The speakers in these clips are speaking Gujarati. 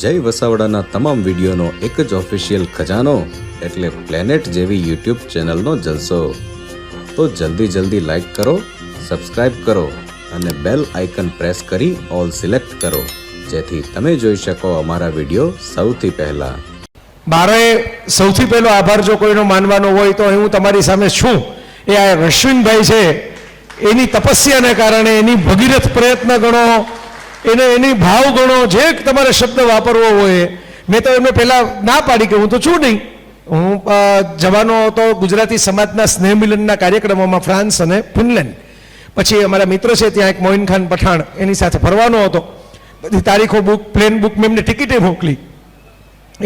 જય વસાવડાના તમામ વિડીયોનો એક જ ઓફિશિયલ ખજાનો એટલે પ્લેનેટ જેવી યુટ્યુબ ચેનલનો જલસો. તો જલ્દી લાઈક કરો, સબસ્ક્રાઇબ કરો અને બેલ આઇકન પ્રેસ કરી ઓલ સિલેક્ટ કરો, જેથી તમે જોઈ શકો અમારા વિડીયો સૌથી પહેલા. મારે સૌથી પહેલો આભાર જો કોઈનો માનવાનો હોય તો હું તમારી સામે છું. એ આ અશ્વિનભાઈ છે, એની તપસ્યાને કારણે, એની ભગીરથ પ્રયત્ન ગણો, એની ભાવ ગણો, જે તમારે શબ્દ વાપરવો હોય. મેં તો એમને પહેલાં ના પાડી કે હું તો છું નહીં. હું જવાનો હતો ગુજરાતી સમાજના સ્નેહ મિલનના કાર્યક્રમોમાં ફ્રાન્સ અને ફિનલેન્ડ. પછી અમારા મિત્ર છે ત્યાં એક મોઇન ખાન પઠાણ, એની સાથે ફરવાનો હતો. બધી તારીખો બુક, પ્લેન બુક, મેં એમને ટિકિટે મોકલી.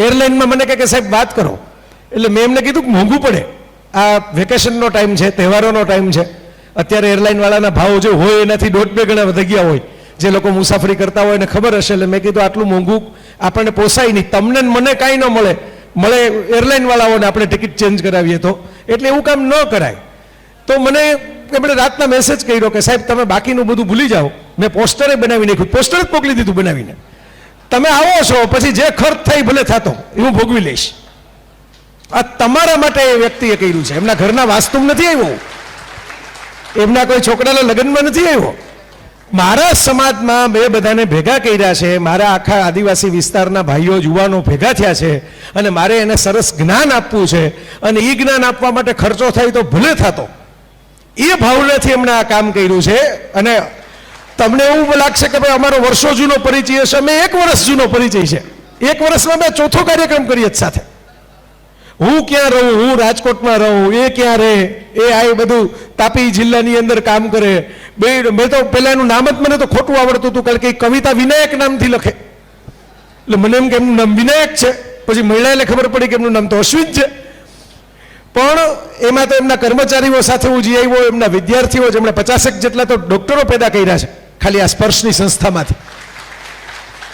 એરલાઇનમાં મને કહે કે સાહેબ વાત કરો. એટલે મેં એમને કીધું કે મોંઘું પડે, આ વેકેશનનો ટાઈમ છે, તહેવારોનો ટાઈમ છે. અત્યારે એરલાઇનવાળાના ભાવ જે હોય એનાથી 1.5 ગણા વધી ગયા હોય. જે લોકો મુસાફરી કરતા હોય એને ખબર હશે. એટલે મેં કીધું આટલું મોંઘું આપણને પોસાય નહીં, તમને મને કાંઈ ન મળે એરલાઇનવાળાઓને આપણે ટિકિટ ચેન્જ કરાવીએ તો. એટલે એવું કામ ન કરાય. તો મને એમણે રાતના મેસેજ કર્યો કે સાહેબ તમે બાકીનું બધું ભૂલી જાઓ, મેં પોસ્ટરે બનાવી નાખ્યું, પોસ્ટર જ મોકલી દીધું બનાવીને. તમે આવો છો પછી જે ખર્ચ થાય ભલે થતો એ હું ભોગવી લઈશ. આ તમારા માટે એ વ્યક્તિએ કર્યું છે. એમના ઘરના વાસ્તુમાં નથી આવ્યો, એમના કોઈ છોકરાના લગ્નમાં નથી આવ્યો. મારા સમાજમાં મેં બધાને ભેગા કર્યા છે. મારા આખા આદિવાસી વિસ્તારના ભાઈઓ યુવાનો ભેગા થયા છે અને મારે એને સરસ જ્ઞાન આપવું છે. અને એ જ્ઞાન આપવા માટે ખર્ચો થાય તો ભલે થતો, એ ભાવનાથી એમણે આ કામ કર્યું છે. અને તમને એવું લાગશે કે ભાઈ અમારો વર્ષો જૂનો પરિચય છે. અમે 1 વર્ષ જૂનો પરિચય છે. 1 વર્ષમાં મેં 4થો કાર્યક્રમ કરીએ જ સાથે. હું ક્યાં રહું, હું રાજકોટમાં રહું, એ ક્યાં રહે, એ આ બધું તાપી જિલ્લાની અંદર કામ કરે. મેં તો પહેલા એનું નામ જ મને તો ખોટું આવડતું હતું, કારણ કે કવિતા વિનાયક નામથી લખે. એટલે મને એમ કે એમનું નામ વિનાયક છે. પછી મહિલાને ખબર પડી કે એમનું નામ તો અશ્વિન છે. પણ એમાં તો એમના કર્મચારીઓ સાથે હું જઈ આવ્યો, એમના વિદ્યાર્થીઓ, જેમણે 50 જેટલા તો ડોક્ટરો પેદા કર્યા છે ખાલી આ સ્પર્શની સંસ્થામાંથી.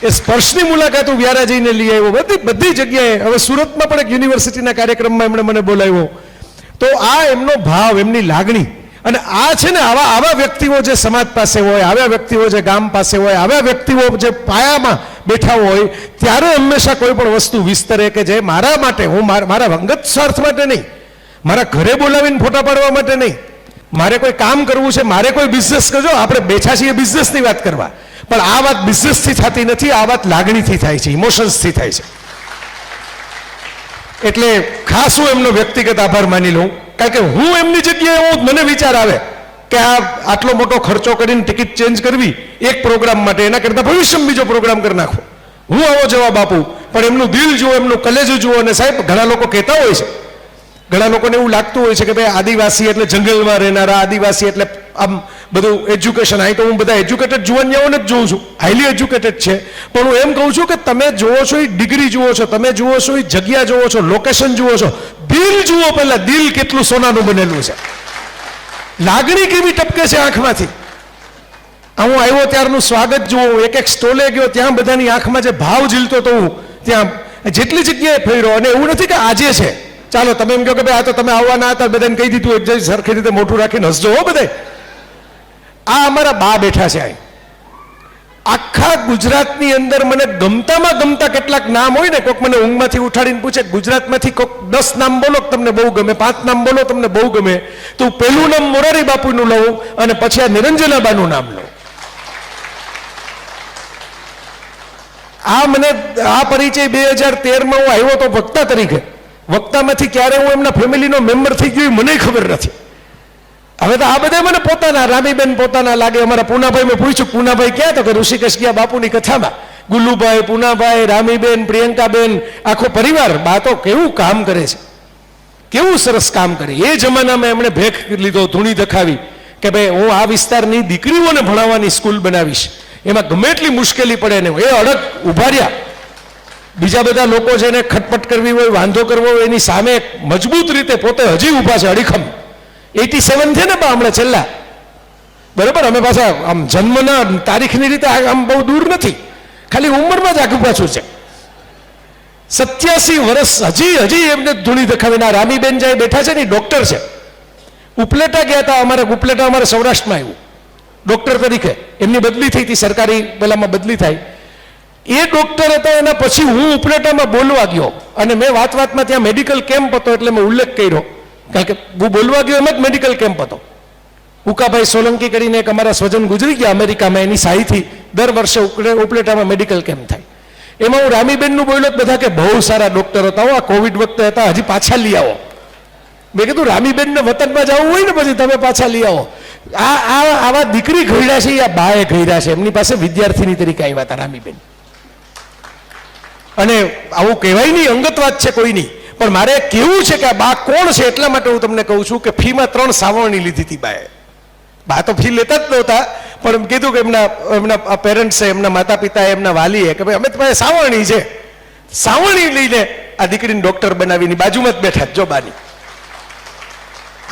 એ સ્પર્શની મુલાકાત હું વ્યારા જઈને લઈ આવ્યો, બધી જગ્યાએ. હવે સુરતમાં પણ એક યુનિવર્સિટીના કાર્યક્રમમાં એમણે મને બોલાવ્યો. તો આ એમનો ભાવ, એમની લાગણી. અને આ છે ને આવા વ્યક્તિઓ જે સમાજ પાસે હોય, આવા વ્યક્તિઓ જે ગામ પાસે હોય, આવા વ્યક્તિઓ જે પાયામાં બેઠા હોય, ત્યારે હંમેશા કોઈ પણ વસ્તુ વિસ્તરે કે જે મારા માટે, હું મારા અંગત સ્વાર્થ માટે નહીં, મારા ઘરે બોલાવીને ફોટા પાડવા માટે નહીં, મારે કોઈ કામ કરવું છે, મારે કોઈ બિઝનેસ કરજો. આપણે બેઠા છીએ બિઝનેસની વાત કરવા, પણ આ વાત બિઝનેસથી થતી નથી. આ વાત લાગણીથી થાય છે, ઇમોશન્સથી થાય છે. એટલે ખાસ હું એમનો વ્યક્તિગત આભાર માની લઉં. કારણ કે હું એમની જગ્યાએ મને વિચાર આવે કે આટલો મોટો ખર્ચો કરીને ટિકિટ ચેન્જ કરવી એક પ્રોગ્રામ માટે, એના કરતાં ભવિષ્યમાં બીજો પ્રોગ્રામ કરી નાખો. હું આવો જવાબ આપું, પણ એમનું દિલ જુઓ, એમનું કલેજું જુઓ. અને સાહેબ ઘણા લોકો કહેતા હોય છે, ઘણા લોકોને એવું લાગતું હોય છે કે ભાઈ આદિવાસી એટલે જંગલમાં રહેનારા, આદિવાસી એટલે આમ બધું એજ્યુકેશન. અહીં તો હું બધા એજ્યુકેટેડ જુવાનિયાઓને જ જોઉં છું, હાઈલી એજ્યુકેટેડ છે. પણ હું એમ કહું છું કે તમે જુઓ છો એ ડિગ્રી જુઓ છો, તમે જુઓ છો એ જગ્યા જુઓ છો, લોકેશન જુઓ છો, દિલ જુઓ પહેલા. દિલ કેટલું સોનાનું બનેલું છે, લાગણી કેવી ટપકે છે આંખમાંથી. હું આવ્યો ત્યારનું સ્વાગત જુઓ, એક સ્ટોલે ગયો ત્યાં બધાની આંખમાં જે ભાવ ઝીલતો હતો, હું ત્યાં જેટલી જગ્યાએ ફર્યો. અને એવું નથી કે આજે છે, ચાલો તમે એમ કહો કે ભાઈ આ તો તમે આવવાના હતા, બધાને કહી દીધું, એક જઈ સરખી રીતે મોઢું રાખીને હસજો હો બધાય. આ અમારા બા બેઠા છે. આખા ગુજરાતની અંદર મને ગમતા કેટલાક નામ હોય ને, કોઈક મને ઊંઘમાંથી ઉઠાડીને પૂછે ગુજરાતમાંથી કોઈક 10 નામ બોલો તમને બહુ ગમે, 5 નામ બોલો તમને બહુ ગમે, તો હું પહેલું નામ મોરારી બાપુનું લઉં અને પછી આ નિરંજનાબાનું નામ લઉં. આ મને આ પરિચય 2013માં હું આવ્યો તો વક્તા તરીકે. વક્તામાંથી ક્યારે હું એમના ફેમિલીનો મેમ્બર થઈ ગયો મને ખબર નથી. હવે તો આ બધા મને પોતાના, રામીબેન પોતાના લાગે. અમારા પૂનાભાઈ, મેં પૂછ્યું પૂનાભાઈ ક્યાં? તો કે ઋષિકેશ ગયા બાપુની કથામાં. ગુલ્લુભાઈ, પૂનાભાઈ, રામીબેન, પ્રિયંકાબેન, આખો પરિવાર. બા તો કેવું કામ કરે છે, કેવું સરસ કામ કરે. એ જમાનામાં એમણે ભેખ લીધો, ધૂણી દખાવી કે ભાઈ હું આ વિસ્તારની દીકરીઓને ભણાવવાની સ્કૂલ બનાવીશ. એમાં ગમે એટલી મુશ્કેલી પડે ને એ અડગ ઉભા રહ્યા. બીજા બધા લોકો જેને ખટપટ કરવી હોય, વાંધો કરવો હોય, એની સામે મજબૂત રીતે પોતે હજી ઊભા છે અડીખમ. 87 છે ને બા હમણાં છેલ્લા, બરોબર. અમે પાછા આમ જન્મના તારીખની રીતે આમ બહુ દૂર નથી, ખાલી ઉંમરમાં જ આગળ પાછું છે. 87 વર્ષ હજી એમને ધૂણી દખાવીને. રામીબેન જાય બેઠા છે ને ડોક્ટર છે. ઉપલેટા ગયા હતા, ઉપલેટા અમારે સૌરાષ્ટ્રમાં આવ્યું ડોક્ટર તરીકે. એમની બદલી થઈ હતી, સરકારી પેલામાં બદલી થાય. એ ડોક્ટર હતા. એના પછી હું ઉપલેટામાં બોલવા ગયો અને મેં વાતમાં ત્યાં મેડિકલ કેમ્પ હતો એટલે મેં ઉલ્લેખ કર્યો, કારણ કે હું બોલવા ગયો એમાં જ મેડિકલ કેમ્પ હતો. ઉકાભાઈ સોલંકી કરીને એક અમારા સ્વજન ગુજરી ગયા અમેરિકામાં, એની સહાયથી દર વર્ષે ઉપલેટામાં મેડિકલ કેમ્પ થાય. એમાં હું રામીબેનનું બોલ્યો, બધા કે બહુ સારા ડોક્ટર હતા, આ કોવિડ વખતે હતા, હજી પાછા લઈ આવો. મેં કીધું રામીબેનને વતનમાં જવું હોય ને પછી તમે પાછા લઈ આવો. આવા દીકરી ઘડ્યા છે, આ બાએ ઘડ્યા છે, એમની પાસે વિદ્યાર્થીની તરીકે આવ્યા હતા રામીબેન. અને આવું કહેવાય નહીં, અંગત વાત છે કોઈની, પણ મારે કેવું છે કે આ બા કોણ છે એટલા માટે હું તમને કહું છું કે ફીમાં 3 સાવરણી લીધી હતી બાએ. બા તો ફી લેતા જ નહોતા, પણ એમ કીધું કે એમના પેરેન્ટ્સે, એમના માતા પિતાએ, એમના વાલીએ કે ભાઈ અમે તમારે સાવરણી છે, સાવરણી લઈને આ દીકરીને ડોક્ટર બનાવીની બાજુમાં જ બેઠા જો બાની.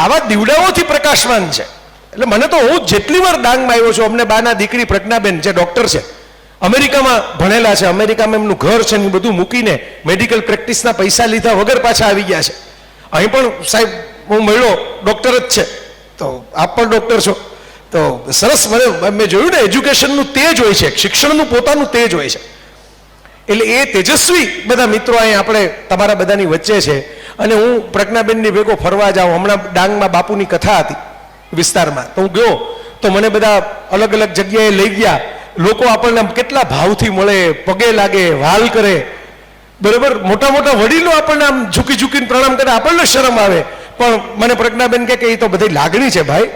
આવા દીવડાઓથી પ્રકાશમાન છે. એટલે મને તો હું જેટલી વાર ડાંગમાં આવ્યો છું, અમને બાના દીકરી પ્રજ્ઞાબેન જે ડોક્ટર છે, અમેરિકામાં ભણેલા છે, અમેરિકામાં એમનું ઘર છે ને બધું મૂકીને મેડિકલ પ્રેક્ટિસના પૈસા લીધા વગર પાછા આવી ગયા છે. અહીં પણ સાહેબ હું મળ્યો ડોક્ટર જ છે, તો આપ પણ ડોક્ટર છો, તો સરસ. મેં જોયું ને એજ્યુકેશનનું તેજ હોય છે, શિક્ષણનું પોતાનું તેજ હોય છે. એટલે એ તેજસ્વી બધા મિત્રો અહીં આપણે તમારા બધાની વચ્ચે છે. અને હું પ્રજ્ઞાબેનની ભેગો ફરવા જાઉં, હમણાં ડાંગમાં બાપુની કથા હતી વિસ્તારમાં, તો હું ગયો તો મને બધા અલગ અલગ જગ્યાએ લઈ ગયા. લોકો આપણને કેટલા ભાવથી મળે, પગે લાગે, વાલ કરે, બરોબર. મોટા મોટા વડીલો આપણને આમ ઝૂકી ઝૂકીને પ્રણામ કરે, આપણને શરમ આવે. પણ મને પ્રજ્ઞાબેન કે એ તો બધી લાગણી છે ભાઈ.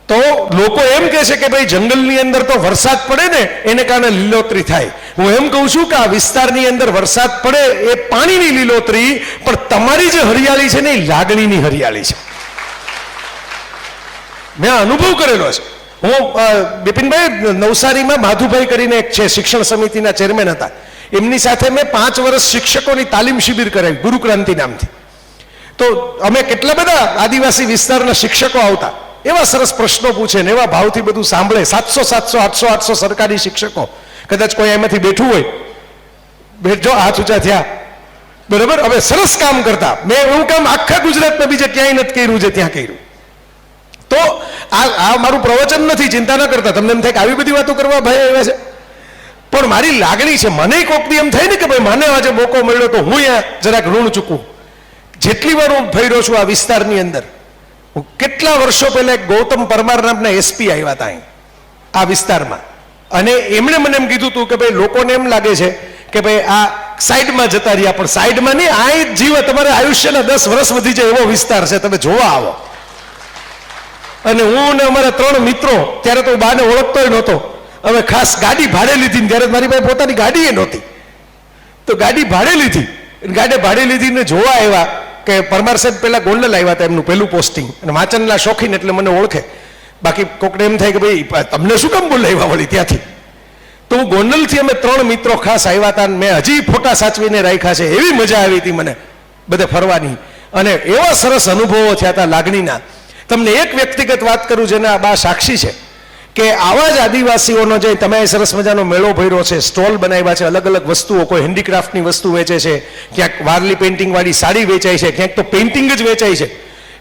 તો લોકો એમ કહે છે કે ભાઈ જંગલની અંદર તો વરસાદ પડે ને એને કારણે લીલોતરી થાય. હું એમ કહું છું કે આ વિસ્તારની અંદર વરસાદ પડે એ પાણીની લીલોતરી, પણ તમારી જે હરિયાળી છે ને એ લાગણીની હરિયાળી છે. મેં અનુભવ કરેલો છે. હું બિપિનભાઈ નવસારીમાં માધુભાઈ કરીને એક છે, શિક્ષણ સમિતિના ચેરમેન હતા, એમની સાથે મેં 5 વર્ષ શિક્ષકોની તાલીમ શિબિર કરાવી ગુરુક્રાંતિ નામથી. તો અમે કેટલા બધા આદિવાસી વિસ્તારના શિક્ષકો આવતા, એવા સરસ પ્રશ્નો પૂછે ને એવા ભાવથી બધું સાંભળે. 700 800 સરકારી શિક્ષકો, કદાચ કોઈ એમાંથી બેઠું હોય, બેઠજો, હાથ ઊંચા થયા, બરાબર. હવે સરસ કામ કરતા. મેં એવું કામ આખા ગુજરાતમાં બીજે ક્યાંય નથી કર્યું જે ત્યાં કર્યું. તો આ મારું પ્રવચન નથી, ચિંતા ન કરતા. તમને એમ થાય કે આવી બધી વાતો કરવા ભાઈ આવ્યા છે, પણ મારી લાગણી છે. મને કોકની એમ થાય ને કે ભાઈ મને આજે મોકો મળ્યો તો હું અહીંયા જરાક ઋણ ચૂકું. જેટલી વાર હું ફર્યો છું આ વિસ્તારની અંદર, કેટલા વર્ષો પહેલા ગૌતમ પરમાર નામના એસપી આવ્યા હતા અહીં આ વિસ્તારમાં, અને એમણે મને એમ કીધું હતું કે ભાઈ લોકોને એમ લાગે છે કે ભાઈ આ સાઈડમાં જતા રહ્યા, પણ સાઈડમાં નહીં, આ જ જીવ તમારે આયુષ્યના 10 વર્ષ વધી જાય એવો વિસ્તાર છે, તમે જોવા આવો. અને હું ને અમારા 3 મિત્રો, ત્યારે તો બાને ઓળખતોય નહોતો, હવે ખાસ ગાડી ભાડે લીધી. ત્યારે મારી પાસે પોતાની ગાડી એ નહોતી, તો ગાડી ભાડે લીધી. ગાડી ભાડે લીધીને જોવા આવ્યા કે પરમાર સાહેબ પહેલા ગોંડલ આવ્યા હતા, એમનું પહેલું પોસ્ટિંગ, અને વાંચનના શોખીન એટલે મને ઓળખે. બાકી કોકને એમ થાય કે ભાઈ તમને શું કામ બોલાવ્યા વળી ત્યાંથી. તો હું ગોંડલથી અમે 3 મિત્રો ખાસ આવ્યા હતા, મેં હજી ફોટા સાચવીને રાખ્યા છે. એવી મજા આવી હતી મને બધે ફરવાની, અને એવા સરસ અનુભવો થયા હતા લાગણીના. તમને એક વ્યક્તિગત વાત કરું, જેને આ બા સાક્ષી છે, કે આવા જ આદિવાસીઓનો જે તમે સરસ મજાનો મેળો ભર્યો છે, સ્ટોલ બનાવ્યા છે, અલગ અલગ વસ્તુઓ, કોઈ હેન્ડીક્રાફ્ટની વસ્તુ વેચે છે, ક્યાંક વારલી પેઇન્ટિંગ વાળી સાડી વેચાય છે, ક્યાંક તો પેઇન્ટિંગ જ વેચાય છે.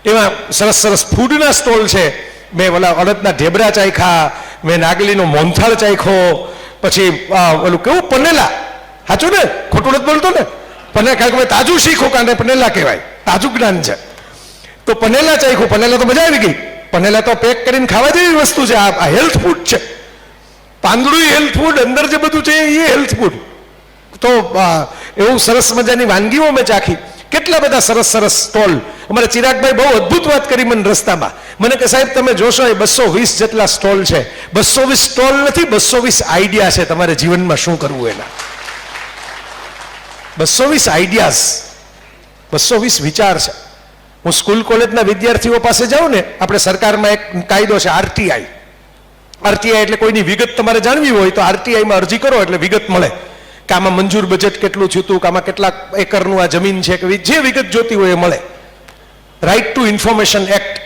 એમાં સરસ સરસ ફૂડના સ્ટોલ છે. મેં ઓલા અડદના ઢેબરા ચાખ્યા, મેં નાગલીનો મોહનથાળ ચાખ્યો, પછી ઓલું કેવું પનેલા, સાચું ને, ખોટું નથી બોલતો ને, પનેલા, કારણ કે તાજું શીખો કારણ પનેલા કહેવાય, તાજું જ્ઞાન છે. તો પનેલા ચાખ્યું, પનેલા તો મજા આવી ગઈ. પનેલા તો પેક કરીને ખાવા જેવી વસ્તુ છે. આ હેલ્થ ફૂડ છે, પાંદડું હેલ્થ ફૂડ, અંદર જે બધું છે એ હેલ્થ ફૂડ. તો એવું સરસ મજાની વાનગીઓ મેં ચાખી. કેટલા બધા સરસ સરસ સ્ટોલ. અમારા ચિરાગભાઈ બહુ અદ્ભુત વાત કરી મને રસ્તામાં. મને કે સાહેબ તમે જોશો એ 220 જેટલા સ્ટોલ છે. 220 સ્ટોલ નથી, 220 આઈડિયા છે તમારે જીવનમાં શું કરવું એના. 220 આઈડિયાઝ, 220 વિચાર છે. હું સ્કૂલ કોલેજના વિદ્યાર્થીઓ પાસે જાઉં ને, આપણે સરકારમાં એક કાયદો છે આરટીઆઈ. આરટીઆઈ એટલે કોઈની વિગત તમારે જાણવી હોય તો આરટીઆઈમાં અરજી કરો એટલે વિગત મળે, કે આમાં મંજૂર બજેટ કેટલું થયું હતું, કે આમાં કેટલા એકરનું આ જમીન છે, કે જે વિગત જોતી હોય એ મળે. રાઇટ ટુ ઇન્ફોર્મેશન એક્ટ,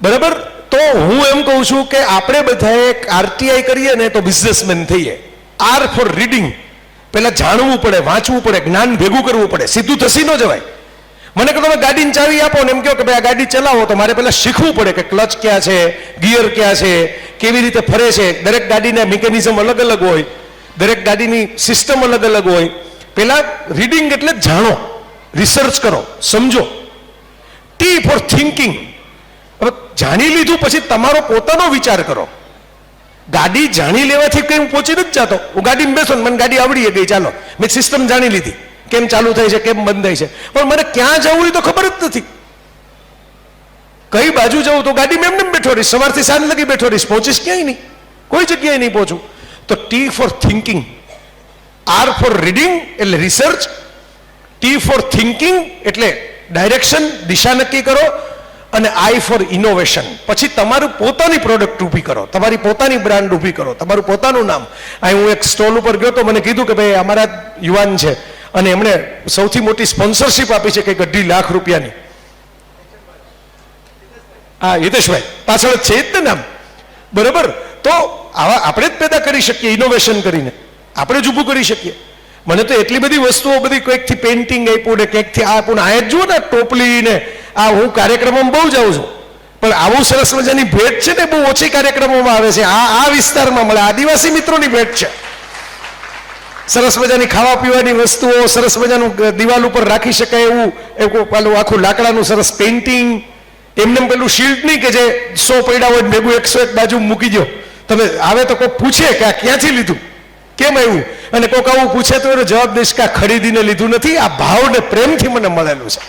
બરાબર. તો હું એમ કહું છું કે આપણે બધાએ આરટીઆઈ કરીએ ને તો બિઝનેસમેન થઈએ. આર ફોર રીડિંગ, પહેલા જાણવું પડે, વાંચવું પડે, જ્ઞાન ભેગું કરવું પડે. સીધું થસી ન જવાય. મને કહો તમે ગાડીની ચાવી આપો ને એમ કહો કે ભાઈ આ ગાડી ચલાવો, તો મારે પહેલા શીખવું પડે કે ક્લચ ક્યાં છે, ગિયર ક્યાં છે, કેવી રીતે ફરે છે. દરેક ગાડીના મિકેનિઝમ અલગ અલગ હોય. દરેક ગાડીની સિસ્ટમ અલગ અલગ હોય. પેલા રીડિંગ એટલે જાણો, રિસર્ચ કરો, સમજો. T for thinking. હવે જાણી લીધું પછી તમારો પોતાનો વિચાર કરો. ગાડી જાણી લેવાથી કઈ હું પહોંચી નથી જતો. હું ગાડીમાં બેસો ને મને ગાડી આવડી ગઈ, ચાલો મેં સિસ્ટમ જાણી લીધી, કેમ ચાલુ થાય છે, કેમ બંધ થાય છે, પણ મને ક્યાં જવું એ તો ખબર જ નથી. કઈ બાજુ જવું તો ગાડીમાં એમને બેઠો રહીશ, સવારથી સાંજ લગી બેઠો રહીશ, પહોંચીશ ક્યાંય નહીં, કોઈ જગ્યાએ નહીં પહોંચું. તો T for thinking, R for reading એટલે રિસર્ચ, ટી ફોર થિંકિંગ એટલે ડાયરેક્શન, દિશા નક્કી કરો, અને આઈ ફોર ઇનોવેશન, પછી તમારું પોતાની પ્રોડક્ટ ઊભી કરો, તમારી પોતાની બ્રાન્ડ ઊભી કરો, તમારું પોતાનું નામ. અહીં હું એક સ્ટોલ ઉપર ગયો તો મને કીધું કે ભાઈ અમારા યુવાન છે અને એમણે સૌથી મોટી સ્પોન્સરશિપ આપી છે કંઈક 2.5 લાખ રૂપિયાની. હા, હિતેશભાઈ પાછળ જ છે જ ને નામ, બરાબર. તો આવા આપણે જ પેદા કરી શકીએ, ઇનોવેશન કરીને આપણે જ ઊભું કરી શકીએ. મને તો એટલી બધી વસ્તુઓ, બધી કોઈકથી પેઇન્ટિંગ આપ્યું ને ક્યાંકથી આ આપ્યું ને, આ જ જુઓ ને ટોપલી ને આ. હું કાર્યક્રમોમાં બહુ જાઉં છું, પણ આવું સરસ મજાની ભેટ છે ને બહુ ઓછી કાર્યક્રમોમાં આવે છે. આ વિસ્તારમાં મળે, આદિવાસી મિત્રોની ભેટ છે. સરસ મજાની ખાવા પીવાની વસ્તુઓ, સરસ મજાનું દિવાલ ઉપર રાખી શકાય એવું પેલું આખું લાકડાનું સરસ પેઇન્ટિંગ. એમને પેલું શિલ્ડ નહીં કે જે 100 પડ્યા હોય ભેગું 101 બાજુ મૂકી દો. તમે આવે તો કોઈ પૂછે કે આ ક્યાંથી લીધું, કેમ આવ્યું, અને કોઈક આવું પૂછે તો એનો જવાબ દઈશ કે આ ખરીદીને લીધું નથી, આ ભાવ ને પ્રેમથી મને મળેલું છે.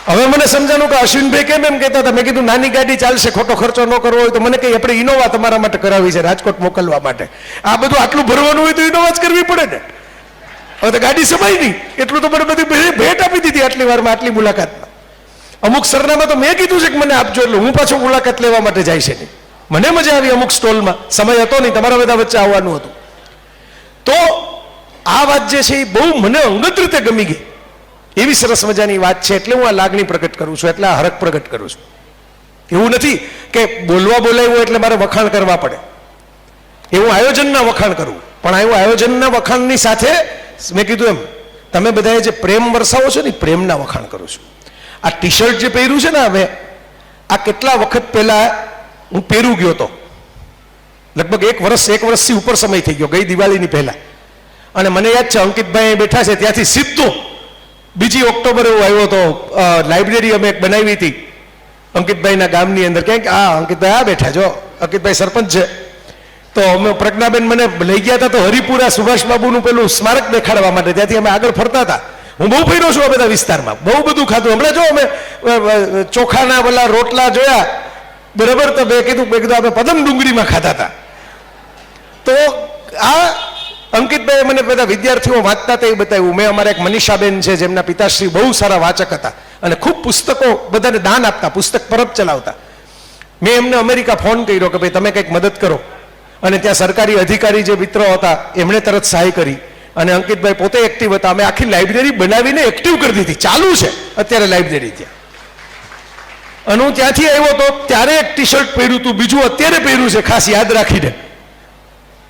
હવે મને સમજાણું કે અશ્વિનભાઈ કેમ એમ કહેતા હતા. મેં કીધું નાની ગાડી ચાલશે, ખોટો ખર્ચો ન કરવો હોય તો મને કહી આપણે ઇનોવા તમારા માટે કરાવી છે રાજકોટ મોકલવા માટે. આ બધું આટલું ભરવાનું હોય તો ઇનોવા જ કરવી પડે ને. હવે તો ગાડી સમાય નહીં એટલું તો મને બધી ભેટ આપી દીધી આટલી વારમાં, આટલી મુલાકાતમાં. અમુક સરનામા તો મેં કીધું છે કે મને આપજો, એટલે હું પાછો મુલાકાત લેવા માટે જાય છે નહીં. મને મજા આવી અમુક સ્ટોલમાં, સમય હતો નહીં, તમારા બધા વચ્ચે આવવાનું હતું. તો આ વાત જે છે એ બહુ મને અંગત રીતે ગમી ગઈ, એવી સરસ મજાની વાત છે. એટલે હું આ લાગણી પ્રગટ કરું છું, એટલે આ હરખ પ્રગટ કરું છું. એવું નથી કે બોલાવ્યું એટલે મારે વખાણ કરવા પડે, એવું આયોજનના વખાણ કરવું. પણ એવું આયોજનના વખાણની સાથે મેં કીધું એમ તમે બધાએ જે પ્રેમ વરસાવો છો ને, પ્રેમના વખાણ કરું છું. આ ટી શર્ટ જે પહેર્યું છે ને હવે, આ કેટલા વખત પહેલા હું પહેરું ગયો હતો, લગભગ 1 વર્ષથી ઉપર સમય થઈ ગયો, ગઈ દિવાળીની પહેલા. અને મને યાદ છે અંકિતભાઈ બેઠા છે ત્યાંથી સીધો 2 ઓક્ટોબરે હું આવ્યો હતો. લાઇબ્રેરી અમે એક બનાવી હતી અંકિતભાઈના ગામની અંદર. ક્યાંક અંકિતભાઈ આ બેઠા જો, અંકિતભાઈ સરપંચ છે. તો અમે પ્રજ્ઞાબેન મને લઈ ગયા હતા તો હરિપુરા સુભાષબાબુનું પેલું સ્મારક દેખાડવા માટે, ત્યાંથી અમે આગળ ફરતા હતા. હું બહુ ફર્યો છું આ બધા વિસ્તારમાં, બહુ બધું ખાધું. હમણાં જો અમે ચોખાના પેલા રોટલા જોયા, બરાબર, તો મેં કીધું આપણે પદમ ડુંગળીમાં ખાતા હતા. તો આ અંકિતભાઈ મને બધા વિદ્યાર્થીઓ વાંચતા હતા એ બતાવ્યું. મેં અમારા એક મનીષાબેન છે જેમના પિતાશ્રી બહુ સારા વાચક હતા અને ખૂબ પુસ્તકો બધાને દાન આપતા, પુસ્તક પરબ ચલાવતા. મેં એમને અમેરિકા ફોન કર્યો કે ભાઈ તમે કંઈક મદદ કરો, અને ત્યાં સરકારી અધિકારી જે મિત્રો હતા એમણે તરત સહાય કરી. અને અંકિતભાઈ પોતે એક્ટિવ હતા. અમે આખી લાઇબ્રેરી બનાવીને એક્ટિવ કરી દીધી, ચાલુ છે અત્યારે લાઇબ્રેરી ત્યાં. અને હું ત્યાંથી આવ્યો તો ત્યારે એક ટી શર્ટ પહેર્યું હતું, બીજું અત્યારે પહેર્યું છે, ખાસ યાદ રાખીને,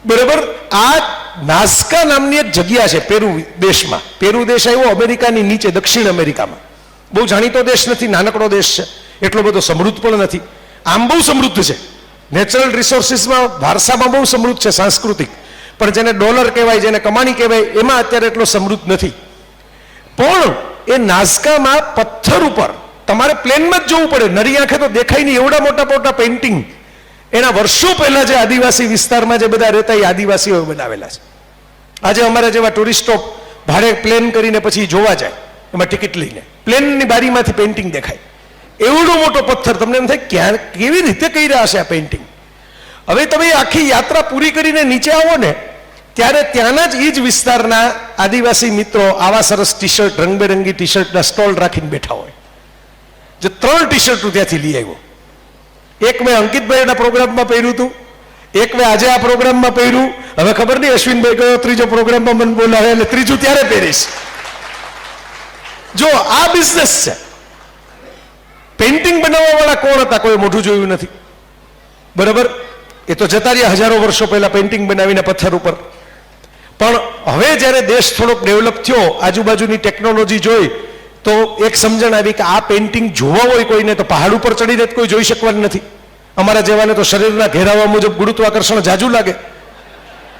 બરાબર. આ નાઝકા નામની એક જગ્યા છે પેરુ દેશમાં. પેરુ દેશ આવ્યો અમેરિકાની નીચે, દક્ષિણ અમેરિકામાં. બહુ જાણીતો દેશ નથી, નાનકડો દેશ છે, એટલો બધો સમૃદ્ધ પણ નથી. આમ બહુ સમૃદ્ધ છે, નેચરલ રિસોર્સિસમાં, વારસામાં બહુ સમૃદ્ધ છે, સાંસ્કૃતિક. પણ જેને ડોલર કહેવાય, જેને કમાણી કહેવાય, એમાં અત્યારે એટલો સમૃદ્ધ નથી. પણ એ નાઝકામાં પથ્થર ઉપર તમારે પ્લેનમાં જ જવું પડે, નરી આંખે તો દેખાય નહીં, એવડા મોટા મોટા પેઇન્ટિંગ એના વર્ષો પહેલા જે આદિવાસી વિસ્તારમાં જે બધા રહેતા એ આદિવાસીઓ બનાવેલા છે. આજે અમારા જેવા ટુરિસ્ટો ભાડે પ્લેન કરીને પછી જોવા જાય, એમાં ટિકિટ લઈને પ્લેનની બારીમાંથી પેઇન્ટિંગ દેખાય. એવડો મોટો પથ્થર, તમને એમ થાય ક્યાં કેવી રીતે કર્યા હશે આ પેઇન્ટિંગ. હવે તમે આખી યાત્રા પૂરી કરીને નીચે આવો ને, ત્યારે ત્યાંના જ એ જ વિસ્તારના આદિવાસી મિત્રો આવા સરસ ટી શર્ટ, રંગબેરંગી ટી શર્ટના સ્ટોલ રાખીને બેઠા હોય. જે 3 ટી શર્ટ ત્યાંથી લઈ આવ્યો. એક મેં અંકિતભાઈના પ્રોગ્રામમાં પહેર્યું હતું, એક મેં આજે આ પ્રોગ્રામમાં પહેર્યું. હવે ખબર નહીં અશ્વિનભાઈ કયો ત્રીજો પ્રોગ્રામમાં મને બોલાવે એટલે ત્રીજું ત્યારે પહેરીશ. જો આ બિઝનેસ છે. પેઇન્ટિંગ બનાવવા વાળા કોણ હતા? કોઈ મોઢું જોયું નથી, બરાબર. એ તો જતા રહ્યા હજારો વર્ષો પહેલા પેઇન્ટિંગ બનાવીને પથ્થર ઉપર. પણ હવે જ્યારે દેશ થોડોક ડેવલપ થયો, આજુબાજુની ટેકનોલોજી જોઈ, તો એક સમજણ આવી કે આ પેઇન્ટિંગ જોવા હોય કોઈને તો પહાડ ઉપર ચડીને કોઈ જોઈ શકવાનું નથી. અમારા જેવાને તો શરીરના ઘેરાવા મુજબ ગુરુત્વાકર્ષણ જાજુ લાગે.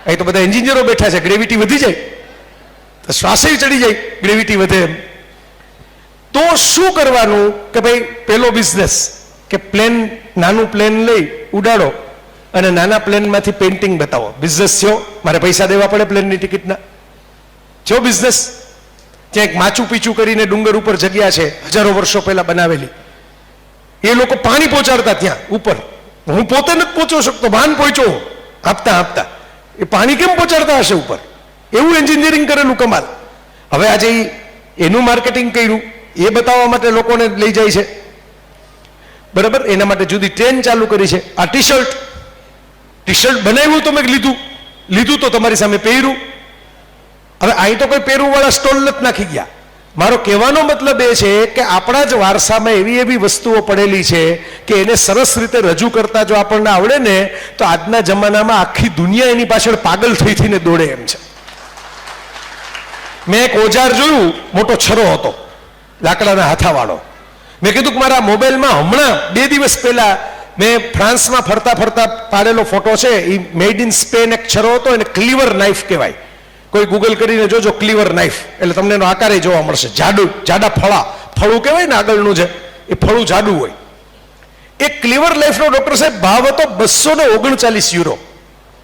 અહીં તો બધા એન્જિનિયરો બેઠા છે, ગ્રેવિટી વધી જાય તો શ્વાસે ચડી જાય, ગ્રેવિટી વધે એમ. તો શું કરવાનું કે ભાઈ પેલો બિઝનેસ કે પ્લેન, નાનું પ્લેન લઈ ઉડાડો અને નાના પ્લેનમાંથી પેઇન્ટિંગ બતાવો. બિઝનેસ થયો, મારે પૈસા દેવા પડે પ્લેનની ટિકિટના, જો બિઝનેસ. ત્યાં એક માચું પીચું કરીને ડુંગર ઉપર જગ્યા છે, હજારો વર્ષો પહેલા બનાવેલી, એ લોકો પાણી પહોંચાડતા ત્યાં ઉપર. હું પોતે નથી પહોંચો શકતો, ભાન પહોંચ્યો આપતા આપતા. એ પાણી કેમ પહોંચાડતા હશે ઉપર? એવું એન્જિનિયરિંગ કરેલું, કમાલ. હવે આજે એનું માર્કેટિંગ કર્યું, એ બતાવવા માટે લોકોને લઈ જાય છે, બરાબર. એના માટે જુદી ટ્રેન ચાલુ કરી છે. આ ટી શર્ટ બનાવ્યું તો મેં લીધું તો તમારી સામે પહેર્યું. હવે અહીં તો કોઈ પહેરવું વાળા સ્ટોલ નથી નાખી ગયા. મારો કહેવાનો મતલબ એ છે કે આપણા જ વારસામાં એવી વસ્તુઓ પડેલી છે કે એને સરસ રીતે રજૂ કરતા જો આપણને આવડે ને તો આજના જમાનામાં આખી દુનિયા એની પાછળ પાગલ થઈને દોડે એમ છે. મેં એક ઓજાર જોયું, મોટો છરો હતો, લાકડાના હાથાવાળો. મેં કીધું કે મારા મોબાઈલમાં હમણાં 2 દિવસ પહેલા મેં ફ્રાન્સમાં ફરતા ફરતા પાડેલો ફોટો છે. એ મેડ ઇન સ્પેન એક છરો હતો, એને ક્લીવર નાઇફ કહેવાય. કોઈ ગૂગલ કરીને જોજો ક્લીવર નાઇફ, એટલે તમને એનો આકાર જોવા મળશે. જાડા ફળું કહેવાય ને આગળનું છે, એ ફળું જાડું હોય. એ ક્લીવર નાઇફનો ડોક્ટર સાહેબ ભાવ હતો 239 યુરો.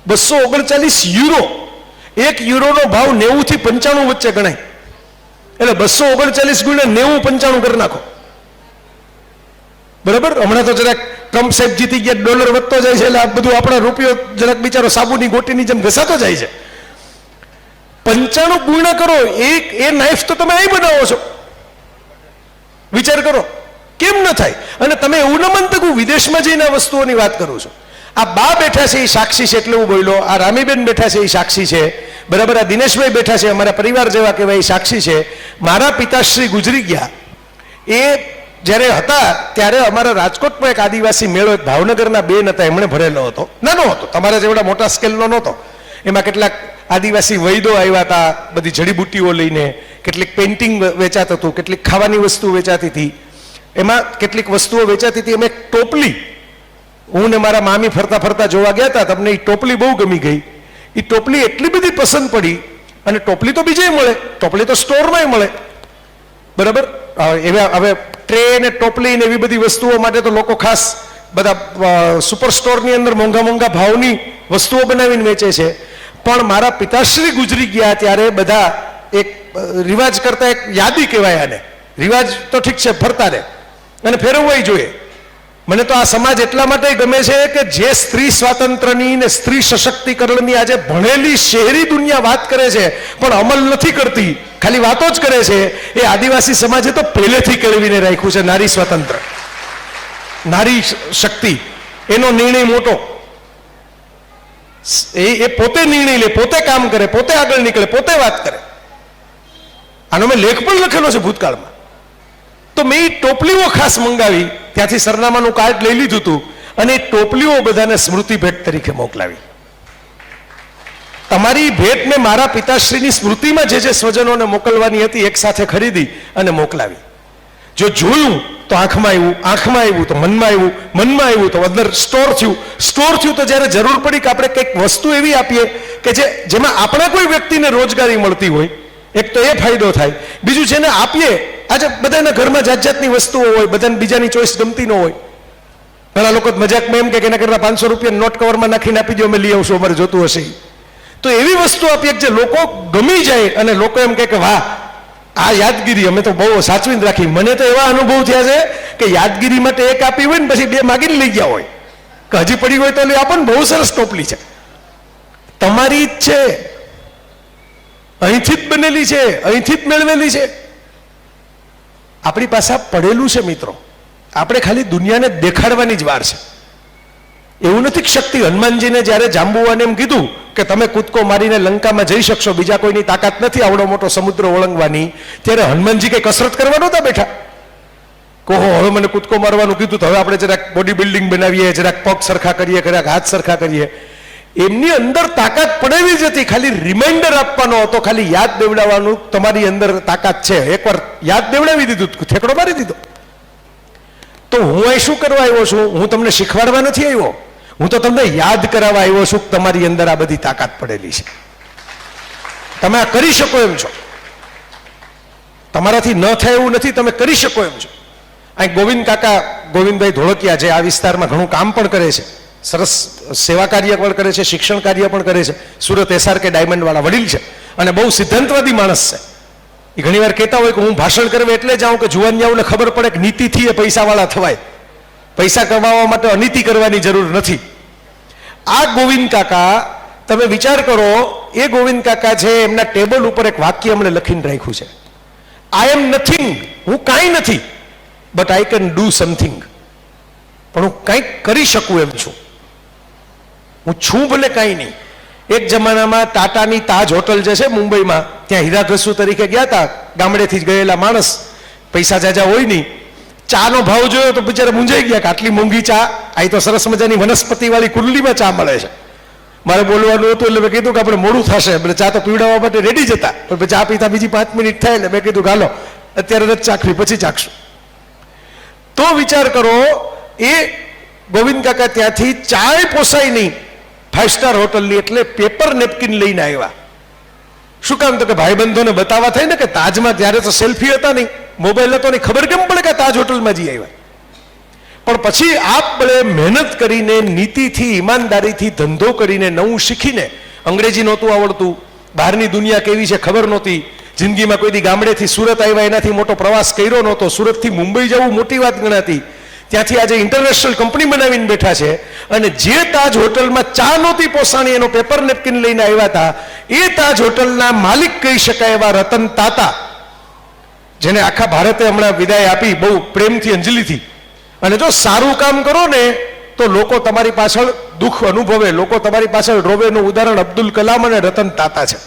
239 યુરો. 1 યુરોનો ભાવ 90 થી 95 વચ્ચે ગણાય. એટલે 239 ગુણ્યા 90 95 કરી નાખો, બરાબર. હમણાં તો જરાક ટ્રમ્પ સાહેબ જીતી ગયા, ડોલર વધતો જાય છે, એટલે આ બધું આપણા રૂપિયો જરાક બિચારો સાબુની ગોટીની જેમ ઘસાતો જાય છે. 95 ગુણ્યા કરો, એ નાઇફ તો તમે અહીં બનાવો છો. વિચાર કરો કેમ ન થાય. અને તમે એવું ન માનતા કે હું વિદેશમાં જઈને આ વસ્તુઓની વાત કરું છું. આ બા બેઠા છે એ સાક્ષી છે, એટલે હું બોલ્યો. આ રામીબેન બેઠા છે એ સાક્ષી છે, બરાબર. આ દિનેશભાઈ બેઠા છે, અમારા પરિવાર જેવા કહેવાય, એ સાક્ષી છે. મારા પિતાશ્રી ગુજરી ગયા, એ જ્યારે હતા ત્યારે અમારા રાજકોટમાં એક આદિવાસી મેળો, એક ભાવનગરના બેન હતા, એમણે ભરેલો હતો. નાનો હતો, તમારા જેવડા મોટા સ્કેલનો નહોતો. એમાં કેટલાક આદિવાસી વૈદો આવ્યા હતા, બધી જડીબુટ્ટીઓ લઈને. કેટલીક પેઇન્ટિંગ વેચાતું હતું, કેટલીક ખાવાની વસ્તુ વેચાતી હતી, એમાં કેટલીક વસ્તુઓ વેચાતી હતી. એમાં એક ટોપલી, હું ને મારા મામી ફરતા ફરતા જોવા ગયા હતા, તમને એ ટોપલી બહુ ગમી ગઈ. એ ટોપલી એટલી બધી પસંદ પડી. અને ટોપલી તો બીજે મળે, ટોપલી તો સ્ટોરમાં મળે, બરાબર. હવે ટ્રે ને ટોપલી ને એવી બધી વસ્તુઓ માટે તો લોકો ખાસ બધા સુપર સ્ટોરની અંદર મોંઘા ભાવની વસ્તુઓ બનાવીને વેચે છે. પણ મારા પિતાશ્રી ગુજરી ગયા ત્યારે બધા એક રિવાજ કરતા, એક યાદી કહેવાય આને. રિવાજ તો ઠીક છે, ફરતા રહે અને ફેરવવાય જોઈએ. મને તો આ સમાજ એટલા માટે ગમે છે કે જે સ્ત્રી સ્વાતંત્ર્યની ને સ્ત્રી સશક્તિકરણની આજે ભણેલી શહેરી દુનિયા વાત કરે છે પણ અમલ નથી કરતી, ખાલી વાતો જ કરે છે, એ આદિવાસી સમાજે તો પહેલેથી કેળવીને રાખ્યું છે. નારી સ્વાતંત્ર્ય, નારી શક્તિ, એનો નિર્ણય મોટો. એ પોતે નિર્ણય લે, પોતે કામ કરે, પોતે આગળ નીકળે, પોતે વાત કરે. આનો મેં લેખ પણ લખેલો છે ભૂતકાળમાં. તો મેં એ ટોપલીઓ ખાસ મંગાવી, ત્યાંથી સરનામાનું કાર્ડ લઈ લીધું હતું, અને એ ટોપલીઓ બધાને સ્મૃતિ ભેટ તરીકે મોકલાવી. તમારી ભેટ મેં મારા પિતાશ્રીની સ્મૃતિમાં જે સ્વજનોને મોકલવાની હતી એક સાથે ખરીદી અને મોકલાવી. જો જોયું તો આંખમાં આવ્યું તો મનમાં આવ્યું તો અંદર સ્ટોર થયું તો જ્યારે જરૂર પડી કે આપણે કંઈક વસ્તુ એવી આપીએ કે જેમાં આપણા કોઈ વ્યક્તિને રોજગારી મળતી હોય, એક તો એ ફાયદો થાય. બીજું જેને આપીએ, આજે બધાના ઘરમાં જાતની વસ્તુઓ હોય, બધાને બીજાની ચોઈસ ગમતી ન હોય. ઘણા લોકો મજાકમાં એમ કે એના કરતા 500 રૂપિયા નોટ કવરમાં નાખીને આપી દો, અમે લઈ આવશું, અમારે જોતું હશે. તો એવી વસ્તુ આપીએ કે જે લોકો ગમી જાય અને લોકો એમ કે વાહ, આ યાદગીરી અમે તો બહુ સાચવીને રાખી. મને તો એવા અનુભવ થયા છે કે યાદગીરી માટે એક આપી હોય ને પછી 2 માગીને લઈ ગયા હોય, કે હજી પડી હોય તો આપણને બહુ સરસ ટોપલી છે, તમારી જ છે, અહીંથી જ બનેલી છે, અહીંથી જ મેળવેલી છે. આપણી પાસે પડેલું છે મિત્રો, આપણે ખાલી દુનિયાને દેખાડવાની જ વાર છે. એવું નથી કે શક્તિ હનુમાનજીને જ્યારે જાંબુવાને એમ કીધું કે તમે કૂદકો મારીને લંકામાં જઈ શકશો, બીજા કોઈની તાકાત નથી આવડો મોટો સમુદ્ર ઓળંગવાની, ત્યારે હનુમાનજી કઈ કસરત કરવા નહોતા બેઠા. કહો હવે મને કૂદકો મારવાનું કીધું તો હવે આપણે જરાક બોડી બિલ્ડિંગ બનાવીએ, જરાક પગ સરખા કરીએ, જરાક હાથ સરખા કરીએ. એમની અંદર તાકાત પડેલી જ હતી, ખાલી રિમાઇન્ડર આપવાનો હતો, ખાલી યાદ દેવડાવવાનું તમારી અંદર તાકાત છે. એકવાર યાદ દેવડાવી દીધું, ઠેકડો મારી દીધો. તો હું અહીં શું કરવા આવ્યો છું? હું તમને શીખવાડવા નથી આવ્યો, હું તો તમને યાદ કરાવવા આવ્યો છું કે તમારી અંદર આ બધી તાકાત પડેલી છે, તમે આ કરી શકો એમ છો, તમારાથી ન થાય એવું નથી, તમે કરી શકો એમ છો. અહીં ગોવિંદભાઈ ધોળકિયા જે આ વિસ્તારમાં ઘણું કામ પણ કરે છે, સરસ સેવા કાર્ય પણ કરે છે, શિક્ષણ કાર્ય પણ કરે છે, સુરત SRK ડાયમંડ વાળા વડીલ છે અને બહુ સિદ્ધાંતવાદી માણસ છે. એ ઘણી વાર કહેતા હોય કે હું ભાષણ કરવા એટલે જાઉં કે જુવાનિયાઓને ખબર પડે કે નીતિથી એ પૈસાવાળા થવાય, પૈસા કમાવા માટે અનીતિ કરવાની જરૂર નથી. આ ગોવિંદ કાકા, તમે વિચાર કરો, એ ગોવિંદ કાકા છે, એમના ટેબલ ઉપર એક વાક્ય એમણે લખીને રાખ્યું છે, આઈ એમ નથિંગ, હું કાંઈ નથી, but I can do something, પણ હું કંઈક કરી શકું એમ છું, હું છું ભલે કાંઈ નહીં. એક જમાનામાં ટાટાની તાજ હોટલ જે છે મુંબઈમાં, ત્યાં હીરાઘસુ તરીકે ગયા હતા, ગામડેથી જ ગયેલા માણસ, પૈસા જાજા હોય નહીં, ચાનો ભાવ જોયો તો બિચારા મૂંઝાઈ ગયા કે આટલી મોંઘી ચા, અહીં તો સરસ મજાની વનસ્પતિ વાળી કુંડલીમાં ચા મળે છે. મારે બોલવાનું હતું એટલે મેં કીધું કે આપણે મોડું થશે, એટલે ચા તો પીવડાવવા માટે રેડી જ હતા, પણ ચા પીતા બીજી 5 મિનિટ થાય એટલે મેં કીધું ગાલો અત્યારે નથી ચાખવી, પછી ચાખશું. તો વિચાર કરો, એ ગોવિંદ કાકા ત્યાંથી ચાય પોસાય નહીં 5 સ્ટાર હોટલની, એટલે પેપર નેપકિન લઈને આવ્યા. શું કામ? તો કે ભાઈબંધોને બતાવવા થાય ને કે તાજમાં ત્યારે તો સેલ્ફી હતા નહીં, મોબાઈલ હતો નહીં, ખબર કેમ પડે કે તાજ હોટલમાં જઈ આવ્યા. પણ પછી આપબળે મહેનત કરીને, નીતિથી, ઈમાનદારીથી ધંધો કરીને, નવું શીખીને, અંગ્રેજી નહોતું આવડતું, બહારની દુનિયા કેવી છે ખબર નહોતી, જિંદગીમાં કોઈ દી ગામડેથી સુરત આવ્યા એનાથી મોટો પ્રવાસ કર્યો નહોતો, સુરતથી મુંબઈ જવું મોટી વાત ગણાતી, ત્યાંથી આજે ઇન્ટરનેશનલ કંપની બનાવીને બેઠા છે. અને જે તાજ હોટલમાં ચા નહોતી પોસાણી, એનો પેપર નેપકિન લઈને આવ્યા હતા, એ તાજ હોટલના માલિક કહી શકાય એવા રતન તાતા, જેને આખા ભારતે હમણાં વિદાય આપી બહુ પ્રેમથી, અંજલિથી. અને જો સારું કામ કરો ને તો લોકો તમારી પાછળ દુઃખ અનુભવે, લોકો તમારી પાછળ રોવે. એનું ઉદાહરણ અબ્દુલ કલામ અને રતન તાતા છે.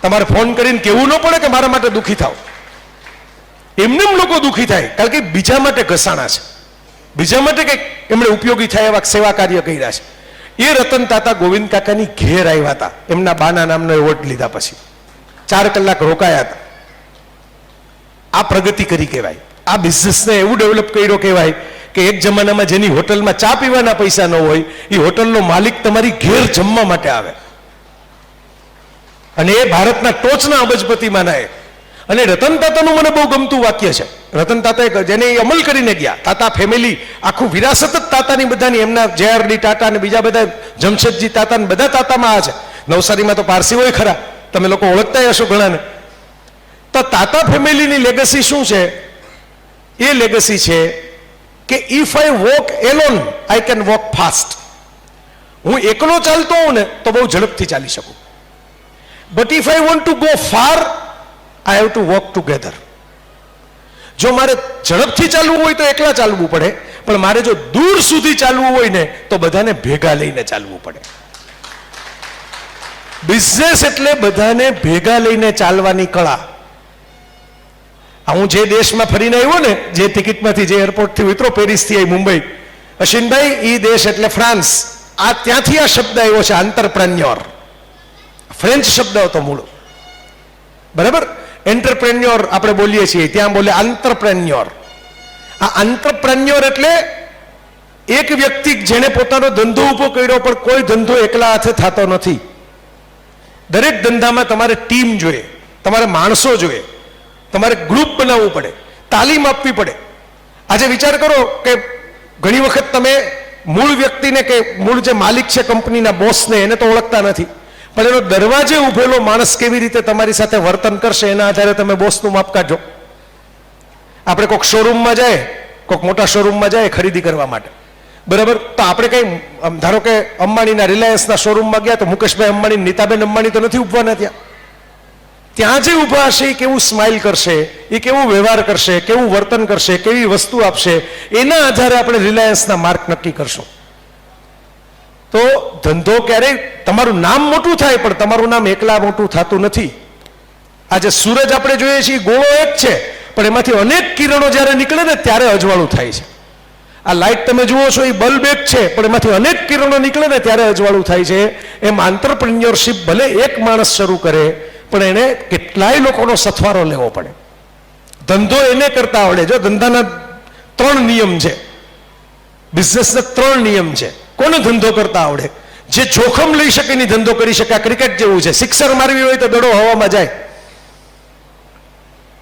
તમારે ફોન કરીને કહેવું ન પડે કે મારા માટે દુઃખી થાવ, એમને લોકો દુઃખી થાય, કારણ કે બીજા માટે ઘસાણા છે, બીજા માટે કંઈક એમણે ઉપયોગી થાય એવા સેવા કાર્ય કર્યા છે. એ રતન તાતા ગોવિંદ કાકાની ઘેર આવ્યા હતા, એમના બાના નામનો એવોર્ડ લીધા પછી 4 કલાક રોકાયા હતા. આ પ્રગતિ કરી કહેવાય, આ બિઝનેસને એવું ડેવલપ કર્યો કહેવાય કે એક જમાનામાં જેની હોટલમાં ચા પીવાના પૈસા ન હોય, એ હોટલનો માલિક તમારી ઘેર જમવા માટે આવે, અને એ ભારતના ટોચના અબજપતિમાંના એ. અને રતન તાતાનું મને બહુ ગમતું વાક્ય છે, રતન તાતા જેને એ અમલ કરીને ગયા, તાતા ફેમિલી, આખું વિરાસત જ તાતાની બધાની, એમના JRD ટાટા અને બીજા બધા જમશેદજી તાતા ને બધા તાતામાં આ છે. નવસારીમાં તો પારસી હોય ખરા, તમે લોકો ઓળખતા હશો ઘણાને. તો તાતા ફેમિલીની લેગસી શું છે? એ લેગસી છે કે if I walk alone I can walk fast. હું એકલો ચાલતો હોઉં ને તો બહુ ઝડપથી ચાલી શકું, but if I want to go far I have to walk together. જો મારે ઝડપથી ચાલવું હોય તો એકલા ચાલવું પડે, પણ મારે જો દૂર સુધી ચાલવું હોય ને તો બધાને ભેગા લઈને ચાલવું પડે. બિઝનેસ એટલે બધાને ભેગા લઈને ચાલવાની કળા. હું જે દેશમાં ફરીને આવ્યો ને, જે ટિકિટમાંથી, જે એરપોર્ટથી ઉતરો, પેરિસથી આવી મુંબઈ, અશ્વિનભાઈ, એ દેશ એટલે ફ્રાન્સ. આ ત્યાંથી આ શબ્દ આવ્યો છે, આંતરપ્રેન્યોર. ફ્રેન્ચ શબ્દ હતો મૂળ, બરાબર? એન્ટરપ્રેન્યોર આપણે બોલીએ છીએ, ત્યાં બોલે આંતરપ્રેન્યોર. આ આંતરપ્રેન્યોર એટલે એક વ્યક્તિ જેને પોતાનો ધંધો ઉભો કર્યો, પણ કોઈ ધંધો એકલા હાથે થતો નથી. દરેક ધંધામાં તમારે ટીમ જોઈએ, તમારે માણસો જોઈએ, તમારે ગ્રુપ બનાવવું પડે, તાલીમ આપવી પડે. આજે વિચાર કરો કે ઘણી વખત તમે મૂળ વ્યક્તિને કે મૂળ જે માલિક છે કંપનીના, બોસને, એને તો ઓળખતા નથી, પણ એનો દરવાજે ઉભેલો માણસ કેવી રીતે તમારી સાથે વર્તન કરશે એના આધારે તમે બોસનું માપ કાઢો. આપણે કોઈક શોરૂમમાં જાય, કોઈક મોટા શોરૂમમાં જાય ખરીદી કરવા માટે, બરાબર? તો આપણે કઈ, ધારો કે અંબાણીના રિલાયન્સના શોરૂમમાં ગયા તો મુકેશભાઈ અંબાણી, નીતાબેન અંબાણી તો નથી ઉભવાના. ત્યાં જે ઊભા હશે એ કેવું સ્માઇલ કરશે, એ કેવું વ્યવહાર કરશે, કેવું વર્તન કરશે, કેવી વસ્તુ આપશે, એના આધારે આપણે રિલાયન્સના માર્ક નક્કી કરશું. તો ધંધો ક્યારેય, તમારું નામ મોટું થાય પણ તમારું નામ એકલા મોટું થતું નથી. આજે સૂરજ આપણે જોઈએ છીએ, ગોળો એક છે, પણ એમાંથી અનેક કિરણો જ્યારે નીકળે ને ત્યારે અજવાળું થાય છે. આ લાઇટ તમે જુઓ છો, એ બલ્બ એક છે, પણ એમાંથી અનેક કિરણો નીકળે ને ત્યારે અજવાળું થાય છે. એમ આંતરપ્રેન્યોરશિપ ભલે એક માણસ શરૂ કરે, પણ એને કેટલાય લોકોનો સથવારો લેવો પડે. ધંધો એને કરતા આવડે. જો ધંધાના 3 નિયમ છે, બિઝનેસના 3 નિયમ છે. કોને ધંધો કરતા આવડે? જે જોખમ લઈ શકે એની ધંધો કરી શકે. આ ક્રિકેટ જેવું છે, સિક્સર મારવી હોય તો દડો હવામાં જાય,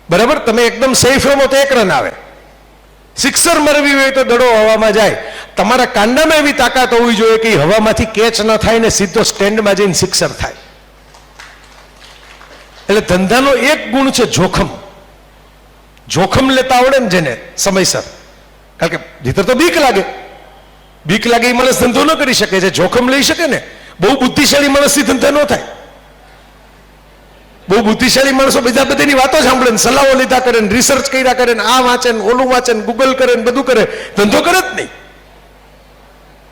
બરાબર? તમે એકદમ સેફ રમો તો 1 રન આવે. સિક્સર મારવી હોય તો દડો હવામાં જાય. તમારા કાંડામાં એવી તાકાત હોવી જોઈએ કે હવામાંથી કેચ ન થાય ને સીધો સ્ટેન્ડમાં જઈને સિક્સર થાય. એટલે ધંધાનો એક ગુણ છે જોખમ. જોખમ લેતા આવડે ને જેને સમયસર, કારણ કે ભીતર તો બીક લાગે એ માણસ ધંધો ન કરી શકે. છે જોખમ લઈ શકે ને, બહુ બુદ્ધિશાળી માણસથી ધંધા ન થાય. બહુ બુદ્ધિશાળી માણસો બધા બધાની વાતો સાંભળે ને સલાહો લીધા કરે ને રિસર્ચ કર્યા કરે ને આ વાંચે ને ઓલું વાંચે ને ગૂગલ કરે ને બધું કરે, ધંધો કરે જ નહીં,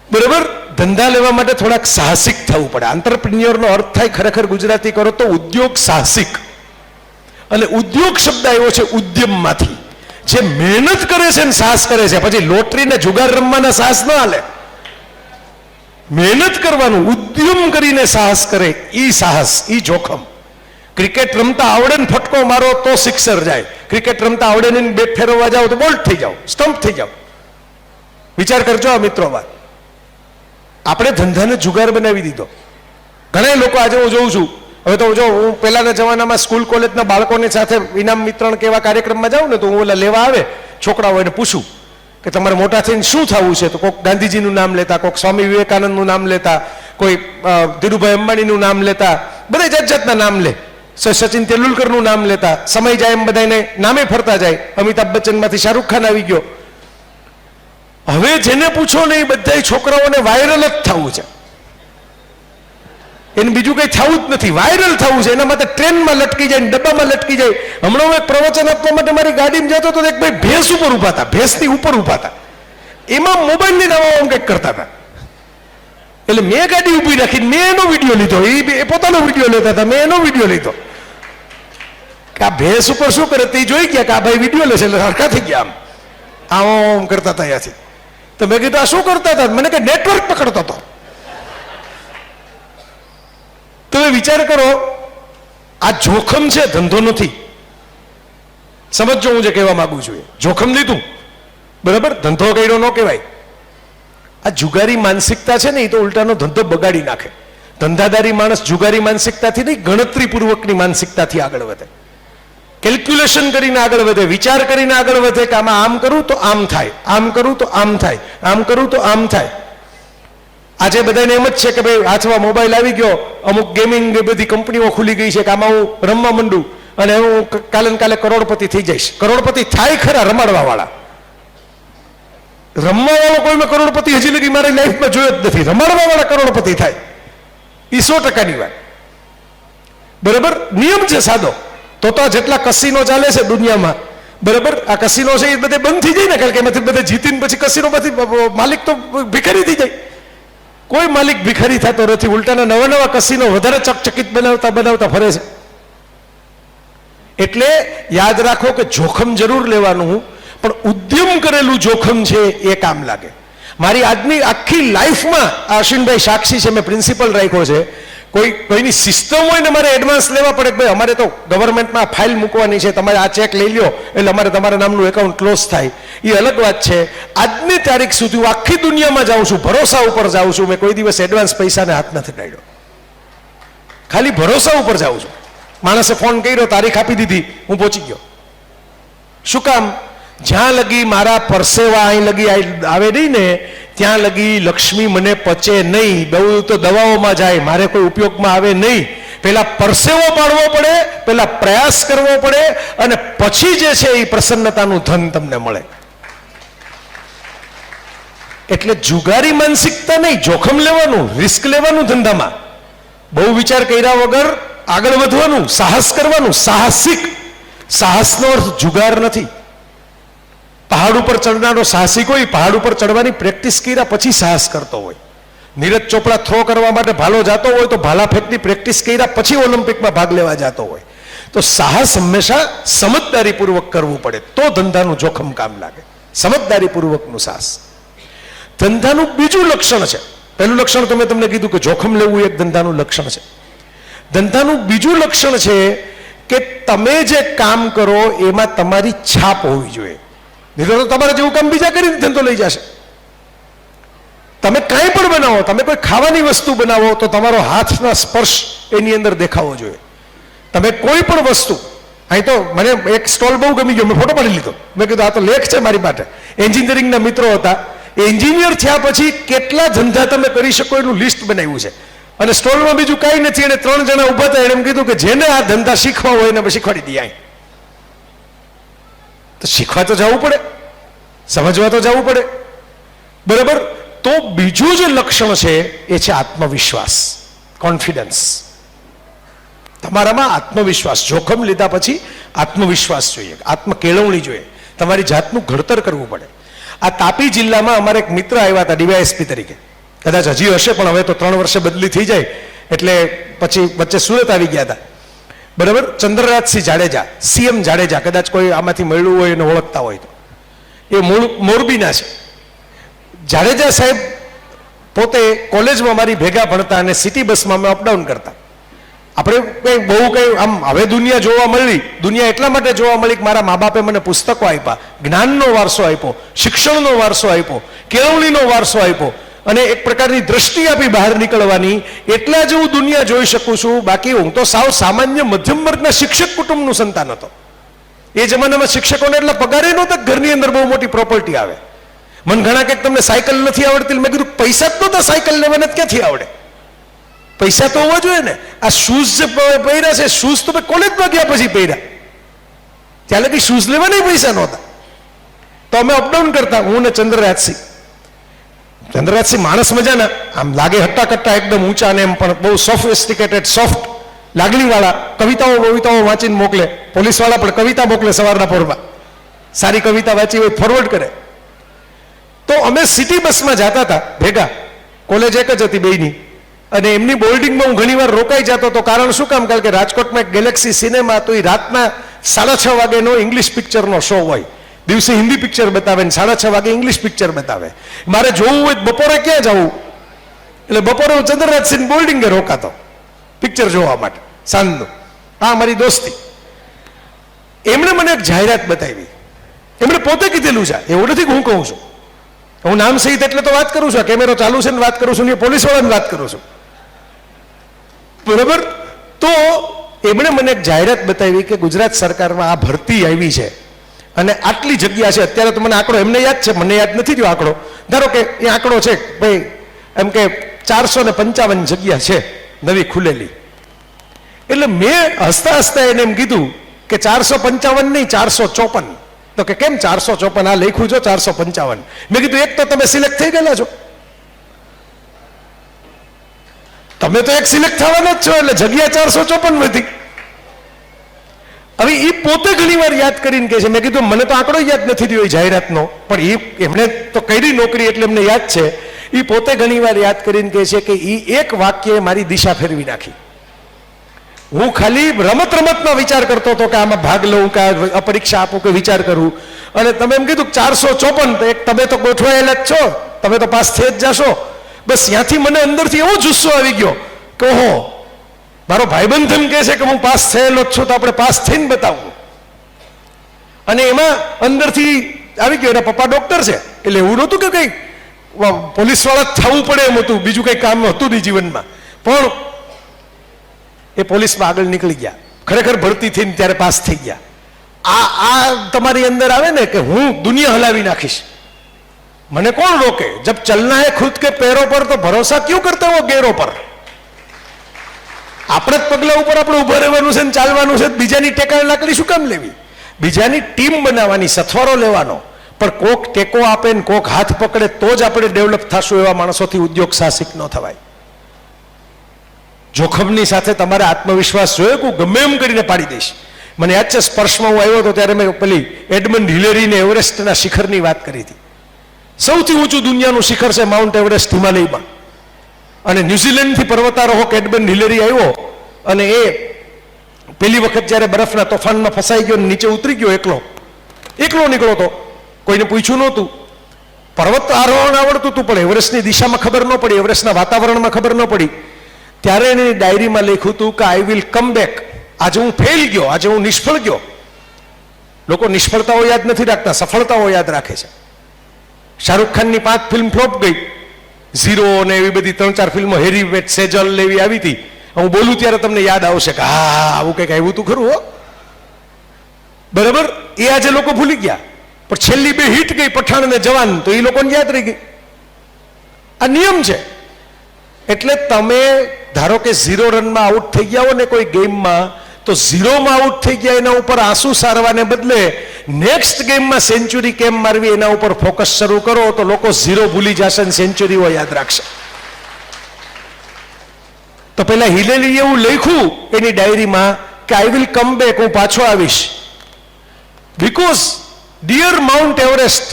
બરાબર? ધંધા લેવા માટે થોડાક સાહસિક થવું પડે. આંતરપ્રિન્યોરનો અર્થ થાય ખરેખર ગુજરાતી કરો તો ઉદ્યોગ સાહસિક. અને ઉદ્યોગ શબ્દ આવ્યો છે ઉદ્યમમાંથી. જે મહેનત કરે છે ને સાહસ કરે છે, પછી લોટરીને જુગાર રમવાના સાહસ ન હાલે. મહેનત કરવાનું, ઉદ્યમ કરીને સાહસ કરે ઈ સાહસ, ઈ જોખમ. ક્રિકેટ રમતા આવડે ને ફટકો મારો તો સિક્સર જાય, ક્રિકેટ રમતા આવડે ને બેટ ફેરવવા જાઓ તો બોલ્ટ થઈ જાઓ, સ્ટમ્પ થઈ જાઓ. વિચાર કરજો આ મિત્રો વાત. આપણે ધંધાને જુગાર બનાવી દીધો. ઘણા લોકો આજે હું જોઉં છું, હવે તો જો હું પહેલાના જમાનામાં સ્કૂલ કોલેજના બાળકોની સાથે ઇનામ વિતરણ કે એવા કાર્યક્રમમાં જાઉં ને તો હું ઓલા લેવા આવે છોકરાઓને પૂછું કે તમારે મોટા થઈને શું થવું છે? તો કોઈક ગાંધીજીનું નામ લેતા, કોઈક સ્વામી વિવેકાનંદનું નામ લેતા, કોઈ ધીરુભાઈ અંબાણીનું નામ લેતા, બધા જાત જાતના નામ લે. સચિન તેંડુલકરનું નામ લેતા. સમય જાય એમ બધાને નામે ફરતા જાય. અમિતાભ બચ્ચનમાંથી શાહરૂખ ખાન આવી ગયો. હવે જેને પૂછો ને એ બધા છોકરાઓને વાયરલ જ થવું છે. એને બીજું કઈ થવું જ નથી, વાયરલ થવું છે. એના માટે ટ્રેનમાં લટકી જાય, ડબ્બામાં લટકી જાય. હમણાં હું એક પ્રવચન આપવા માટે મારી ગાડીમાં જતો તો એક ભાઈ ભેંસ ઉપર ઉભા હતા, ભેંસની ઉપર ઉભા હતા. એમાં મોબાઈલની નામો કંઈક કરતા હતા. એટલે મેં ગાડી ઊભી રાખી, મેં એનો વિડીયો લીધો. એ પોતાનો વિડીયો લેતા હતા, મેં એનો વિડીયો લીધો કે આ ભેંસ ઉપર શું કરે તે જોઈ ગયા કે આ ભાઈ વિડીયો લેશે, એટલે હરખા થઈ ગયા. આમ કરતા હતા ત્યાંથી. તો મેં કીધું આ શું કરતા હતા? મને કે નેટવર્ક પકડતો હતો. તમે વિચાર કરો, આ જોખમ છે, ધંધો નથી. સમજો હું જે કહેવા માંગુ છું. જોખમ લીધું, બરાબર, ધંધો કર્યો ન કહેવાય. આ જુગારી માનસિકતા છે ને, એ તો ઉલટાનો ધંધો બગાડી નાખે. ધંધાદારી માણસ જુગારી માનસિકતાથી નહીં, ગણતરીપૂર્વકની માનસિકતાથી આગળ વધે, કેલ્ક્યુલેશન કરીને આગળ વધે, વિચાર કરીને આગળ વધે કે આમાં આમ કરું તો આમ થાય, આમ કરું તો આમ થાય, આમ કરું તો આમ થાય. આજે બધાને એમ જ છે કે ભાઈ હાથમાં મોબાઈલ આવી ગયો, અમુક ગેમિંગ બધી કંપનીઓ ખુલી ગઈ છે કે આમાં હું રમવા માંડું અને હું કાલે ને કાલે કરોડપતિ થઈ જઈશ. કરોડપતિ થાય ખરા રમાડવા વાળા. રમવા વાળો કોઈ મેં કરોડપતિ હજી લગી મારી લાઈફમાં જોયો જ નથી. રમાડવા વાળા કરોડપતિ થાય એ 100%ની વાત, બરાબર. નિયમ છે સાદો. તો જેટલા કસીનો ચાલે છે દુનિયામાં, બરાબર, આ કસીનો છે એ બધે બંધ થઈ જાય ને, કારણ કે એમાંથી બધે જીતીને પછી કસીનોમાંથી માલિક તો ભિખારી થઈ જાય. કોઈ માલિક ભિખારી થતો નથી, ઉલટાના નવા નવા કસીનો વધારે ચકચકિત બનાવતા ફરે છે. એટલે યાદ રાખો કે જોખમ જરૂર લેવાનું, પણ ઉદ્યમ કરેલું જોખમ છે એ કામ લાગે. મારી આજની આખી લાઈફમાં અશ્વિનભાઈ સાક્ષી છે, મેં પ્રિન્સિપલ રાખ્યો છે. કોઈની સિસ્ટમ હોય ને મારે એડવાન્સ લેવા પડે કે ભાઈ અમારે તો ગવર્મેન્ટમાં ફાઇલ મૂકવાની છે, તમારે આ ચેક લઈ લ્યો એટલે અમારે તમારા નામનું એકાઉન્ટ ક્લોઝ થાય, એ અલગ વાત છે. આજની તારીખ સુધી હું આખી દુનિયામાં જાઉં છું, ભરોસા ઉપર જાઉં છું. મેં કોઈ દિવસ એડવાન્સ પૈસાને હાથ નથી ડાળ્યો, ખાલી ભરોસા ઉપર જાઉં છું. માણસે ફોન કર્યો, તારીખ આપી દીધી, હું પહોંચી ગયો. શું કામ? જ્યાં લગી મારા પરસેવા અહીં લગી આવે નહીં ને ત્યાં લગી લક્ષ્મી મને પચે નહીં. બહુ તો દવાઓમાં જાય, મારે કોઈ ઉપયોગમાં આવે નહીં. પેલા પરસેવો પાડવો પડે, પેલા પ્રયાસ કરવો પડે, અને પછી જે છે એ પ્રસન્નતાનું ધન તમને મળે. એટલે જુગારી માનસિકતા નહીં, જોખમ લેવાનું, રિસ્ક લેવાનું ધંધામાં, બહુ વિચાર કર્યા વગર આગળ વધવાનું, સાહસ કરવાનું. સાહસિક, સાહસનો અર્થ જુગાર નથી. પહાડ ઉપર ચડનારો સાહસિક હોય, પહાડ ઉપર ચડવાની પ્રેક્ટિસ કર્યા પછી સાહસ કરતો હોય. નીરજ ચોપડા થ્રો કરવા માટે ભાલો જતો હોય તો ભાલા ફેંકની પ્રેક્ટિસ કર્યા પછી ઓલિમ્પિકમાં ભાગ લેવા જતો હોય. તો સાહસ હંમેશા સમજદારીપૂર્વક કરવું પડે, તો ધંધાનું જોખમ કામ લાગે. સમજદારીપૂર્વકનું સાહસ ધંધાનું બીજું લક્ષણ છે. પહેલું લક્ષણ તો મેં તમને કીધું કે જોખમ લેવું એક ધંધાનું લક્ષણ છે. ધંધાનું બીજું લક્ષણ છે કે તમે જે કામ કરો એમાં તમારી છાપ હોવી જોઈએ. નહીં તો તમારે જેવું કામ બીજા કરીને ધંધો લઈ જશે. તમે કાંઈ પણ બનાવો, તમે કોઈ ખાવાની વસ્તુ બનાવો તો તમારો હાથના સ્પર્શ એની અંદર દેખાવો જોઈએ. તમે કોઈ પણ વસ્તુ, અહીં તો મને એક સ્ટોલ બહુ ગમી ગયો, મેં ફોટો પાડી લીધો. મેં કીધું આ તો લેખ છે મારી માટે. એન્જિનિયરિંગના મિત્રો હતા, એન્જિનિયર થયા પછી કેટલા ધંધા તમે કરી શકો એનું લિસ્ટ બનાવ્યું છે. અને સ્ટોલમાં બીજું કાંઈ નથી, એને 3 જણા ઊભા હતા, એને એમ કીધું કે જેને આ ધંધા શીખવા હોય એને શીખવાડી દઈએ. અહીં તો શીખવા તો જવું પડે, સમજવા તો જવું પડે, બરાબર. તો બીજું જે લક્ષણ છે એ છે આત્મવિશ્વાસ, કોન્ફિડન્સ. તમારામાં આત્મવિશ્વાસ, જોખમ લીધા પછી આત્મવિશ્વાસ જોઈએ, આત્મકેળવણી જોઈએ, તમારી જાતનું ઘડતર કરવું પડે. આ તાપી જિલ્લામાં અમારા એક મિત્ર આવ્યા હતા ડીવાયએસપી તરીકે, કદાચ હજી હશે પણ હવે તો 3 વર્ષે બદલી થઈ જાય એટલે પછી વચ્ચે સુરત આવી ગયા હતા, બરાબર. ચંદ્રરાજસિંહ જાડેજા, સીએમ જાડેજા, કદાચ કોઈ આમાંથી મળ્યું હોય એને ઓળખતા હોય તો. એ મૂળ મોરબીના છે. જાડેજા સાહેબ પોતે કોલેજમાં મારી ભેગા ભણતા અને સિટી બસમાં અમે અપડાઉન કરતા. આપણે કંઈ બહુ કંઈ આમ હવે દુનિયા જોવા મળી, દુનિયા એટલા માટે જોવા મળી કે મારા મા બાપે મને પુસ્તકો આપ્યા, જ્ઞાનનો વારસો આપ્યો, શિક્ષણનો વારસો આપ્યો, કેળવણીનો વારસો આપ્યો અને એક પ્રકારની દ્રષ્ટિ આપી બહાર નીકળવાની. એટલા જ હું દુનિયા જોઈ શકું છું. બાકી હું તો સાવ સામાન્ય મધ્યમ વર્ગના શિક્ષક કુટુંબનું સંતાન હતો. એ જમાનામાં શિક્ષકોને એટલા પગારે નહોતા, ઘરની અંદર બહુ મોટી પ્રોપર્ટી આવે. મને ઘણા કંઈક તમને સાયકલ નથી આવડતી, મેં કીધું પૈસા જ નહોતા સાયકલ લેવાને, ક્યાંથી આવડે? પૈસા તો હોવા જોઈએ ને. આ શૂઝ જે પહેર્યા છે, શૂઝ તો મેં કોલેજમાં ગયા પછી પહેર્યા, ત્યાં લગી શૂઝ લેવાના પૈસા નહોતા. તો અમે અપડાઉન કરતા, હું ને ચંદ્રરાજસિંહ. ચંદ્રરાજસિંહ માણસ મજાના, આમ લાગે હટ્ટા કટ્ટા, એકદમ ઊંચા ને એમ, પણ બહુ સોફિસ્ટિકેટેડ, સોફ્ટ લાગણીવાળા. કવિતાઓ વાંચીને મોકલે, પોલીસવાળા પણ કવિતા મોકલે સવારના પોરમાં, સારી કવિતા વાંચી હોય ફોરવર્ડ કરે. તો અમે સિટી બસમાં જતા હતા ભેગા, કોલેજ એક જ હતી બેયની, અને એમની બોર્ડિંગમાં હું ઘણી વાર રોકાઈ જતો હતો. કારણ શું કામ? કારણ કે રાજકોટમાં એક ગેલેક્સી સિનેમા, તો એ રાતના 6:30 વાગ્યાનો ઇંગ્લિશ પિક્ચરનો શો હોય. દિવસે હિન્દી પિક્ચર બતાવે ને 6:30 વાગે ઇંગ્લિશ પિક્ચર બતાવે. મારે જોવું હોય બપોરે ક્યાં જવું, એટલે બપોરે હું ચંદ્રરાજસિંહ બોર્ડિંગે રોકાતો પિક્ચર જોવા માટે સાંજનું. આ મારી દોસ્તી. એમણે મને એક જાહેરાત બતાવી, એમણે પોતે કીધેલું છે, એવું નથી કે હું કહું છું. હું નામ સહિત એટલે તો વાત કરું છું, કેમેરો ચાલુ છે ને વાત કરું છું, ને પોલીસ વાળાને વાત કરું છું, બરાબર. તો એમણે મને એક જાહેરાત બતાવી કે ગુજરાત સરકારમાં આ ભરતી આવી છે અને આટલી જગ્યા છે. અત્યારે તો મને આંકડો એમને યાદ છે, મને યાદ નથી થયો આંકડો. ધારો કે એ આંકડો છે ભાઈ એમ કે 455 જગ્યા છે નવી ખુલેલી. એટલે મેં હસતા હસતા એને એમ કીધું કે 455 નહીં, 454. તો કે કેમ 454? આ લખ્યું છો 455. મેં કીધું એક તો તમે સિલેક્ટ થઈ ગયેલા છો, તમે તો એક સિલેક્ટ થવાના જ છો, એટલે જગ્યા 454 હતી. હવે એ પોતે ઘણી વાર યાદ કરીને કહે છે, મેં કીધું મને તો આંકડો યાદ નથી થયો એ જાહેરાતનો, પણ એમણે તો કરી નોકરી એટલે એમને યાદ છે. એ પોતે ઘણી વાર યાદ કરીને કહે છે કે એ એક વાક્યે મારી દિશા ફેરવી નાખી. હું ખાલી રમતમાં વિચાર કરતો હતો કે આમાં ભાગ લઉં કે આ પરીક્ષા આપું કે વિચાર કરું, અને તમે એમ કીધું 454, તો એક તમે તો ગોઠવાયેલા જ છો, તમે તો પાસ થઈ જ જશો. બસ ત્યાંથી મને અંદરથી એવો જુસ્સો આવી ગયો કે ઓહો, મારો ભાઈબંધ એમ કહે છે કે હું પાસ થયેલો જ છું, તો આપણે પાસ થઈને બતાવવું. અને એમાં અંદરથી આવી ગયો, એના પપ્પા ડોક્ટર છે, એટલે એવું નહોતું કે કંઈ પોલીસવાળા થવું પડે એમ હતું, બીજું કંઈ કામ હતું નહીં જીવનમાં. પણ એ પોલીસમાં આગળ નીકળી ગયા, ખરેખર ભરતી થઈને ત્યારે પાસ થઈ ગયા. આ તમારી અંદર આવે ને કે હું દુનિયા હલાવી નાખીશ, મને કોણ રોકે? જબ ચલના હે ખુદ કે પેરો પર તો ભરોસા ક્यों કરતા હો ગેરો પર? આપણે જ પગલા ઉપર આપણે ઉભા રહેવાનું છે ને ચાલવાનું છે, બીજાની ટેકા લાકડી શું કામ લેવી? બીજાની ટીમ બનાવવાની, સથવારો લેવાનો. પણ કોક ટેકો આપે ને કોક હાથ પકડે તો જ આપણે ડેવલપ થશું. એવા માણસોથી ઉદ્યોગ સાહસિક ન થવાય. જોખમની સાથે તમારે આત્મવિશ્વાસ જોઈએ કે હું ગમે એમ કરીને પાડી દઈશ. મને યાદ છે સ્પર્શમાં હું આવ્યો હતો ત્યારે મેં પેલી એડમંડ હિલેરીને એવરેસ્ટના શિખરની વાત કરી હતી. સૌથી ઊંચું દુનિયાનું શિખર છે માઉન્ટ એવરેસ્ટ હિમાલયમાં. અને ન્યુઝીલેન્ડથી પર્વતારોહક એડમંડ હિલેરી આવ્યો અને એ પહેલી વખત જ્યારે બરફના તોફાનમાં ફસાઈ ગયો, નીચે ઉતરી ગયો, એકલો નીકળો તો, કોઈને પૂછ્યું નહોતું. પર્વત આરોહણ આવડતું હતું પણ એવરેસ્ટની દિશામાં ખબર ન પડી, એવરેસ્ટના વાતાવરણમાં ખબર ન પડી. ત્યારે એની ડાયરીમાં લખ્યું હતું કે આઈ વિલ કમ બેક. આજે હું ફેલ ગયો, આજે હું નિષ્ફળ ગયો. લોકો નિષ્ફળતાઓ યાદ નથી રાખતા, સફળતાઓ યાદ રાખે છે. શાહરૂખ ખાનની 5 ફિલ્મ ફ્લોપ ગઈ, ઝીરો ને એવી બધી 3-4 ફિલ્મો, હેરી વેટ સેજલ એવી આવી હતી. હું બોલું ત્યારે તમને યાદ આવશે કે હા આવું કંઈક આવ્યું તું ખરું હો, બરાબર. એ આજે લોકો ભૂલી ગયા, પણ છેલ્લી 2 હિટ ગઈ, પઠાણ અને જવાન, તો એ લોકોને યાદ રહી ગઈ. આ નિયમ છે. એટલે તમે ધારો કે 0 રનમાં આઉટ થઈ ગયા હો ને કોઈ ગેમમાં, તો 0માં આઉટ થઈ ગયા એના ઉપર આંસુ સારવાને બદલે નેક્સ્ટ ગેમમાં સેન્ચુરી કેમ મારવી એના ઉપર ફોકસ શરૂ કરો, તો લોકો 0 ભૂલી જશે અને સેન્ચુરીઓ યાદ રાખશે. તો પેલા હિલેલી એવું લખ્યું એની ડાયરીમાં કે આઈ વિલ કમ બેક, હું પાછો આવીશ. બીકોઝ ડિયર માઉન્ટ એવરેસ્ટ,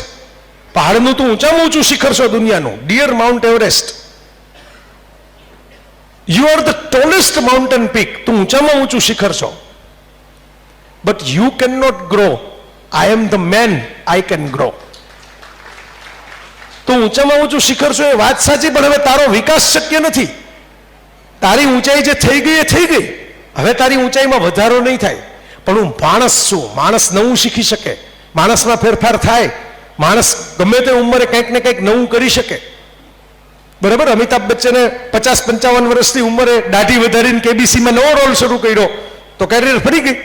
પહાડનું તો ઊંચામાં ઊંચું શિખર છો દુનિયાનું, dear Mount Everest, you are the tallest mountain peak, તું ઊંચામાં ઊંચું શિખર છો, but you can not grow, I am the man, I can grow. તું ઊંચામાં ઊંચું શિખર છો એ વાત સાચી, પણ હવે તારો વિકાસ શક્ય નથી. તારી ઊંચાઈ જે થઈ ગઈ એ થઈ ગઈ, હવે તારી ઊંચાઈમાં વધારો નહીં થાય. પણ હું માણસ છું, માણસ નવું શીખી શકે, માણસમાં ફેરફાર થાય, માણસ ગમે તે ઉંમરે કંઈક ને કંઈક નવું કરી શકે, બરાબર. અમિતાભ બચ્ચને 50-55 વર્ષની ઉંમરે દાઢી વધારીને કેબીસીમાં નવો રોલ શરૂ કર્યો, તો કેરિયર ફરી ગઈ,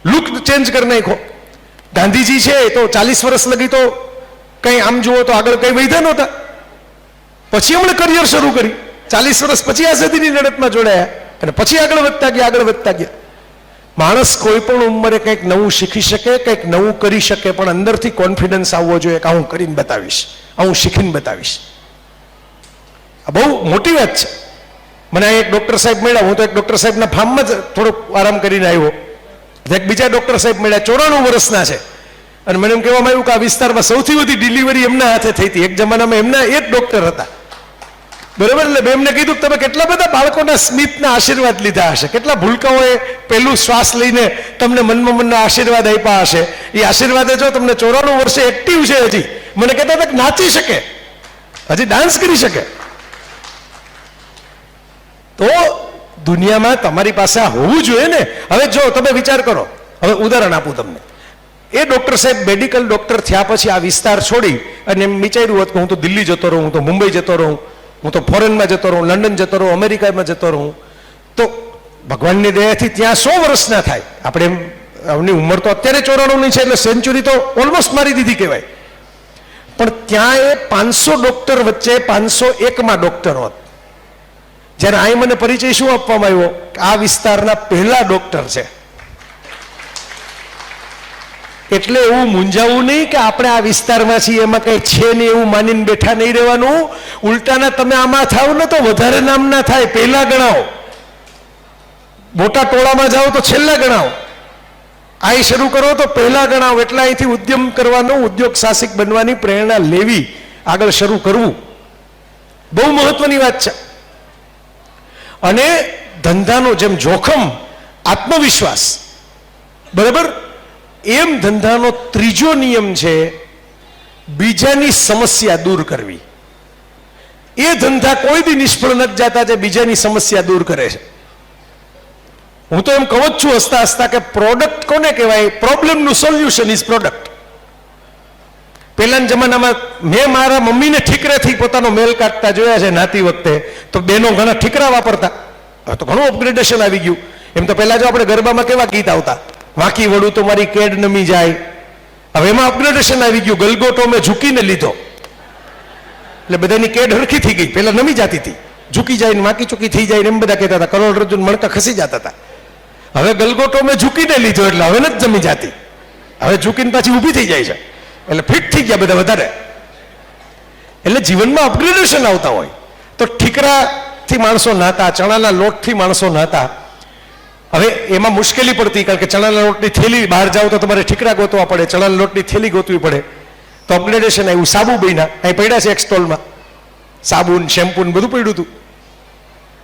લુક ચેન્જ કરી નાખ્યો. ગાંધીજી છે તો 40 વર્ષ લગી તો કંઈ આમ જુઓ તો આગળ કંઈ વૈધા નહોતા, પછી એમણે કરિયર શરૂ કરી, 40 વર્ષ પછી આઝાદીની લડતમાં જોડાયા અને પછી આગળ વધતા ગયા. માણસ કોઈ પણ ઉંમરે કંઈક નવું શીખી શકે, કંઈક નવું કરી શકે, પણ અંદરથી કોન્ફિડન્સ આવવો જોઈએ કે હું કરીને બતાવીશ, હું શીખીને બતાવીશ. આ બહુ મોટી વાત છે. મને એક ડૉક્ટર સાહેબ મળ્યા, હું તો એક ડૉક્ટર સાહેબના ફાર્મમાં જ થોડોક આરામ કરીને આવ્યો, એક બીજા ડૉક્ટર સાહેબ મળ્યા, 94 વર્ષના છે, અને મને એમ કહેવામાં આવ્યું કે આ વિસ્તારમાં સૌથી વધુ ડિલિવરી એમના હાથે થઈ હતી. એક જમાનામાં એમના એ જ ડૉક્ટર હતા, બરાબર. એટલે એમને કીધું કે તમે કેટલા બધા બાળકોના સ્મિતના આશીર્વાદ લીધા હશે, કેટલા ભૂલકાઓએ પહેલું શ્વાસ લઈને તમને મનના આશીર્વાદ આપ્યા હશે. એ આશીર્વાદે જો તમને 94 વર્ષે એક્ટિવ છે, હજી મને કહેતા હતા કે નાચી શકે, હજી ડાન્સ કરી શકે. તો દુનિયામાં તમારી પાસે આ હોવું જોઈએ ને. હવે જો તમે વિચાર કરો, હવે ઉદાહરણ આપું તમને. એ ડૉક્ટર સાહેબ મેડિકલ ડૉક્ટર થયા પછી આ વિસ્તાર છોડી અને એમ વિચાર્યું હોત કે હું તો દિલ્હી જતો રહું, હું તો મુંબઈ જતો રહું, હું તો ફોરેનમાં જતો રહું, લંડન જતો રહું, અમેરિકામાં જતો રહું, તો ભગવાનની દયાથી ત્યાં 100 વર્ષના થાય. આપણે એમની ઉંમર તો અત્યારે 94ની છે, એટલે સેન્ચુરી તો ઓલમોસ્ટ મારી દીધી કહેવાય. પણ ત્યાં એ 500 ડૉક્ટર વચ્ચે 501માં ડૉક્ટર હોત. જ્યારે અહીં મને પરિચય શું આપવામાં આવ્યો કે આ વિસ્તારના પહેલા ડૉક્ટર છે. એટલે એવું મૂંઝાવું નહીં કે આપણે આ વિસ્તારમાં છીએ, એમાં કંઈ છે નહીં એવું માનીને બેઠા નહીં રહેવાનું. ઉલટાના તમે આમાં થાવ ને તો વધારે નામ ના થાય, પહેલા ગણાવો. મોટા ટોળામાં જાઓ તો છેલ્લા ગણાવો, આ શરૂ કરો તો પહેલા ગણાવો. એટલે અહીંથી ઉદ્યમ કરવાનો, ઉદ્યોગ સાહસિક બનવાની પ્રેરણા લેવી, આગળ શરૂ કરવું બહુ મહત્વની વાત છે. અને ધંધાનો જેમ જોખમ આત્મવિશ્વાસ, બરાબર, એમ ધંધાનો ત્રીજો નિયમ છે બીજાની સમસ્યા દૂર કરવી. એ ધંધા કોઈ દી નિષ્ફળ નથી જતા જે બીજાની સમસ્યા દૂર કરે છે. હું તો એમ કહું જ છું હસતા હસતા કે પ્રોડક્ટ કોને કહેવાય? પ્રોબ્લેમનું સોલ્યુશન ઇઝ પ્રોડક્ટ. પહેલાના જમાનામાં મેં મારા મમ્મીને ઠીકરેથી પોતાનો મેલ કાઢતા જોયા છે નાતી વખતે, તો બેનો ઘણા ઠીકરા વાપરતા. હવે તો ઘણું અપગ્રેડેશન આવી ગયું. એમ તો પહેલા જો આપણે ગરબામાં કેવા ગીત આવતા, વાંકી વળું તો મારી કેડ નમી જાય. હવે એમાં અપગ્રેડેશન આવી ગયું, ગલગોટો મેં ઝૂકીને લીધો, એટલે બધાની કેડ હરખી થઈ ગઈ. પહેલા નમી જતી હતી, ઝૂકી જાય ને વાંકી ચૂકી થઈ જાય ને એમ બધા કહેતા હતા, કરોડરજ્જુ મણકા ખસી જતા હતા. હવે ગલગોટો મેં ઝૂકીને લીધો એટલે હવે નથી જમી જાતી, હવે ઝૂકીને પાછી ઊભી થઈ જાય છે, એટલે ફિટ થઈ ગયા બધા વધારે. એટલે જીવનમાં અપગ્રેડેશન આવતા હોય. તો ઠીકરાથી માણસો નાતા, ચણાના લોટથી માણસો નાતા. હવે એમાં મુશ્કેલી પડતી, કારણ કે ચણાના લોટની થેલી બહાર જાઓ તો તમારે ઠીકરા ગોતવા પડે, ચણાના લોટની થેલી ગોતવી પડે. તો અપગ્રેડેશન આવ્યું. સાબુ બન્યા, અહીં પડ્યા છે એક સ્ટોલમાં, સાબુન શેમ્પૂ બધું પડ્યું હતું,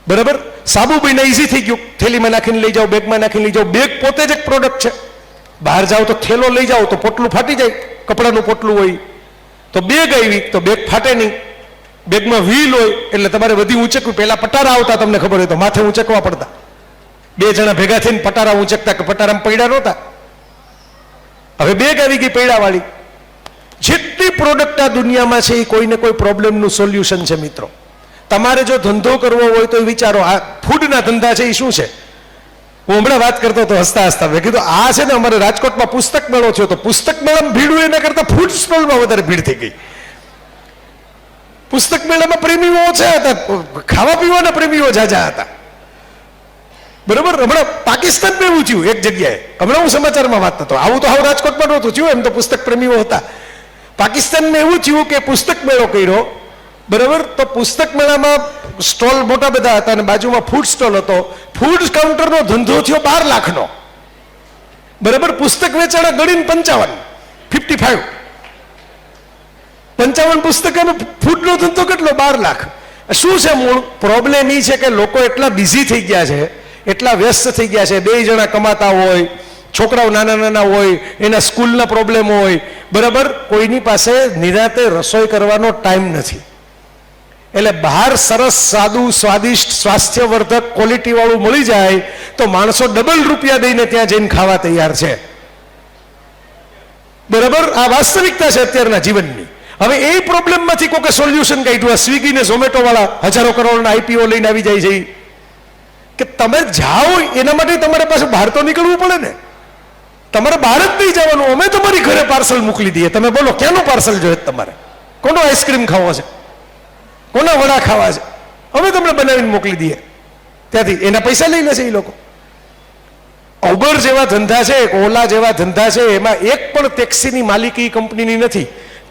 બરાબર. સાબુ બન્યા ઈઝી થઈ ગયું, થેલીમાં નાખીને લઈ જાઓ, બેગમાં નાખીને લઈ જાઓ. બેગ પોતે જ એક પ્રોડક્ટ છે. બહાર જાઓ તો થેલો લઈ જાઓ તો પોટલું ફાટી જાય, કપડાનું પોટલું હોય. તો બેગ આવી તો બેગ ફાટે નહીં. બેગમાં વ્હીલ હોય એટલે તમારે બધી ઊંચકવી. પહેલા પટારા આવતા, તમને ખબર હોય તો માથે ઊંચકવા પડતા. 2 જણા ભેગા થઈને પટારા ઊંચકતા, કે પટારામાં પૈડા નહોતા. હવે બેગ આવી ગઈ પૈડાવાળી. જેટલું જેટલી પ્રોડક્ટ આ દુનિયામાં છે એ કોઈને કોઈ પ્રોબ્લેમનું સોલ્યુશન છે મિત્રો. તમારે જો ધંધો કરવો હોય તો વિચારો, આ ફૂડના ધંધા છે એ શું છે? હું હમણાં વાત કરતો હતો હસતા હસતા, મેં કીધું આ છે ને અમારે રાજકોટમાં પુસ્તક મેળો થયો તો પુસ્તક મેળામાં ભીડ હોય એના કરતા ફૂડ સ્ટોલમાં વધારે ભીડ થઈ ગઈ. પુસ્તક મેળામાં પ્રેમીઓ ઓછા હતા, ખાવા પીવાના પ્રેમીઓ જાજા હતા. બરોબર. હમણાં પાકિસ્તાનમાં એવું થયું એક જગ્યાએ, હમણાં હું સમાચારમાં વાત થતો, આવું તો હાવ રાજકોટમાં નહોતું થયું, એમ તો પુસ્તક પ્રેમીઓ હતા. પાકિસ્તાનમાં એવું થયું કે પુસ્તક મેળો કર્યો, બરાબર, તો પુસ્તક મેળામાં સ્ટોલ મોટા બધા હતા અને બાજુમાં ફૂડ સ્ટોલ હતો. ફૂડ કાઉન્ટરનો ધંધો થયો 12 લાખનો, બરાબર. પુસ્તક વેચાણા ગણીને 55 પુસ્તક અને ફૂડનો ધંધો કેટલો? 12 લાખ. શું છે મૂળ પ્રોબ્લેમ? એ છે કે લોકો એટલા બિઝી થઈ ગયા છે, એટલા વ્યસ્ત થઈ ગયા છે, 2 જણા કમાતા હોય, છોકરાઓ નાના નાના હોય, એના સ્કૂલના પ્રોબ્લેમ હોય, બરાબર, કોઈની પાસે નિરાતે રસોઈ કરવાનો ટાઈમ નથી. એટલે બહાર સરસ સાદું સ્વાદિષ્ટ સ્વાસ્થ્યવર્ધક ક્વોલિટી વાળું મળી જાય તો માણસો ડબલ રૂપિયા દઈને ત્યાં જઈને ખાવા તૈયાર છે, બરાબર. આ વાસ્તવિકતા છે અત્યારના જીવનની. હવે એ પ્રોબ્લેમમાંથી કોઈ સોલ્યુશન કાઢ્યું. આ સ્વિગી ને ઝોમેટો વાળા હજારો કરોડના આઈપીઓ લઈને આવી જાય છે કે તમે જાઓ એના માટે તમારે પાછું બહાર તો નીકળવું પડે ને. તમારે બહાર જ નહીં જવાનું, અમે તમારી ઘરે પાર્સલ મોકલી દઈએ. તમે બોલો ક્યાંનું પાર્સલ જોઈએ તમારે? કોનો આઈસ્ક્રીમ ખાવો છે, કોના વડા ખાવા છે, અમે તમને બનાવીને મોકલી દઈએ ત્યાંથી. એના પૈસા લઈ લે છે એ લોકો. ઉબર જેવા ધંધા છે, ઓલા જેવા ધંધા છે, એમાં એક પણ ટેક્સીની માલિકી કંપનીની નથી.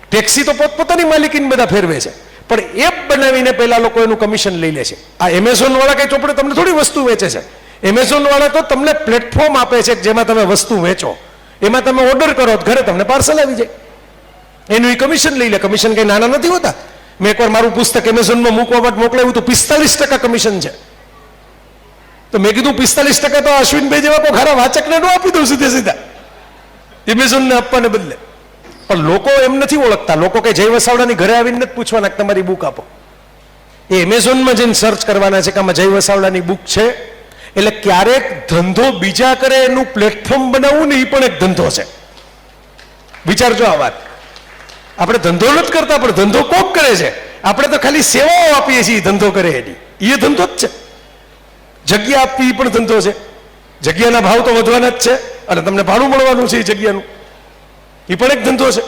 ટેક્સી તો પોતપોતાની માલિકીને બધા ફેરવે છે, પણ એપ બનાવીને પહેલા લોકો એનું કમિશન લઈ લે છે. આ એમેઝોન વાળા કઈ ચોપડે તમને થોડી વસ્તુ વેચે છે. એમેઝોન વાળા તો તમને પ્લેટફોર્મ આપે છે જેમાં તમે વસ્તુ વેચો, એમાં તમે ઓર્ડર કરો ઘરે તમને પાર્સલ આવી જાય, એનું કમિશન લઈ લે. કમિશન કઈ નાના નથી હોતા. મેં એકવાર મારું પુસ્તક એમેઝોનમાં મૂકવા માટે મોકલાવ્યું તો 45% કમિશન છે. તો મેં કીધું 45% તો અશ્વિનભાઈ જેવા કોઈ ખરા વાચકને ન આપી દઉં સીધે સીધા, એમેઝોનને આપવાને બદલે. પણ લોકો એમ નથી ઓળખતા. લોકો કે જય વસાવડાની ઘરે આવીને નથી પૂછવાના કે તમારી બુક આપો. એ એમેઝોનમાં જઈને સર્ચ કરવાના છે કે આમાં જય વસાવડાની બુક છે. એટલે ક્યારેક ધંધો બીજા કરે એનું પ્લેટફોર્મ બનાવવું ને એ પણ એક ધંધો છે. વિચારજો આ વાત. આપણે ધંધો નથી કરતા, પણ ધંધો કોક કરે છે. આપણે તો ખાલી સેવાઓ આપીએ છીએ, ધંધો કરે એની, એ ધંધો જ છે. જગ્યા આપવી પણ ધંધો છે. જગ્યાના ભાવ તો વધવાના જ છે અને તમને ભાડું મળવાનું છે એ જગ્યાનું, એ પણ એક ધંધો છે,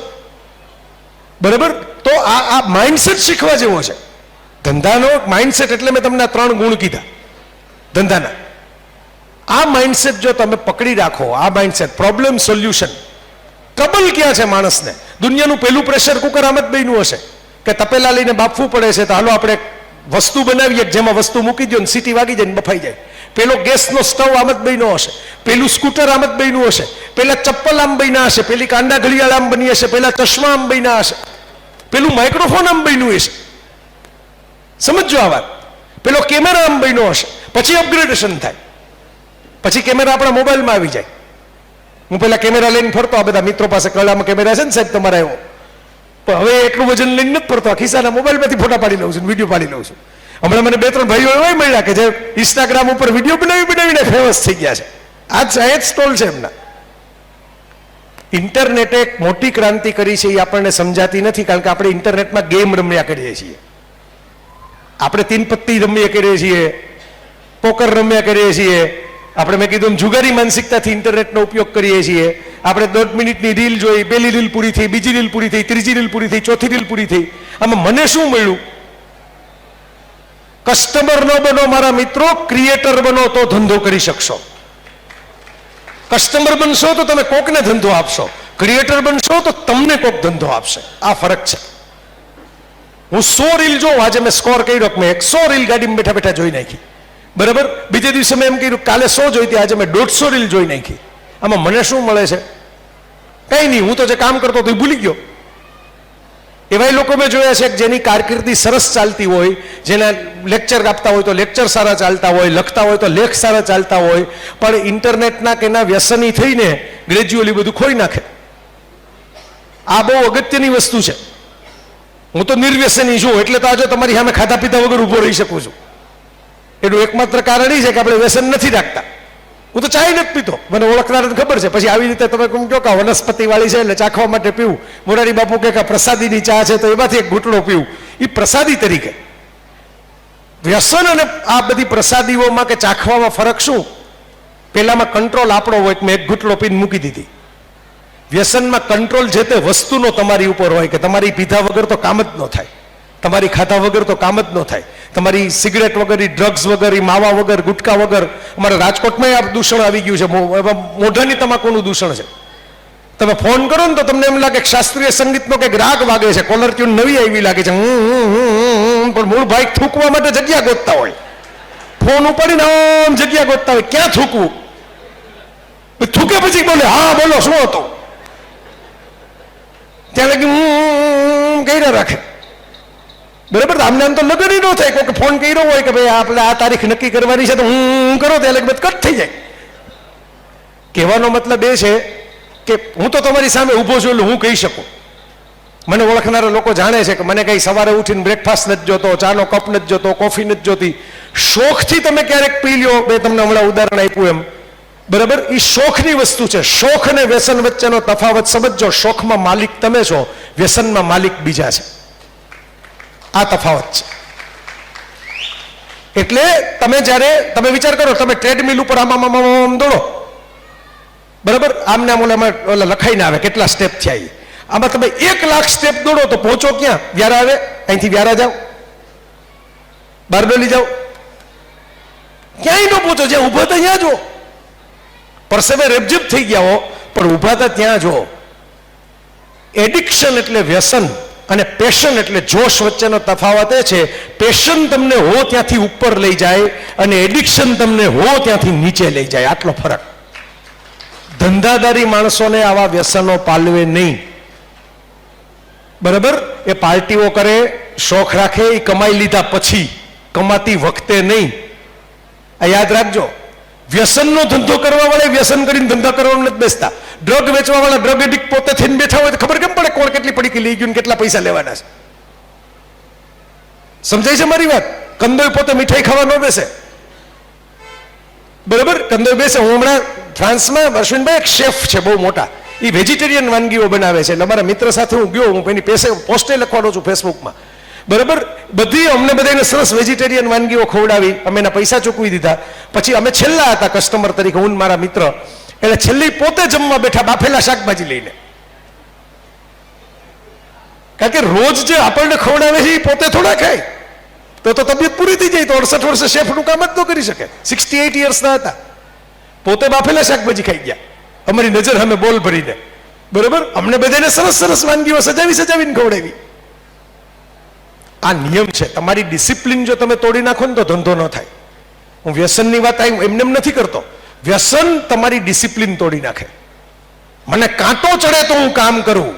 બરાબર. તો આ માઇન્ડસેટ શીખવા જેવો છે. ધંધાનો માઇન્ડસેટ એટલે મેં તમને 3 ગુણ કીધા ધંધાના. આ માઇન્ડસેટ જો તમે પકડી રાખો, આ માઇન્ડસેટ પ્રોબ્લેમ સોલ્યુશન. ટ્રબલ ક્યાં છે માણસને? દુનિયાનું પહેલું પ્રેશર કુકર આમદભાઈનું હશે કે તપેલા લઈને બાફવું પડે છે, તો હાલો આપણે વસ્તુ બનાવીએ જેમાં વસ્તુ મૂકી દો ને સીટી વાગી જાય ને બફાઈ જાય. પેલો ગેસનો સ્ટવ આમદભાઈનો હશે, પેલું સ્કૂટર આમદભાઈનું હશે, પેલા ચપ્પલ આમ બન્યા હશે, પેલી કાંડા ઘડિયાળ આમ બની હશે, પેલા ચશ્મા આમ બન્યા હશે, પેલું માઇક્રોફોન આમ બન્યું હશે. સમજો આ વાત. પેલો કેમેરા આમ બન્યો હશે. પછી અપગ્રેડેશન થાય, પછી કેમેરા આપણા મોબાઈલમાં આવી જાય. હું પેલા કેમેરા લઈને ફરતો, આ બધા મિત્રો પાસે કળામાં કેમેરા છે ને સાહેબ તમારા, એવો. પણ હવે એટલું વજન લઈને નથી ફરતો, ખિસ્સાના મોબાઈલમાંથી ફોટા પાડી લઉં છું, વિડીયો પાડી લઉં છું. હમણાં મને 2-3 ભાઈઓ એવા મળ્યા કે જે ઇન્સ્ટાગ્રામ ઉપર વિડીયો બનાવીને ફેમસ થઈ ગયા છે. આ જ સ્ટોલ છે એમના. ઇન્ટરનેટે એક મોટી ક્રાંતિ કરી છે, એ આપણને સમજાતી નથી, કારણ કે આપણે ઇન્ટરનેટમાં ગેમ રમ્યા કરીએ છીએ. આપણે 3 પત્તી રમ્યા કરીએ છીએ, પોકર રમ્યા કરીએ છીએ, આપણે મેં કીધું જુગારી માનસિકતાથી ઇન્ટરનેટનો ઉપયોગ કરીએ છીએ. આપણે 1.5 મિનિટની રીલ જોઈ, પહેલી રીલ પૂરી થઈ, બીજી રીલ પૂરી થઈ, ત્રીજી રીલ પૂરી થઈ, ચોથી રીલ પૂરી થઈ. આમાં મને શું મળ્યું? કસ્ટમર ન બનો મારા મિત્રો, ક્રિએટર બનો તો ધંધો કરી શકશો. કસ્ટમર બનશો તો તમે કોકને ધંધો આપશો, ક્રિએટર બનશો તો તમને કોક ધંધો આપશે. આ ફરક છે. હું 100 રીલ જોઉં, આજે મેં સ્કોર કર્યો, મેં 100 રીલ ગાડીમાં બેઠા બેઠા જોઈ નાખી, બરાબર. બીજે દિવસે મેં એમ કહ્યું કાલે 100 જોઈતી, આજે મેં 150 રીલ જોઈ નાખી. આમાં મને શું મળે છે? કઈ નહીં. હું તો જે કામ કરતો હતો એ ભૂલી ગયો. એવા લોકો મેં જોયા છે કે જેની કારકિર્દી સરસ ચાલતી હોય, જેના લેક્ચર આપતા હોય તો લેક્ચર સારા ચાલતા હોય, લખતા હોય તો લેખ સારા ચાલતા હોય, પણ ઇન્ટરનેટના કે એના વ્યસની થઈને ગ્રેજ્યુઅલી બધું ખોઈ નાખે. આ બહુ અગત્યની વસ્તુ છે. હું તો નિર્વ્યસની છું, એટલે તો આજે તમારી સામે ખાધા પીધા વગર ઊભો રહી શકું છું. એનું એકમાત્ર કારણ એ છે કે આપણે વ્યસન નથી રાખતા. હું તો ચાય નથી પીતો, મને ઓળખનારને ખબર છે. પછી આવી રીતે તમે કહો કે વનસ્પતિ વાળી છે એટલે ચાખવા માટે પીવું. મોરારી બાપુ કે પ્રસાદીની ચા છે તો એમાંથી એક ઘૂંટડો પીવું, એ પ્રસાદી તરીકે. વ્યસન અને આ બધી પ્રસાદીઓમાં કે ચાખવામાં ફરક શું? પેલામાં કંટ્રોલ આપણો હોય, મેં એક ઘૂંટડો પીને મૂકી દીધી. વ્યસનમાં કંટ્રોલ જે તે વસ્તુનો તમારી ઉપર હોય કે તમારી પીધા વગર તો કામ જ ન થાય, તમારી ખાધા વગર તો કામ જ ન થાય, તમારી સિગરેટ વગર, ડ્રગ્સ વગર, માવા વગર, ગુટકા વગર. અમારા રાજકોટમાં આ દૂષણ આવી ગયું છે, મોઢાની તમાકુનું દૂષણ છે. તમે ફોન કરો ને તો તમને એમ લાગે કે શાસ્ત્રીય સંગીતનો કંઈક રાગ વાગે છે, કોલર ટ્યુન નવી આવી લાગે છે, પણ મૂળ ભાઈ થૂકવા માટે જગ્યા ગોતતા હોય. ફોન ઉપાડીને આમ જગ્યા ગોતતા હોય, ક્યાં થૂકવું? થૂકે પછી બોલે હા બોલો શું હતો, ત્યાં લગી કર્યા રાખે. બરાબર, આમને આમ તો લગન ન થાય. કોઈ ફોન કર્યો હોય કે ભાઈ આપણે આ તારીખ નક્કી કરવાની છે તો હું કરો ત્યાં લગી કટ થઈ જાય. કહેવાનો મતલબ એ છે કે હું તો તમારી સામે ઊભો છું એટલે હું કહી શકું. મને ઓળખનારા લોકો જાણે છે કે મને કઈ સવારે ઉઠીને બ્રેકફાસ્ટ નથી જોતો, ચાનો કપ નથી જોતો, કોફી નથી જોતી. શોખથી તમે ક્યારેક પી લ્યો, મેં તમને હમણાં ઉદાહરણ આપ્યું એમ. બરાબર, એ શોખની વસ્તુ છે. શોખ અને વ્યસન વચ્ચેનો તફાવત સમજો. શોખમાં માલિક તમે છો, વ્યસનમાં માલિક બીજા છે. આ તફાવત છે. એટલે તમે જ્યારે તમે વિચાર કરો, તમે ટ્રેડમિલ ઉપર આમ દોડો, બરાબર, આમને આમ ઓલા લખાઈને આવે કેટલા સ્ટેપ થયા. આમાં તમે 1 લાખ સ્ટેપ દોડો તો પહોંચો ક્યાં? વ્યારા આવે, અહીંથી વ્યારા જાઓ, બારડોલી જાઓ, ક્યાંય ન પહોંચો. જ્યાં ઉભા હતા ત્યાં જો પરસેવે રેબઝેબ થઈ ગયા હો, પણ ઉભા હતા ત્યાં જો. એડિક્શન એટલે વ્યસન અને પેશન એટલે જોશ વચ્ચેનો તફાવત એ છે. પેશન તમને હો ત્યાંથી ઉપર લઈ જાય અને એડિક્શન તમને હો ત્યાંથી નીચે લઈ જાય, આટલો ફરક. ધંધાદારી માણસોને આવા વ્યસનો પાલવે નહીં. બરાબર, એ પાર્ટીઓ કરે, શોખ રાખે, એ કમાઈ લીધા પછી, કમાતી વખતે નહીં. આ યાદ રાખજો. વ્યસનનો ધંધો કરવા વાળા વ્યસન કરીને ધંધા કરવાનું નથી બેસતા. ડ્રગ વેચવા વાળા ડ્રગ એડિક્ટ પોતે થઈને બેઠા હોય તો ખબર કેમ પડે કોણ કેટલી પડીકી લઈ ગયું, કેટલા પૈસા લેવાના છે? સમજાય છે મારી વાત? કંદોય પોતે મીઠાઈ ખાવા ન બેસે, બરાબર, કંદોય બેસે. હું હમણાં ફ્રાન્સમાં, અશ્વિનભાઈ એક શેફ છે બહુ મોટા, એ વેજીટેરિયન વાનગીઓ બનાવે છે. એટલે અમારા મિત્ર સાથે હું ગયો, હું એની પોસ્ટે લખવાનો છું ફેસબુકમાં. બરાબર, બધી અમને બધાને સરસ વેજીટેરિયન વાનગીઓ ખવડાવી, અમે એના પૈસા ચૂકવી દીધા. પછી અમે છેલ્લા હતા કસ્ટમર તરીકે, હું મારા મિત્ર. એટલે છેલ્લી પોતે જમવા બેઠા બાફેલા શાકભાજી લઈને. કારણ કે રોજ જે આપણને ખવડાવે છે એ પોતે થોડા ખાય તો તબિયત પૂરી થઈ જાય. તો 68 વર્ષે શેફનું કામ જ ન કરી શકે. 68 યર્સના હતા, પોતે બાફેલા શાકભાજી ખાઈ ગયા અમારી નજર સામે બોલ ભરીને. બરાબર, અમને બધાને સરસ સરસ વાનગીઓ સજાવીને ખવડાવી. આ નિયમ છે. તમારી ડિસિપ્લિન જો તમે તોડી નાખો ને તો ધંધો ન થાય. હું વ્યસનની વાત એમને નથી કરતો. વ્યસન તમારી ડિસિપ્લિન તોડી નાખે. મને કાંટો ચડે તો હું કામ કરું.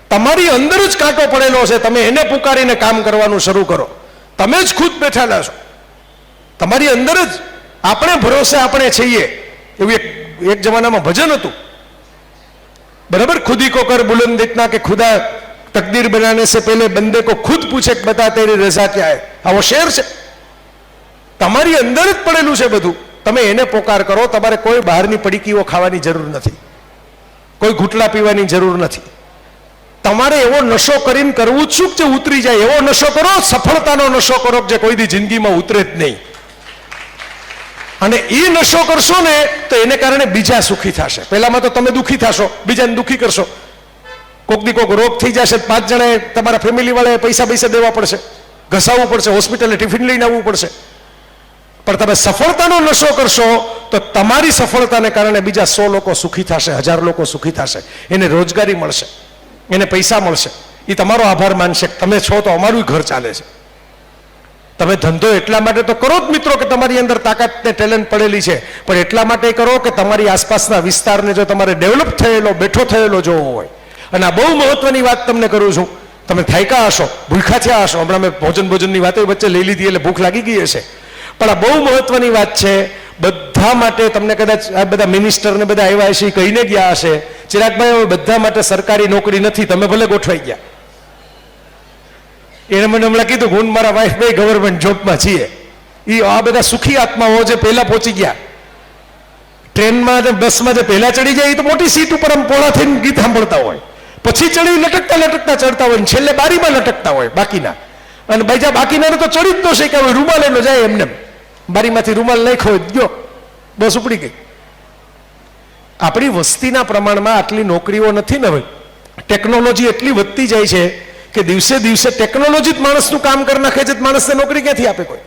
તમારી અંદર જ કાંટો પડેલો છે, તમે એને પુકારીને કામ કરવાનું શરૂ કરો. તમે જ ખુદ બેઠેલા છો તમારી અંદર જ. આપણે ભરોસે આપણે છીએ એવું એક જમાનામાં ભજન હતું. બરાબર, ખુદી કો કર બુલંદ ઇतना કે ખુદા તકદીર બનાને સે પહેલે બંદે કો ખુદ પૂછે કે બતા તેરી રઝા ક્યા હૈ. આવો શેર છે. તમારી અંદર જ પડેલું છે બધું. તમે એને પોકાર કરો. તમારે કોઈ બહારની પડીકીઓ ખાવાની જરૂર નથી, કોઈ ઘૂંટલા પીવાની જરૂર નથી. તમારે એવો નશો કરીને કરવું જ શું જે ઉતરી જાય? એવો નશો કરો, સફળતાનો નશો કરો જે કોઈ દી જિંદગીમાં ઉતરે જ નહીં. અને એ નશો કરશો ને તો એને કારણે બીજા સુખી થશે. પહેલામાં તો તમે દુઃખી થશો, બીજાને દુઃખી કરશો. કોક દી કોક રોગ થઈ જશે, 5 જણાએ તમારા ફેમિલી વાળાએ પૈસા દેવા પડશે, ઘસાવવું પડશે, હોસ્પિટલે ટિફિન લઈને આવવું પડશે. પણ તમે સફળતાનો નશો કરશો તો તમારી સફળતાને કારણે બીજા 100 લોકો સુખી થશે, 1000 લોકો સુખી થશે. એને રોજગારી મળશે, એને પૈસા મળશે. એ તમારો આભાર માનશે કે તમે છો તો અમારું ઘર ચાલે છે. તમે ધંધો એટલા માટે તો કરો જ મિત્રો કે તમારી અંદર તાકાત ને ટેલેન્ટ પડેલી છે, પણ એટલા માટે કરો કે તમારી આસપાસના વિસ્તારને જો તમારે ડેવલપ થયેલો, બેઠો થયેલો જોવો હોય. અને આ બહુ મહત્વની વાત તમને કરું છું. તમે થાક્યા હશો, ભૂખ્યા થયા હશો. હમણાં મેં ભોજનની વાતો વચ્ચે લઈ લીધી એટલે ભૂખ લાગી ગઈ હશે. પણ આ બહુ મહત્વની વાત છે બધા માટે. તમને કદાચ આ બધા મિનિસ્ટર ને બધા આવ્યા હશે, કહીને ગયા હશે ચિરાગભાઈ બધા માટે સરકારી નોકરી નથી, તમે ભલે ગોઠવાઈ ગયા. એને મને હમણાં કીધું હું મારા વાઈફ બે ગવર્મેન્ટ જોબમાં છીએ. એ આ બધા સુખી આત્માઓ જે પહેલા પહોંચી ગયા. ટ્રેનમાં ને બસમાં જે પહેલા ચડી જાય એ તો મોટી સીટ ઉપર આમ પોળા થઈને ગીત સાંભળતા હોય, પછી ચડી લટકતા લટકતા ચડતા હોય, છેલ્લે બારીમાં લટકતા હોય બાકીના, અને બીજા બાકીના તો ચડી જ ન શકે, હવે રૂમાલ એનો જાય એમને બારીમાંથી રૂમાલ નાખ્યો ગયો, બસ ઉપડી ગઈ. આપણી વસ્તીના પ્રમાણમાં આટલી નોકરીઓ નથી ને ભાઈ. ટેકનોલોજી એટલી વધતી જાય છે કે દિવસે દિવસે ટેકનોલોજી જ માણસનું કામ કરી નાખે છે, માણસને નોકરી ક્યાંથી આપે કોઈ?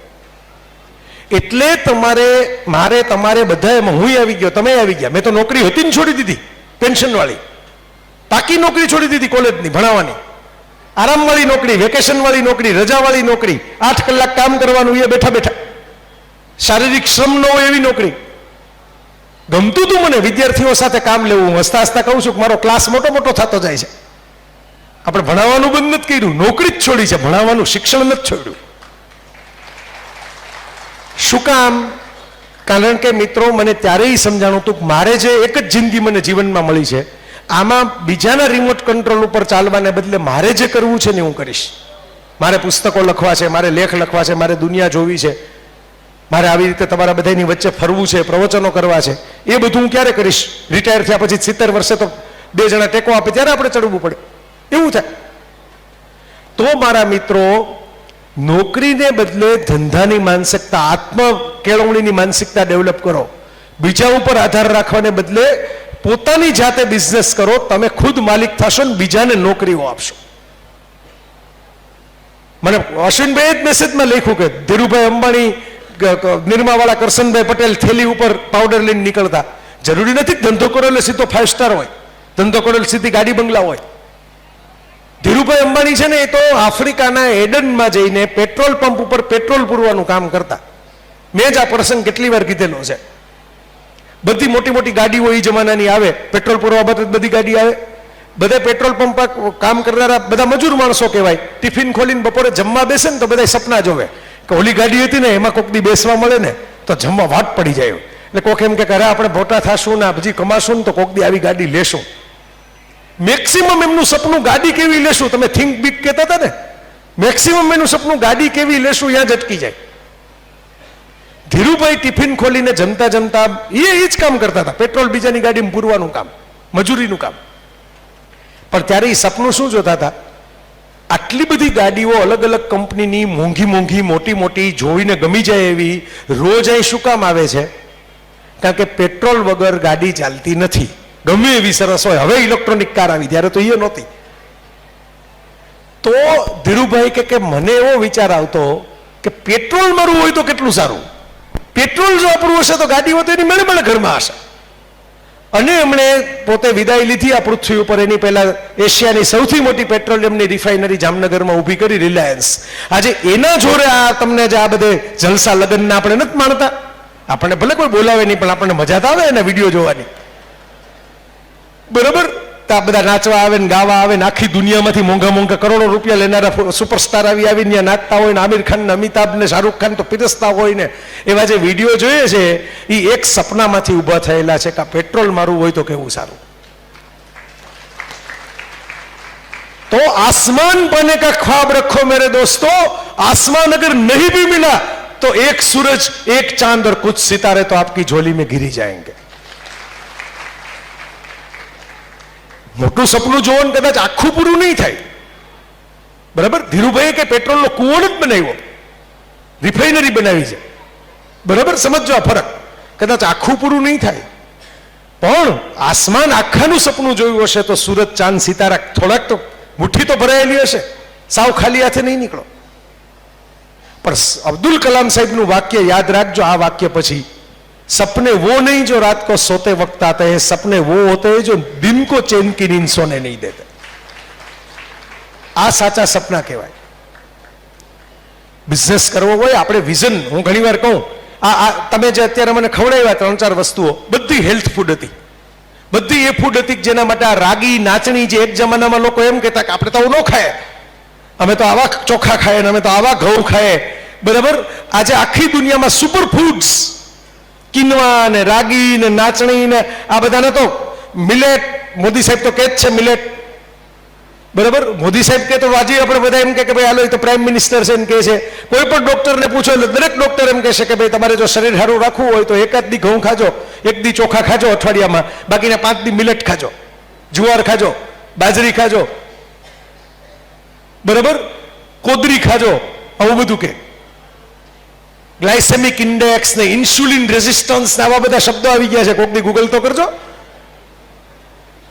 એટલે મારે તમારે બધા, એમાં હું આવી ગયો, તમે આવી ગયા. મેં તો નોકરી હતી ને છોડી દીધી, પેન્શન વાળી પાકી નોકરી છોડી દીધી, કોલેજની ભણાવવાની, આરામ વાળી નોકરી, વેકેશન વાળી નોકરી, રજા વાળી નોકરી, 8 કલાક કામ કરવાનું એ બેઠા બેઠા, શારીરિક શ્રમ ન હોય એવી નોકરી. ગમતું તું મને વિદ્યાર્થીઓ સાથે કામ લેવું. હું હસતા હસતા કહું છું કે મારો ક્લાસ મોટો મોટો થતો જાય છે. આપણે ભણાવવાનું બંધ નથી કર્યું, નોકરી જ છોડી છે, ભણાવવાનું શિક્ષણ નથી છોડ્યું. શું કામ? કારણ કે મિત્રો મને ત્યારેય સમજાણું હતું કે મારે જે એક જ જિંદગી મને જીવનમાં મળી છે, આમાં બીજાના રિમોટ કંટ્રોલ ઉપર ચાલવાને બદલે મારે જે કરવું છે ને હું કરીશ. મારે પુસ્તકો લખવા છે, મારે લેખ લખવા છે, મારે દુનિયા જોવી છે, મારે આવી રીતે તમારા બધાની વચ્ચે ફરવું છે, પ્રવચનો કરવા છે. એ બધું હું ક્યારે કરીશ? રિટાયર થયા પછી 70 વર્ષે તો 2 જણા ટેકો આપે ત્યારે આપણે ચડવું પડે, એવું થાય. તો મારા મિત્રો, નોકરીને બદલે ધંધાની માનસિકતા, આત્મ કેળવણીની માનસિકતા ડેવલપ કરો. બીજા ઉપર આધાર રાખવાને બદલે પોતાની જાતે બિઝનેસ કરો. તમે ખુદ માલિક થશો ને બીજાને નોકરીઓ આપશો. મને અશ્વિનભાઈ જ મેસેજમાં લખ્યું કે ધીરુભાઈ અંબાણી, નિરમાવાળા કરશનભાઈ પટેલ થેલી ઉપર પાવડર લઈને નીકળતા. જરૂરી નથી ધંધો કરો એટલે સીધો 5 સ્ટાર હોય, ધંધો કરો એટલે સીધી ગાડી બંગલા હોય. ધીરુભાઈ અંબાણી છે ને, એ તો આફ્રિકાના એડનમાં જઈને પેટ્રોલ પંપ ઉપર પેટ્રોલ પૂરવાનું કામ કરતા. મેં જ આ પ્રસંગ કેટલી વાર કીધેલો છે. બધી મોટી મોટી ગાડીઓ એ જમાનાની આવે, પેટ્રોલ પૂરવા બાદ બધી ગાડી આવે. બધા પેટ્રોલ પંપ કામ કરનારા બધા મજૂર માણસો કહેવાય. ટિફિન ખોલીને બપોરે જમવા બેસે ને તો બધા સપના જોવે કે ઓલી ગાડી હતી ને એમાં કોક દી બેસવા મળે ને તો જમવા વાટ પડી જાય. એટલે કોક એમ કે અરે આપણે મોટા થાશું ને હજી કમાશું ને તો કોક દી આવી ગાડી લેશું. મેક્સિમમ એમનું સપનું ગાડી કેવી લેશું. તમે થિંક બિગ કહેતા હતા ને, મેક્સિમમ એનું સપનું ગાડી કેવી લેશું ત્યાં જ અટકી જાય. ધીરુભાઈ ટિફિન ખોલીને જમતા જમતા એ જ કામ કરતા હતા, પેટ્રોલ બીજાની ગાડીમાં પૂરવાનું કામ, મજૂરીનું કામ. પણ ત્યારે એ સપનું શું જોતા હતા? આટલી બધી ગાડીઓ અલગ અલગ કંપનીની મોંઘી મોંઘી મોટી મોટી જોઈને ગમી જાય એવી રોજ અહીં શું કામ આવે છે? કારણ કે પેટ્રોલ વગર ગાડી ચાલતી નથી, ગમે એવી સરસ હોય. હવે ઇલેક્ટ્રોનિક કાર આવી, ત્યારે તો એ નહોતી. તો ધીરુભાઈ કે મને એવો વિચાર આવતો કે પેટ્રોલ મારું હોય તો કેટલું સારું. પેટ્રોલ જો આપણું હશે તો ગાડી હોય તો એની મેળે મેળે ઘરમાં હશે. અને એમણે પોતે વિદાય લીધી આ પૃથ્વી ઉપર. એની પહેલા એશિયાની સૌથી મોટી પેટ્રોલિયમની રિફાઇનરી જામનગરમાં ઊભી કરી, રિલાયન્સ. આજે એના જોડે આ તમને જે આ બધે જલસા લગ્નના આપણે નથી માણતા. આપણને ભલે કોઈ બોલાવે નહીં, પણ આપણને મજા તો આવે એના વિડીયો જોવાની, બરોબર? તો આ બધા નાચવા આવે ને ગાવા આવે ને આખી દુનિયામાંથી મોંઘા મોંઘા કરોડો રૂપિયા લેનારા સુપરસ્ટાર આવીને ત્યાં નાચતા હોય ને આમિર ખાન ને અમિતાભ ને શાહરૂખ ખાન તો પીરસતા હોય ને એવા જે વિડીયો જોઈએ છે એ એક સપનામાંથી ઊભા થયેલા છે કે પેટ્રોલ મારું હોય તો કેવું સારું. तो आसमान पाने का ख्वाब रखो मेरे दोस्तों. आसमान अगर नहीं भी मिला तो एक सूरज, एक चांद और कुछ सितारे तो आपकी झोली में गिरी जाएंगे. મોટું સપનું જોવો ને કદાચ આખું પૂરું નહીં થાય, બરાબર? ધીરુભાઈએ કે પેટ્રોલનો કુવો જ બનાવ્યો, રિફાઇનરી બનાવી છે, બરાબર? સમજો આ ફરક. કદાચ આખું પૂરું નહીં થાય, પણ આસમાન આખાનું સપનું જોયું હશે તો સૂરજ, ચાંદ, સિતારા થોડાક તો મુઠ્ઠી તો ભરાયેલી હશે, સાવ ખાલી હાથે નહીં નીકળો. પણ અબ્દુલ કલામ સાહેબનું વાક્ય યાદ રાખજો. આ વાક્ય પછી, सपने वो नहीं जो रात को सोते वक्त आते हैं, सपने वो होते हैं जो दिन को चैन की नींद सोने नहीं देते. આ સાચા સપના કહેવાય. બિઝનેસ કરવો હોય, આપણે વિઝન, હું ઘણી વાર કહું, આ તમે જે અત્યારે મને ખવડાવ્યા 3-4 વસ્તુઓ બધી હેલ્થ ફૂડ હતી. બધી એ ફૂડ હતી જેના માટે આ રાગી નાચણી, જે એક જમાનામાં લોકો એમ કહેતા કે આપણે તો આવું ન ખાય, અમે તો આવા ચોખા ખાય ને અમે તો આવા ઘઉં ખાય, બરાબર? આજે આખી દુનિયામાં સુપર ફૂડ્સ, કિનવા ને રાગી ને નાચણી ને આ બધાને તો મિલેટ, મોદી સાહેબ તો કહે જ છે મિલેટ, બરાબર? મોદી સાહેબ કે તો આજે આપણે બધા એમ કે ભાઈ હાલો એ તો પ્રાઇમ મિનિસ્ટર છે એમ કહે છે. કોઈ પણ ડોક્ટરને પૂછો એટલે દરેક ડોક્ટર એમ કહેશે કે ભાઈ તમારે જો શરીર સારું રાખવું હોય તો એકાદ દી ઘઉં ખાજો, એક દી ચોખા ખાજો અઠવાડિયામાં, બાકીના 5 દી મિલેટ ખાજો, જુવાર ખાજો, બાજરી ખાજો, બરાબર, કોદરી ખાજો, આવું બધું કે ગ્લાયસેમિક ઇન્ડેક્સ ને ઇન્સ્યુલિન રેઝિસ્ટન્સ ને આવા બધા શબ્દો આવી ગયા છે. કોક દી ગૂગલ તો કરજો,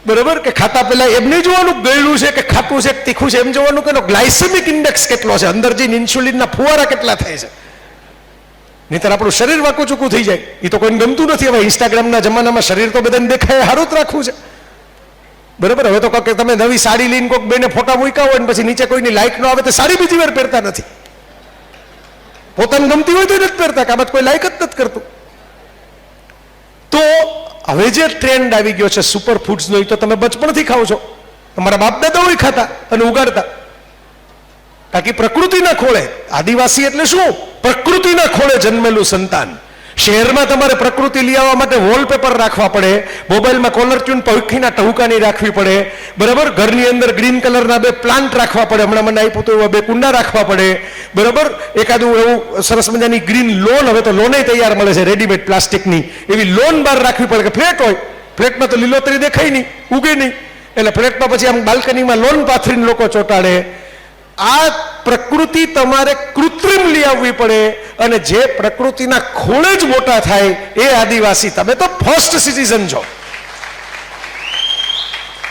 બરાબર, કે ખાતા પહેલા એમ નહીં જોવાનું ગળ્યું છે કે ખાટું છે કે તીખું છે, એમ જોવાનું કે ગ્લાયસેમિક ઇન્ડેક્સ કેટલો છે, અંદર જઈને ઇન્સ્યુલિનના ફુવારા કેટલા થાય છે. નહીંતર આપણું શરીર વાંકું ચૂકું થઈ જાય. એ તો કોઈને ગમતું નથી. હવે ઇન્સ્ટાગ્રામના જમાનામાં શરીર તો બધાને દેખાય સારું જ રાખવું છે, બરાબર. હવે તો કહો કે તમે નવી સાડી લઈને કોઈક બેને ફોટા મૂક્યા હોય ને પછી નીચે કોઈની લાઈક ન આવે તો સાડી બીજી વાર પહેરતા નથી. પોતાને ગમતી હોય તો નથી પહેરતા, કે આ કોઈ લાઈક જ નથી કરતું. તો હવે જે ટ્રેન્ડ આવી ગયો છે સુપર ફૂડ્સનો, એ તો તમે બચપણથી ખાઓ છો, તમારા બાપ દાદાઓ ખાતા અને ઉગાડતા. બાકી પ્રકૃતિના ખોળે, આદિવાસી એટલે શું? પ્રકૃતિના ખોળે જન્મેલું સંતાન. શહેરમાં તમારે પ્રકૃતિ લઈ આવવા માટે વોલપેપર રાખવા પડે, મોબાઈલમાં કોલર ટ્યુન પંખીના ટહુકાની રાખવી પડે, બરાબર. ઘરની અંદર ગ્રીન કલરના 2 પ્લાન્ટ રાખવા પડે, હમણાં મને આપ્યું તો એવા 2 કુંડા રાખવા પડે, બરાબર. એકાદું એવું સરસ મજાની ગ્રીન લોન, હવે તો લોને તૈયાર મળે છે રેડીમેડ પ્લાસ્ટિકની, એવી લોન બહાર રાખવી પડે. કે ફ્લેટ હોય, ફ્લેટમાં તો લીલોતરી દેખાય નહીં, ઉગે નહીં, એટલે ફ્લેટમાં પછી આમ બાલ્કનીમાં લોન પાથરીને લોકો ચોંટાડે. આ પ્રકૃતિ તમારે કૃત્રિમ લઈ આવવી પડે, અને જે પ્રકૃતિના ખોળે જ મોટા થાય એ આદિવાસી. તમે તો ફર્સ્ટ સિટીઝન છો,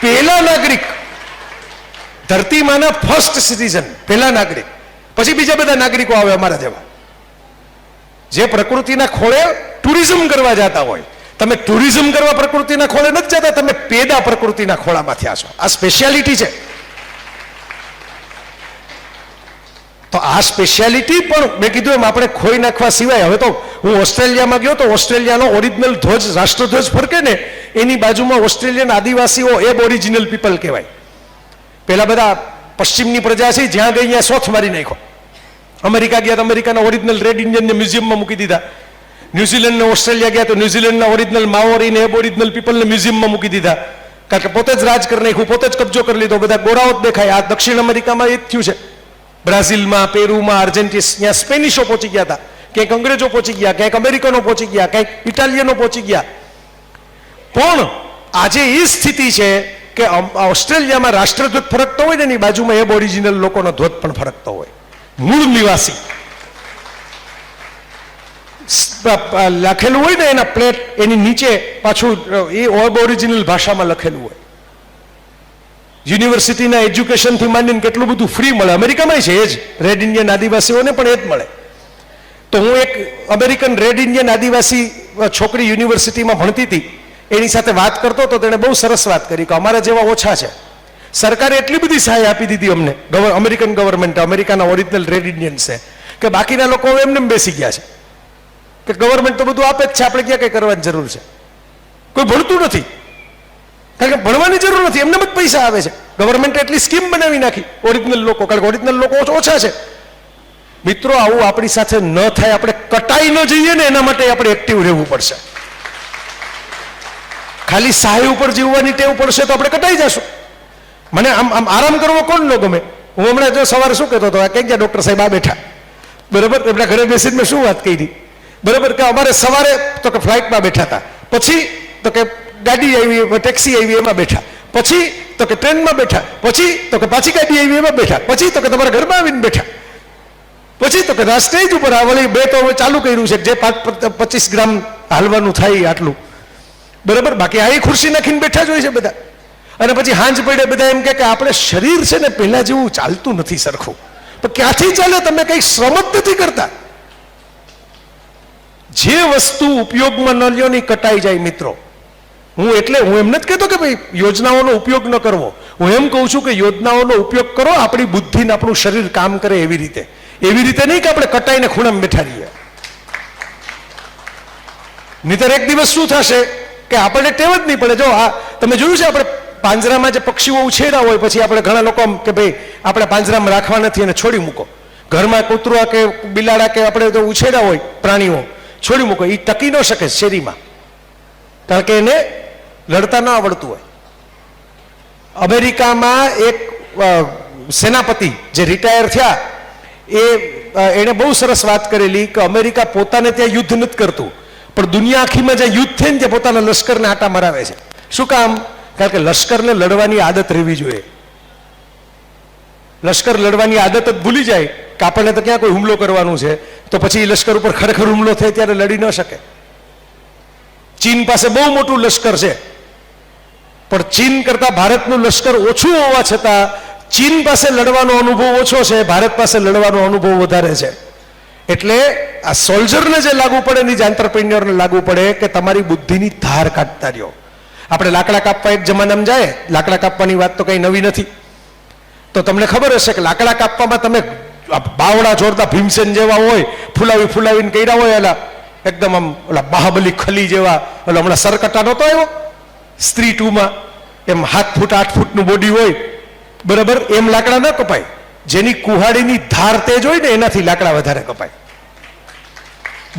પહેલા નાગરિક, ધરતીમાંના ફર્સ્ટ સિટીઝન, પહેલા નાગરિક. પછી બીજા બધા નાગરિકો આવે અમારા જેવા, જે પ્રકૃતિના ખોળે ટુરિઝમ કરવા જતા હોય. તમે ટુરિઝમ કરવા પ્રકૃતિના ખોળે નથી જતા, તમે પેદા પ્રકૃતિના ખોળામાં થયા છો. આ સ્પેશિયાલિટી છે. તો આ સ્પેશિયાલિટી પણ મેં કીધું એમ આપણે ખોઈ નાખવા સિવાય. હવે તો હું ઓસ્ટ્રેલિયામાં ગયો તો ઓસ્ટ્રેલિયાનો ઓરિજિનલ ધ્વજ, રાષ્ટ્રધ્વજ ફરકે ને એની બાજુમાં ઓસ્ટ્રેલિયન આદિવાસીઓ એબઓરિજિનલ પીપલ કહેવાય. પેલા બધા પશ્ચિમની પ્રજા છે, જ્યાં ગઈ ત્યાં સોથ મારી નાખ્યો. અમેરિકા ગયા તો અમેરિકાના ઓરિજિનલ રેડ ઇન્ડિયનને મ્યુઝિયમમાં મૂકી દીધા. ન્યુઝીલેન્ડ ને ઓસ્ટ્રેલિયા ગયા તો ન્યુઝીલેન્ડના ઓરિજિનલ માઓરી ને એબઓરિજિનલ પીપલને મ્યુઝિયમમાં મૂકી દીધા. કારણ કે પોતે જ રાજ કરી નાખ્યું, પોતે જ કબજો કરી લીધો, બધા ગોરાઓ જ દેખાય. આ દક્ષિણ અમેરિકામાં એ જ થયું છે. બ્રાઝિલમાં, પેરુમાં, આર્જેન્ટિના, ત્યાં સ્પેનિશો પહોંચી ગયા હતા, ક્યાંક અંગ્રેજો પહોંચી ગયા, ક્યાંક અમેરિકનો પહોંચી ગયા, ક્યાંક ઇટાલિયનો પહોંચી ગયા. પણ આજે એ સ્થિતિ છે કે ઓસ્ટ્રેલિયામાં રાષ્ટ્રધ્વજ ફરકતો હોય ને એની બાજુમાં એબઓરિજિનલ લોકોનો ધ્વજ પણ ફરકતો હોય. મૂળ નિવાસી લખેલું હોય ને એના પ્લેટ, એની નીચે પાછું એ એબઓરિજિનલ ભાષામાં લખેલું હોય. યુનિવર્સિટીના એજ્યુકેશનથી માંડીને કેટલું બધું ફ્રી મળે. અમેરિકામાં છે એ જ, રેડ ઇન્ડિયન આદિવાસીઓને પણ એ જ મળે. તો હું એક અમેરિકન રેડ ઇન્ડિયન આદિવાસી છોકરી યુનિવર્સિટીમાં ભણતી હતી, એની સાથે વાત કરતો તો તેણે બહુ સરસ વાત કરી કે અમારા જેવા ઓછા છે, સરકારે એટલી બધી સહાય આપી દીધી અમને, અમેરિકન ગવર્મેન્ટ, અમેરિકાના ઓરિજિનલ રેડ ઇન્ડિયન્સ છે, કે બાકીના લોકો એમને બેસી ગયા છે કે ગવર્મેન્ટ તો બધું આપે જ છે, આપણે ક્યાં કંઈ કરવાની જરૂર છે. કોઈ ભણતું નથી, કારણ કે ભણવાની જરૂર નથી, એમને જ પૈસા આવે છે. ગવર્મેન્ટે એટલી સ્કીમ બનાવી નાખી ઓરિજિનલ લોકો, કારણ કે ઓરિજિનલ લોકો ઓછા છે. મિત્રો, આવું આપણી સાથે ન થાય, આપણે કટાઈ ન જઈએ ને એના માટે આપણે એક્ટિવ રહેવું પડશે. ખાલી સહાય ઉપર જીવવાની ટેવ પડશે તો આપણે કટાઈ જશું. મને આમ આરામ કરવો કોણ ન ગમે. હું હમણાં જો સવારે શું કહેતો હતો, ક્યાં ગયા ડોક્ટર સાહેબ આ બેઠા, બરાબર, એમના ઘરે બેસીને મેં શું વાત કરી, બરાબર, કે અમારે સવારે તો કે ફ્લાઇટમાં બેઠા હતા, પછી તો કે ગાડી આવી, ટેક્સી આવી એમાં બેઠા, પછી તો કે ટ્રેનમાં બેઠા, પછી તો કે પાછી ગાડી આવી એમાં બેઠા, પછી તો કે તમારા ઘરમાં આવીને બેઠા, પછી તો કે સ્ટેજ ઉપર આ વળી 2 તો હવે ચાલુ કર્યું છે જે 25 ગ્રામ હાલવાનું થાય આટલું, બરાબર. બાકી આ ખુરશી નાખીને બેઠા જ હોય છે બધા. અને પછી હાંજ પડે બધા એમ કે આપણે શરીર છે ને પહેલા જેવું ચાલતું નથી સરખું. તો ક્યાંથી ચાલે? તમે કંઈ શ્રમ જ નથી કરતા. જે વસ્તુ ઉપયોગમાં ન લ્યો ની કટાઈ જાય. મિત્રો, હું એમ નથી કહેતો કે ભાઈ યોજનાઓનો ઉપયોગ ન કરવો. હું એમ કહું છું કે યોજનાઓનો ઉપયોગ કરો આપણી બુદ્ધિ ને આપણું શરીર કામ કરે એવી રીતે નહીં કે આપણે કટાઈને ખૂણામાં બેઠા રહીએ. નહીંતર એક દિવસ શું થશે કે આપણને ટેવ જ નહીં પડે. જો આ તમે જોયું છે, આપણે પાંજરામાં જે પક્ષીઓ ઉછેર્યા હોય પછી આપણે ઘણા લોકો કે ભાઈ આપણે પાંજરામાં રાખવા નથી અને છોડી મૂકો. ઘરમાં કૂતરા કે બિલાડા કે આપણે જો ઉછેર્યા હોય પ્રાણીઓ, છોડી મૂકો. એ ટકી ન શકે શેરીમાં, કારણ કે એને લડતા ન આવડતું હોય. અમેરિકામાં એક સેનાપતિ જે રિટાયર થયા, એણે બહુ સરસ વાત કરેલી કે અમેરિકા પોતાને ત્યાં યુદ્ધ નથી કરતું, પણ દુનિયા આખીમાં જે યુદ્ધ થઈને જે પોતાના લશ્કરને આટા મરાવે છે. શું કામ? કારણ કે લશ્કરને લડવાની આદત રહેવી જોઈએ. લશ્કર લડવાની આદત જ ભૂલી જાય કે આપણને તો ક્યાં કોઈ હુમલો કરવાનું છે, તો પછી લશ્કર ઉપર ખરેખર હુમલો થાય ત્યારે લડી ન શકે. ચીન પાસે બહુ મોટું લશ્કર છે, પણ ચીન કરતા ભારતનું લશ્કર ઓછું હોવા છતાં ચીન પાસે લડવાનો અનુભવ ઓછો છે, ભારત પાસે લડવાનો અનુભવ વધારે છે. એટલે આ સોલ્જરને જે લાગુ પડે એની જે આંતરપ્રિન્યોરને લાગુ પડે કે તમારી બુદ્ધિની ધાર કાઢતા રહ્યો. આપણે લાકડા કાપવા એક જમાનામાં જાય, લાકડા કાપવાની વાત તો કઈ નવી નથી. તો તમને ખબર હશે કે લાકડા કાપવામાં તમે બાવડા જોડતા ભીમસેન જેવા હોય, ફુલાવીને કર્યા હોય, એલા એકદમ આમ ઓલા બાહબલી ખલી જેવા, ઓલા હમણાં સરકટા નહોતો આવ્યો સ્ત્રી 2 માં, એમ 7 ફૂટ 8 ફૂટનું બોડી હોય, બરાબર, એમ લાકડા ન કપાય. જેની કુહાડીની ધાર તેજ હોય ને એનાથી લાકડા વધારે કપાય.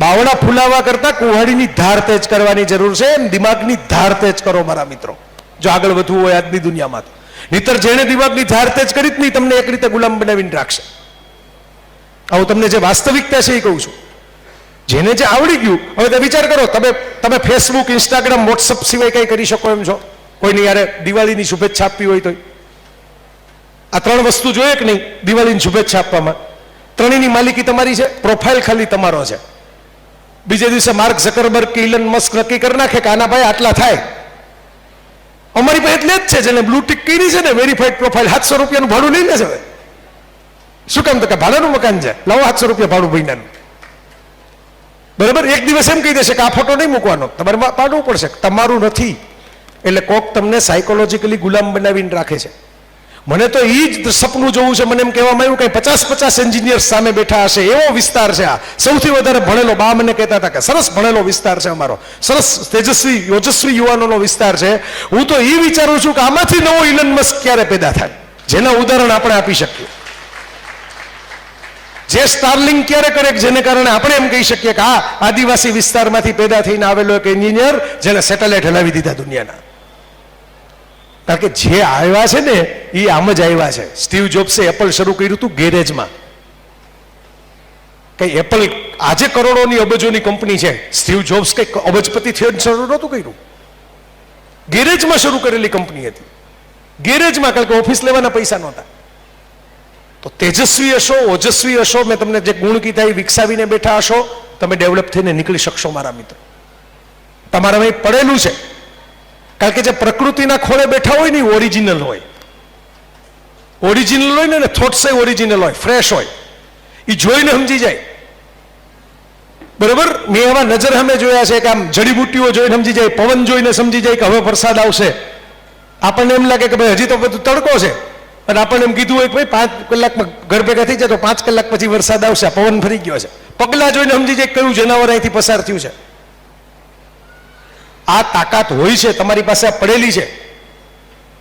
બાવડા ફુલાવા કરતા કુહાડીની ધાર તેજ કરવાની જરૂર છે. એમ દિમાગની ધાર તેજ કરો મારા મિત્રો, જો આગળ વધવું હોય આજની દુનિયામાં. નહીતર જેણે દિમાગની ધાર તેજ કરી જ નહીં તમને એક રીતે ગુલામ બનાવીને રાખશે. આવું તમને જે વાસ્તવિકતા છે એ કહું છું. જેને જે આવડી ગયું, હવે તો વિચાર કરો, તમે ફેસબુક, ઇન્સ્ટાગ્રામ, વોટ્સઅપ સિવાય કઈ કરી શકો એમ છો? કોઈની યારે દિવાળીની શુભેચ્છા આપવી હોય તો આ 3 વસ્તુ જોઈએ કે નહીં દિવાળીની શુભેચ્છા આપવામાં? ત્રણેયની માલિકી તમારી છે, પ્રોફાઇલ ખાલી તમારો છે. બીજે દિવસે માર્ક ઝકરબર્ગ કે ઇલન મસ્ક નક્કી કરી નાખે કે આના ભાઈ આટલા થાય. અમારી પાસે એટલે જ છે જેને બ્લુ ટિક કરી છે ને, વેરીફાઈડ પ્રોફાઇલ, 700 રૂપિયાનું ભાડું લઈ લે છે. હવે શું કામ? તો કે ભાડાનું મકાન છે, લાવો 700 રૂપિયા ભાડું મહિનાનું. બરાબર, એક દિવસ એમ કહી દેશે કે આ ફોટો નહીં મૂકવાનો, તમારે પાડવું પડશે. તમારું નથી એટલે કોક તમને સાયકોલોજીકલી ગુલામ બનાવીને રાખે છે. મને તો એ જ સપનું જોવું છે. મને એમ કહેવામાં આવ્યું કે 50 એન્જિનિયર સામે બેઠા હશે એવો વિસ્તાર છે આ. સૌથી વધારે ભણેલો, બા મને કહેતા હતા કે સરસ ભણેલો વિસ્તાર છે અમારો, સરસ તેજસ્વી ઓજસ્વી યુવાનોનો વિસ્તાર છે. હું તો એ વિચારું છું કે આમાંથી નવો ઇલન મસ્ક ક્યારે પેદા થાય, જેના ઉદાહરણ આપણે આપી શકીએ. જે સ્ટારલિંગ ક્યારે કરે, જેને કારણે આપણે એમ કહી શકીએ કે આ આદિવાસી વિસ્તારમાંથી પેદા થઈને આવેલો એક એન્જિનિયર જેને સેટેલાઇટ હલાવી દીધા દુનિયાના. કારણ કે જે આવ્યા છે ને એ આમ જ આવ્યા છે. સ્ટીવ જોબ્સે એપલ શરૂ કર્યું હતું ગેરેજમાં. કઈ એપલ આજે કરોડોની અબજોની કંપની છે, સ્ટીવ જોબ્સ કઈ અબજપતિ થયો શરૂ નહોતું કર્યું, ગેરેજમાં શરૂ કરેલી કંપની હતી. ગેરેજમાં, કારણ કે ઓફિસ લેવાના પૈસા નહોતા. તો તેજસ્વી હશો, ઓજસ્વી હશો, મેં તમને જે ગુણ કીધા એ વિકસાવીને બેઠા હશો, તમે ડેવલપ થઈને નીકળી શકશો મારા મિત્રો. તમારામાં એ પડેલું છે. કારણ કે જે પ્રકૃતિના ખોળે બેઠા હોય ને એ ઓરિજિનલ હોય. ઓરિજિનલ હોય ને થોટ્સ ઓરિજિનલ હોય, ફ્રેશ હોય, એ જોઈને સમજી જાય. બરાબર, મેં એવા નજર સામે જોયા છે કે આમ જડીબુટ્ટીઓ જોઈને સમજી જાય, પવન જોઈને સમજી જાય કે હવે વરસાદ આવશે. આપણને એમ લાગે કે ભાઈ હજી તો બધું તડકો છે, અને આપણને એમ કીધું હોય કે ભાઈ 5 કલાકમાં ઘર ભેગા થઈ જાય તો 5 કલાક પછી વરસાદ આવશે, પવન ફરી ગયો છે. પગલા જોઈને સમજી જાય કયું જનાવર અહીંથી પસાર થયું છે. આ તાકાત હોય છે તમારી પાસે, પડેલી છે.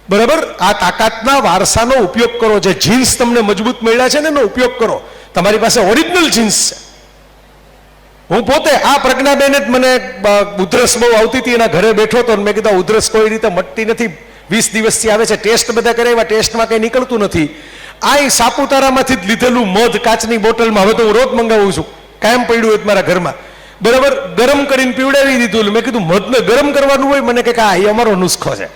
બરાબર, આ તાકાતના વારસાનો ઉપયોગ કરો. જે જીન્સ તમને મજબૂત મળ્યા છે ને એનો ઉપયોગ કરો. તમારી પાસે ઓરિજિનલ જીન્સ છે. હું પોતે આ પ્રજ્ઞાબેન જ મને ઉધરસ બહુ આવતી હતી, એના ઘરે બેઠો હતો, મેં કીધું ઉધરસ કોઈ રીતે મટતી નથી, 20 દિવસથી આવે છે, ટેસ્ટ બધા કરાવ્યા, ટેસ્ટમાં કંઈ નીકળતું નથી. આ સાપુતારામાંથી જ લીધેલું મધ કાચની બોટલમાં, હવે તો હું રોજ મંગાવું છું, કાયમ પડ્યું હોય મારા ઘરમાં. બરાબર, ગરમ કરીને પીવડાવી દીધું. મેં કીધું મધને ગરમ કરવાનું હોય? મને કે આ એ અમારો નુસ્ખો છે,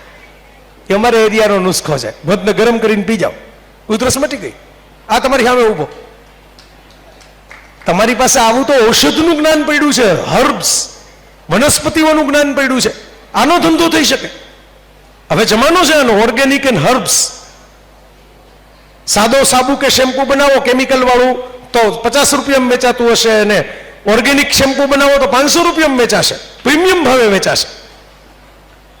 એ અમારા એરિયાનો નુસ્ખો છે, મધને ગરમ કરીને પી જાઓ, ઉધરસ મટી ગઈ. આ તમારી સામે ઊભો. તમારી પાસે આવું તો ઔષધનું જ્ઞાન પડ્યું છે, હર્બ્સ, વનસ્પતિઓનું જ્ઞાન પડ્યું છે. આનો ધંધો થઈ શકે. હવે જમાનો છે આનો, ઓર્ગેનિક એન્ડ હર્બ્સ. સાદો સાબુ કે શેમ્પુ બનાવો કેમિકલ વાળું તો 50 રૂપિયામાં વેચાતું હશે, અને ઓર્ગેનિક શેમ્પુ બનાવો તો 500 રૂપિયામાં વેચાશે, પ્રીમિયમ ભાવે વેચાશે.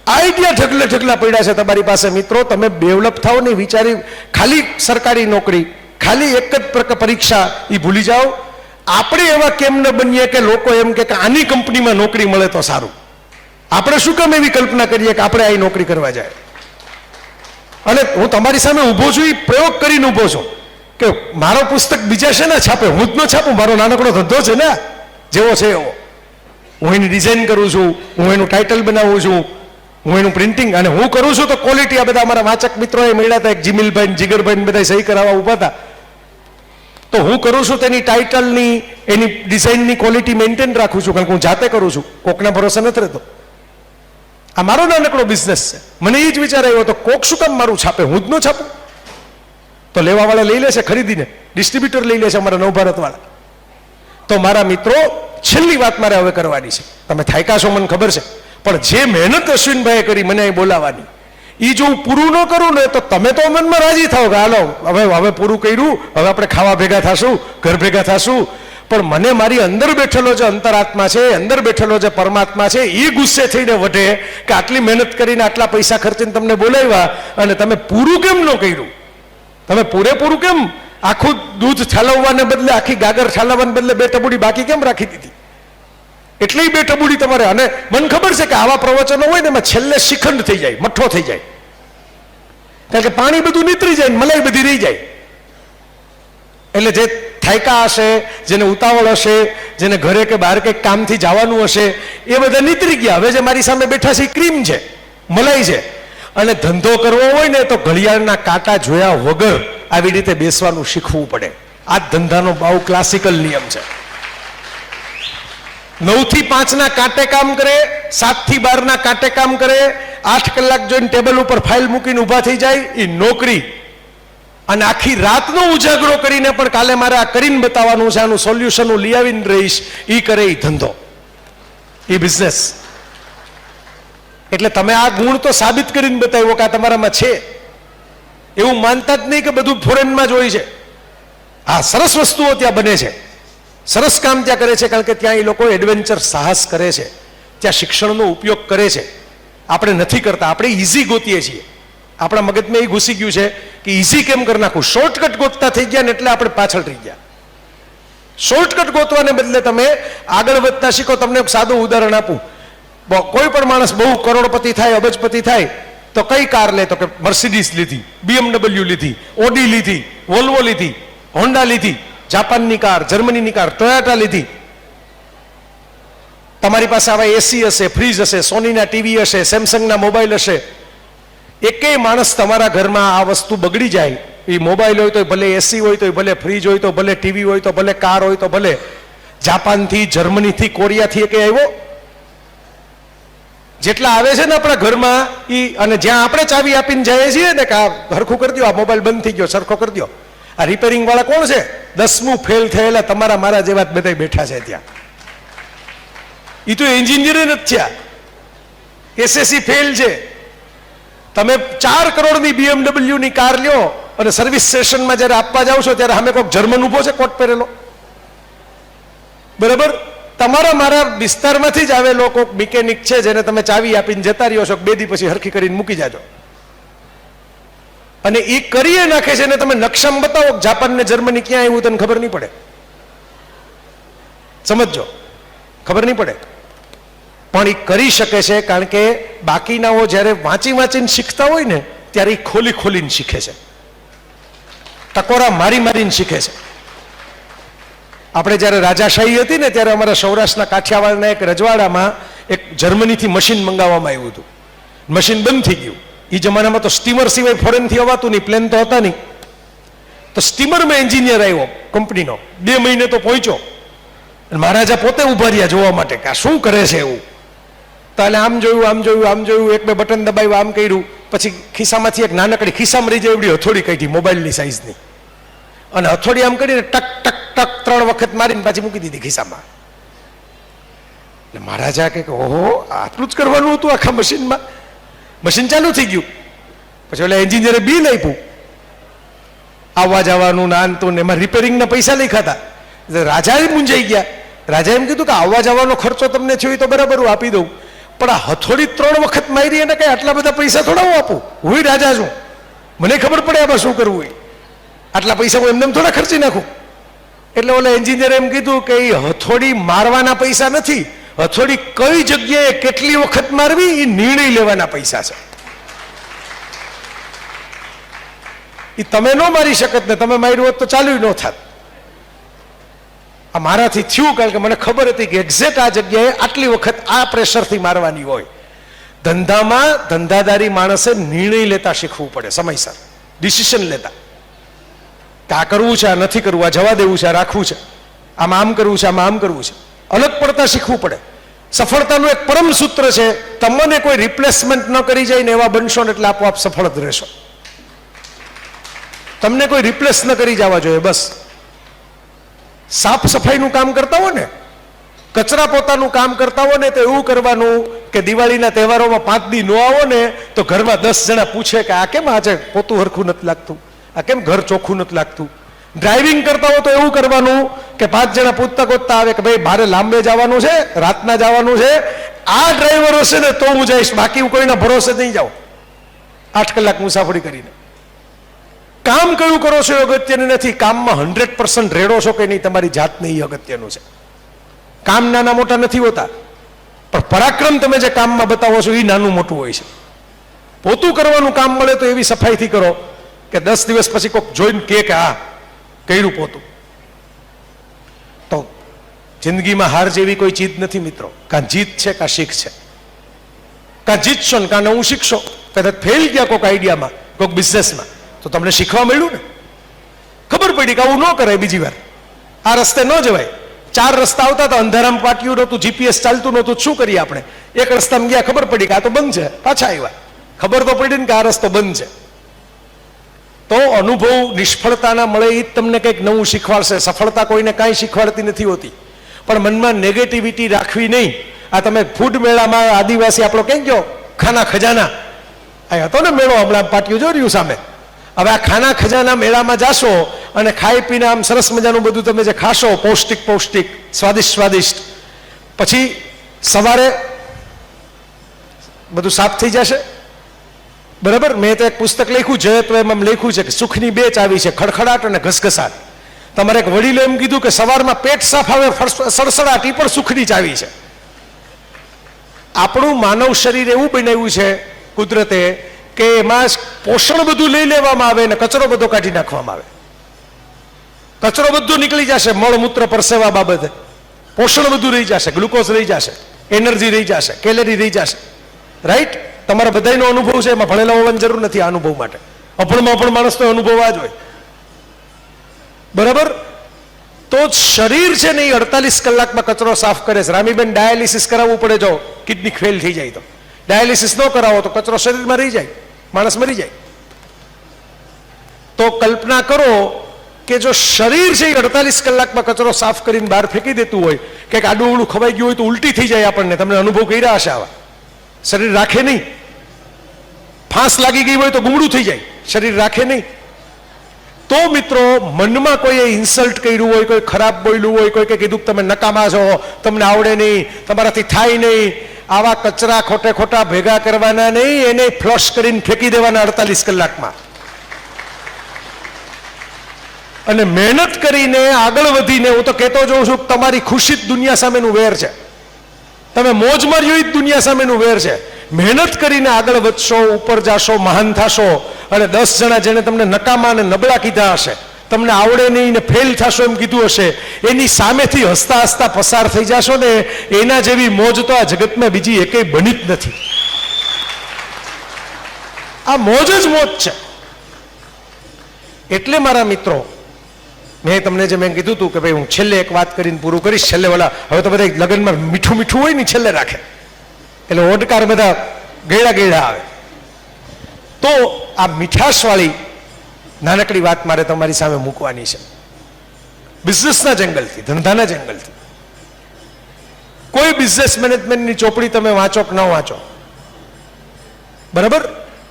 આઈડિયા ઢગલા પડ્યા છે તમારી પાસે મિત્રો. તમે ડેવલપ થાવ ને વિચારી, ખાલી સરકારી નોકરી, ખાલી એક જ પરીક્ષા એ ભૂલી જાઓ. આપણે એવા કેમ ન બનીએ કે લોકો એમ કે આની કંપનીમાં નોકરી મળે તો સારું. આપણે શું કામ એવી કલ્પના કરીએ કે આપણે આ નોકરી કરવા જાય? અને હું તમારી સામે ઊભો છું, એ પ્રયોગ કરીને ઊભો છું કે મારો પુસ્તક બીજા છે ને છાપે, હું જ ન છાપું. મારો નાનકડો ધંધો છે ને, જેવો છે એવો. હું એની ડિઝાઇન કરું છું, હું એનું ટાઇટલ બનાવું છું, હું એનું પ્રિન્ટિંગ, અને હું કરું છું તો ક્વોલિટી. આ બધા અમારા વાચક મિત્રોએ મળ્યા હતા, એક જીમિલભાઈ, જીગરભાઈ બધા સહી કરાવવા ઉભા હતા. તો હું કરું છું તેની ટાઇટલની, એની ડિઝાઇનની ક્વોલિટી મેન્ટેન રાખું છું, કારણ કે હું જાતે કરું છું, કોકના ભરોસે નથી રહેતો. આ મારો નાનકડો બિઝનેસ છે. મને એ જ વિચાર આવ્યો તો કોક શું કામ મારું છાપે, હું જ ન છાપું? તો લેવાવાળા લઈ લે છે ખરીદીને, ડિસ્ટ્રીબ્યુટર લઈ લે છે અમારા નવભારતવાળા. તો મારા મિત્રો, છેલ્લી વાત મારે હવે કરવાની છે. તમે થાક્યા છો મને ખબર છે, પણ જે મહેનત અશ્વિનભાઈએ કરી મને અહીં બોલાવવાની, એ જો હું પૂરું ન કરું ને તો તમે તો મનમાં રાજી થાવ કે હાલો હવે પૂરું કર્યું, હવે આપણે ખાવા ભેગા થશું, ઘર ભેગા થશું. પણ મને મારી અંદર બેઠેલો જે અંતરાત્મા છે, અંદર બેઠેલો જે પરમાત્મા છે, એ ગુસ્સે થઈને વઢે કે આટલી મહેનત કરીને આટલા પૈસા ખર્ચીને તમને બોલાવ્યા અને તમે પૂરું કેમ ન કર્યું? તમે પૂરેપૂરું કેમ આખું દૂધ ઠાલવવાને બદલે, આખી ગાગર ઠાલવવાને બદલે 2 ટબુડી બાકી કેમ રાખી દીધી? એટલી 2 ટબુડી તમારે. અને મને ખબર છે કે આવા પ્રવચનો હોય ને એમાં છેલ્લે શિખંડ થઈ જાય, મઠ્ઠો થઈ જાય, કારણ કે પાણી બધું નીતરી જાય, મલાઈ બધી રહી જાય. એટલે જે થાયકા હશે, જેને ઉતાવળ હશે, જેને ઘરે કે બહાર કંઈક કામથી જવાનું હશે, એ બધા નીતરી ગયા. હવે જે મારી સામે બેઠા છે એ ક્રીમ છે, મલાઈ છે. અને ધંધો કરવો હોય ને તો ઘડિયાળના કાંટા જોયા વગર આવી રીતે બેસવાનું શીખવું પડે. આ ધંધાનો બહુ ક્લાસિકલ નિયમ છે. 9 થી 5 ના કાંટે કામ કરે, 7 થી 12 ના કાંટે કામ કરે, 8 કલાક જોઈને ટેબલ ઉપર ફાઇલ મૂકીને ઊભા થઈ જાય, એ નોકરી. અને આખી રાતનો ઉજાગરો કરીને પણ કાલે મારે આ કરીને બતાવવાનું છે, આનું સોલ્યુશન હું લઈ આવીને રહીશ, એ કરે એ ધંધો, એ બિઝનેસ. એટલે તમે આ ગુણ તો સાબિત કરીને બતાવ્યો કે આ તમારામાં છે. એવું માનતા જ નહીં કે બધું ફોરેનમાં જ હોય છે. હા, સરસ વસ્તુઓ ત્યાં બને છે, સરસ કામ ત્યાં કરે છે, કારણ કે ત્યાં એ લોકો એડવેન્ચર, સાહસ કરે છે, ત્યાં શિક્ષણનો ઉપયોગ કરે છે. આપણે નથી કરતા, આપણે ઇઝી ગોતીએ છીએ. આપણા મગજમાં એ ઘૂસી ગયું છે કે ઇઝી કેમ કરી નાખું, શોર્ટકટ ગોતતા થઈ ગયા ને એટલે આપણે પાછળ રહી ગયા. શોર્ટકટ ગોતવાને બદલે તમે આગળ વધતા શીખો. તમને એક સાદું ઉદાહરણ આપું. કોઈ પણ માણસ બહુ કરોડપતિ થાય, અબજપતિ થાય તો કઈ કાર લે? તો કે મર્સિડીઝ લીધી, BMW લીધી, ઓડી લીધી, વોલ્વો લીધી, હોન્ડા લીધી, જાપાનની કાર, જર્મનીની કાર, ટોયોટા લીધી. તમારી પાસે આવા એસી હશે, ફ્રીજ હશે, સોનીના ટીવી હશે, સેમસંગના મોબાઈલ હશે. એકેય માણસ તમારા ઘરમાં આ વસ્તુ બગડી જાય, એ મોબાઈલ હોય તો ભલે, એસી હોય તો ભલે, ફ્રીજ હોય તો ભલે, ટીવી હોય તો ભલે, કાર હોય તો ભલે, જાપાનથી, જર્મનીથી, કોરિયાથી એકે આવ્યો? જેટલા આવે છે ને આપણા ઘરમાં એ, અને જ્યાં આપણે ચાવી આપીને જઈએ છીએ ને કે આ સરખું કરી દો, આ મોબાઈલ બંધ થઈ ગયો, સરખો કરી દો. આ રિપેરિંગ વાળા કોણ છે? 10મું ફેલ થયેલા તમારા મારા જેવા બધા બેઠા છે ત્યાં. એ તો એન્જિનિયર નથી થયા, એસએસસી ફેલ છે. તમે 4 કરોડની BMW ની કાર લ્યો અને સર્વિસ સ્ટેશનમાં જયારે આપવા જાવ છો ત્યારે સામે કોઈક જર્મન ઉભો છે, કોટ પહેરેલો, બરાબર? તમારા મારા વિસ્તારમાંથી જ આવેલો કોઈક મિકેનિક છે જેને તમે ચાવી આપીને જતા રહ્યો છો, 2 દી પછી હરખી કરીને મૂકી જાજો. અને એ કરીએ નાખે છે ને તમે નકશામાં બતાવો જાપાન ને જર્મની ક્યાં આવ્યું, તને ખબર નહીં પડે. સમજો, ખબર નહીં પડે. પણ એ કરી શકે છે કારણ કે બાકીનાઓ જ્યારે વાંચીને શીખતા હોય ને ત્યારે એ ખોલીને શીખે છે, ટકોરા મારીને શીખે છે. આપણે જ્યારે રાજાશાહી હતી ને ત્યારે અમારા સૌરાષ્ટ્રના કાઠિયાવાડના એક રજવાડામાં એક જર્મનીથી મશીન મંગાવવામાં આવ્યું હતું. મશીન બંધ થઈ ગયું. એ જમાનામાં તો સ્ટીમર સિવાય ફોરેનથી અવાતું નહીં, પ્લેન તો હતા નહીં. તો સ્ટીમરમાં એન્જિનિયર આવ્યો કંપનીનો, 2 મહિને તો પહોંચ્યો. મહારાજા પોતે ઉભા રહ્યા જોવા માટે કે આ શું કરે છે એવું. તો એટલે આમ જોયું, 1-2 બટન દબાવ્યું, આમ કર્યું, પછી ખિસ્સામાંથી એક નાનકડી, ખિસ્સામાં રહી જાય એવડી હથોડી કાઢી, મોબાઈલની સાઈઝની, અને હથોડી આમ કરીને ટક ટક ટક 3 વખત મારીને પાછી મૂકી દીધી ખિસ્સામાં. એટલે મહારાજા કે ઓહો, આટલું જ કરવાનું હતું આખા મશીનમાં? મશીન ચાલુ થઈ ગયું. પછી એટલે એન્જિનિયરે બિલ આપ્યું, આવવા જવાનું નાનતું ને, એમાં રિપેરિંગના પૈસા લખ્યા હતા. રાજા મૂંઝાઈ ગયા. રાજા એમ કીધું કે આવવા જવાનો ખર્ચો તમને થયો તો બરાબર હું આપી દઉં, પણ આ હથોડી 3 વખત મારી એને કઈ આટલા બધા પૈસા થોડા હું આપું? હું રાજા છું, મને ખબર પડે આમાં શું કરવું હોય. આટલા પૈસા હું એમને થોડા ખર્ચી નાખું. એટલે ઓલા એન્જિનિયરે એમ કીધું કે એ હથોડી મારવાના પૈસા નથી, હથોડી કઈ જગ્યાએ કેટલી વખત મારવી એ નિર્ણય લેવાના પૈસા છે. એ તમે ન મારી શકત ને તમે માર્યું હોત તો ચાલ્યું ન થાત. આ મારાથી થયું કારણ કે મને ખબર હતી કે એક્ઝેક્ટ આ જગ્યાએ આટલી વખત આ પ્રેશરથી મારવાની હોય. ધંધામાં ધંધાદારી માણસે નિર્ણય લેતા શીખવું પડે, સમયસર ડિસિઝન લેતા. કે આ કરવું છે, આ નથી કરવું, આ જવા દેવું છે, આ રાખવું છે, આમાં આમ કરવું છે, આમાં આમ કરવું છે. અલગ પડતા શીખવું પડે. સફળતાનું એક પરમ સૂત્ર છે, તમને કોઈ રિપ્લેસમેન્ટ ન કરી જાય ને એવા બનશો ને એટલે આપોઆપ સફળ જ રહેશો. તમને કોઈ રિપ્લેસ ન કરી જવા જોઈએ. બસ સાફ સફાઈનું કામ કરતા હો ને, કચરા પોતાનું કામ કરતા હો ને, તો એવું કરવાનું કે દિવાળીના તહેવારોમાં 5 દી ન આવો ને તો ઘરમાં 10 જણા પૂછે કે આ કેમ આજે પોતું હરખું નથી લાગતું, આ કેમ ઘર ચોખ્ખું નથી લાગતું. ડ્રાઇવિંગ કરતા હો તો એવું કરવાનું કે 5 જણા પૂછતા ગોતતા આવે કે ભાઈ ભારે લાંબે જવાનું છે, રાતના જવાનું છે, આ ડ્રાઈવર હશે ને તો હું જઈશ, બાકી હું કોઈના ભરોસે નહીં જાઉં 8 કલાક મુસાફરી કરીને. કામ કયું કરો છો એ અગત્યનું નથી, કામમાં 100% રેડો છો કે નહીં તમારી જાતને એ અગત્યનું છે. કામ નાના મોટા નથી હોતા, પણ પરાક્રમ તમે જે કામમાં બતાવો છો એ નાનું મોટું હોય છે. પોતું કરવાનું કામ મળે તો એવી સફાઈથી કરો કે 10 દિવસ પછી કોઈક જોઈને કે આ કર્યું પોતું. તો જિંદગીમાં હાર જેવી કોઈ ચીજ નથી મિત્રો. કાં જીત છે કાં શીખ છે. કાં જીતશો ને કાં નવું શીખશો. કદાચ ફેલ ગયા કોઈક આઈડિયામાં, કોઈક બિઝનેસમાં, તો તમને શીખવા મળ્યું ને, ખબર પડી કે આવું ન કરાય બીજી વાર, આ રસ્તે ન જવાય. 4 રસ્તા આવતા હતા, અંધારામાં પાટિયું નહોતું, જીપીએસ ચાલતું નહોતું, શું કરીએ આપણે? એક રસ્તામાં ગયા, ખબર પડી કે આ તો બંધ છે, પાછા આવ્યા. ખબર તો પડી ને કે આ રસ્તો બંધ છે. તો અનુભવ નિષ્ફળતાના મળે એ જ તમને કંઈક નવું શીખવાડશે. સફળતા કોઈને કાંઈ શીખવાડતી નથી હોતી. પણ મનમાં નેગેટિવિટી રાખવી નહીં. આ તમે ફૂડ મેળામાં આદિવાસી આપણો ક્યાં ગયો, ખાના ખજાના, અહીં હતો ને મેળો, હમણાં પાટિયું જોયું સામે. હવે આ ખાના ખજાના મેળામાં જાશો અને ખાઈ પીને આમ સરસ મજાનું બધું તમે જે ખાશો, પૌષ્ટિક પૌષ્ટિક, સ્વાદિષ્ટ સ્વાદિષ્ટ, પછી સવારે બધું સાફ થઈ જશે. બરાબર? મેં તો એક પુસ્તક લખ્યું છે, તો એમાં લખ્યું છે કે સુખની 2 ચાવી છે, ખડખડાટ અને ઘસઘસાટ. તમારે એક વડીલે એમ કીધું કે સવારમાં પેટ સાફ આવે, સડસડાટ, એ પણ સુખની ચાવી છે. આપણું માનવ શરીર એવું બનાવ્યું છે કુદરતે કે એમાં પોષણ બધું લઈ લેવામાં આવે ને કચરો બધો કાઢી નાખવામાં આવે. કચરો બધો નીકળી જશે, મળમૂત્ર પરસેવા બાબતે. પોષણ બધું રહી જશે, ગ્લુકોઝ રહી જશે, એનર્જી રહી જશે, કેલરી રહી જશે. રાઈટ? તમારા બધાનો અનુભવ છે, એમાં ભણેલા હોવાની જરૂર નથી આ અનુભવ માટે. અભણમાં અભણ માણસનો અનુભવ આ જ હોય. બરાબર? તો શરીર છે ને એ 48 કલાકમાં કચરો સાફ કરે છે. રામીબેન, ડાયાલિસિસ કરાવવું પડે જો કિડની ફેલ થઈ જાય તો. ડાયાલિસિસ ન કરાવો તો કચરો શરીરમાં રહી જાય, માણસ મરી જાય. તો કલ્પના કરો કે જો શરીર છે એ 48 કલાકમાં કચરો સાફ કરીને બહાર ફેંકી દેતું હોય, કે આડું અવળું ખવાઈ ગયું હોય તો ઉલટી થઈ જાય આપણને. તમને અનુભવ કર્યા હશે આવા. શરીર રાખે નહીં. ફાંસ લાગી ગઈ હોય તો ગુમડું થઈ જાય, શરીર રાખે નહીં. તો મિત્રો, મનમાં કોઈએ ઇન્સલ્ટ કર્યું હોય, કોઈ ખરાબ બોલ્યું હોય, કોઈ કીધું તમે નકામા છો, તમને આવડે નહીં, તમારાથી થાય નહીં, આવા કચરા ખોટે ખોટા ભેગા કરવાના નહીં, એને ફ્લશ કરીને ફેંકી દેવાના 48 કલાકમાં. અને મહેનત કરીને આગળ વધીને, હું તો કહેતો જોઉં છું, તમારી ખુશી જ દુનિયા સામેનું વેર છે. તમે મોજ માર્યો એ જ દુનિયા સામેનું વેર છે. મહેનત કરીને આગળ વધશો, ઉપર જાશો, મહાન થશો, અને 10 જણા જેને તમને નકામા અને નબળા કીધા હશે, તમને આવડે નહીં ને ફેલ થશો એમ કીધું હશે, એની સામેથી હસતા હસતા પસાર થઈ જશો ને, એના જેવી મોજ તો આ જગતમાં બીજી એકેય બની જ નથી. આ મોજ જ મોજ છે. એટલે મારા મિત્રો, મેં તમને જે મેં કીધું હતું કે ભાઈ હું છેલ્લે એક વાત કરીને પૂરું કરીશ. છેલ્લે વાળા, હવે તો બધા લગ્નમાં મીઠું મીઠું હોય ને છેલ્લે રાખે, એટલે ઓડકાર બધા ગેડા ગેડા આવે. તો આ મીઠાશવાળી નાનકડી વાત મારે તમારી સામે મૂકવાની છે. બિઝનેસના જંગલથી, ધંધાના જંગલથી. કોઈ બિઝનેસ મેનેજમેન્ટની ચોપડી તમે વાંચો કે ન વાંચો, બરાબર?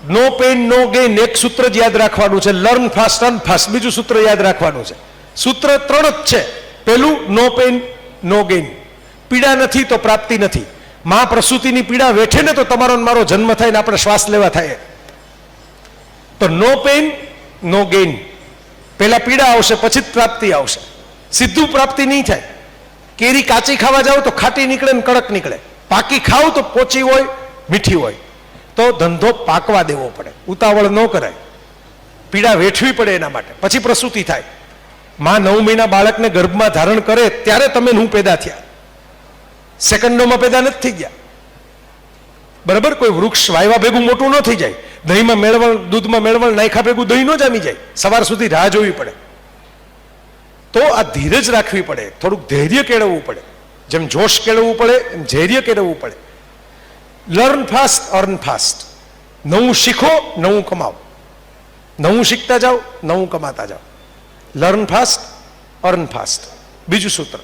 નો પેઇન નો ગેઇન, એક સૂત્ર જ યાદ રાખવાનું છે. લર્ન ફાસ્ટ, રન ફાસ્ટ, બીજું સૂત્ર યાદ રાખવાનું છે. સૂત્ર 3 જ છે. પહેલું, નો પેઇન નો ગેઇન. પીડા નથી તો પ્રાપ્તિ નથી. માં પ્રસૂતિની પીડા વેઠે ને તો તમારો મારો જન્મ થાય ને આપણે શ્વાસ લેવા થાય. તો નો પેઇન નો ગેઇન. પહેલા પીડા આવશે, પછી જ પ્રાપ્તિ આવશે. સીધું પ્રાપ્તિ નહીં થાય. કેરી કાચી ખાવા જાવ તો ખાટી નીકળે ને કડક નીકળે. પાકી ખાવ તો પોચી હોય, મીઠી હોય. તો ધંધો પાકવા દેવો પડે, ઉતાવળ ન કરાય. પીડા વેઠવી પડે એના માટે, પછી પ્રસૂતિ થાય. માં 9 મહિના બાળકને ગર્ભમાં ધારણ કરે ત્યારે તમે હું પેદા થયા. સેકન્ડોમાં પેદા નથી થઈ ગયા. બરાબર? કોઈ વૃક્ષ વાયવા ભેગું મોટું ન થઈ જાય. દહીંમાં મેળવણ, દૂધમાં મેળવણ નાખ્યા ભેગું દહીં ન જામી જાય. સવાર સુધી રાહ જોવી પડે. તો આ ધીરજ રાખવી પડે, થોડુંક ધૈર્ય કેળવવું પડે. જેમ જોશ કેળવવું પડે એમ ધૈર્ય કેળવવું પડે. Learn fast, earn fast. નવું શીખો, નવું કમાવો. નવું શીખતા જાઓ, નવું કમાતા જાઓ. Learn fast, earn fast. બીજું સૂત્ર.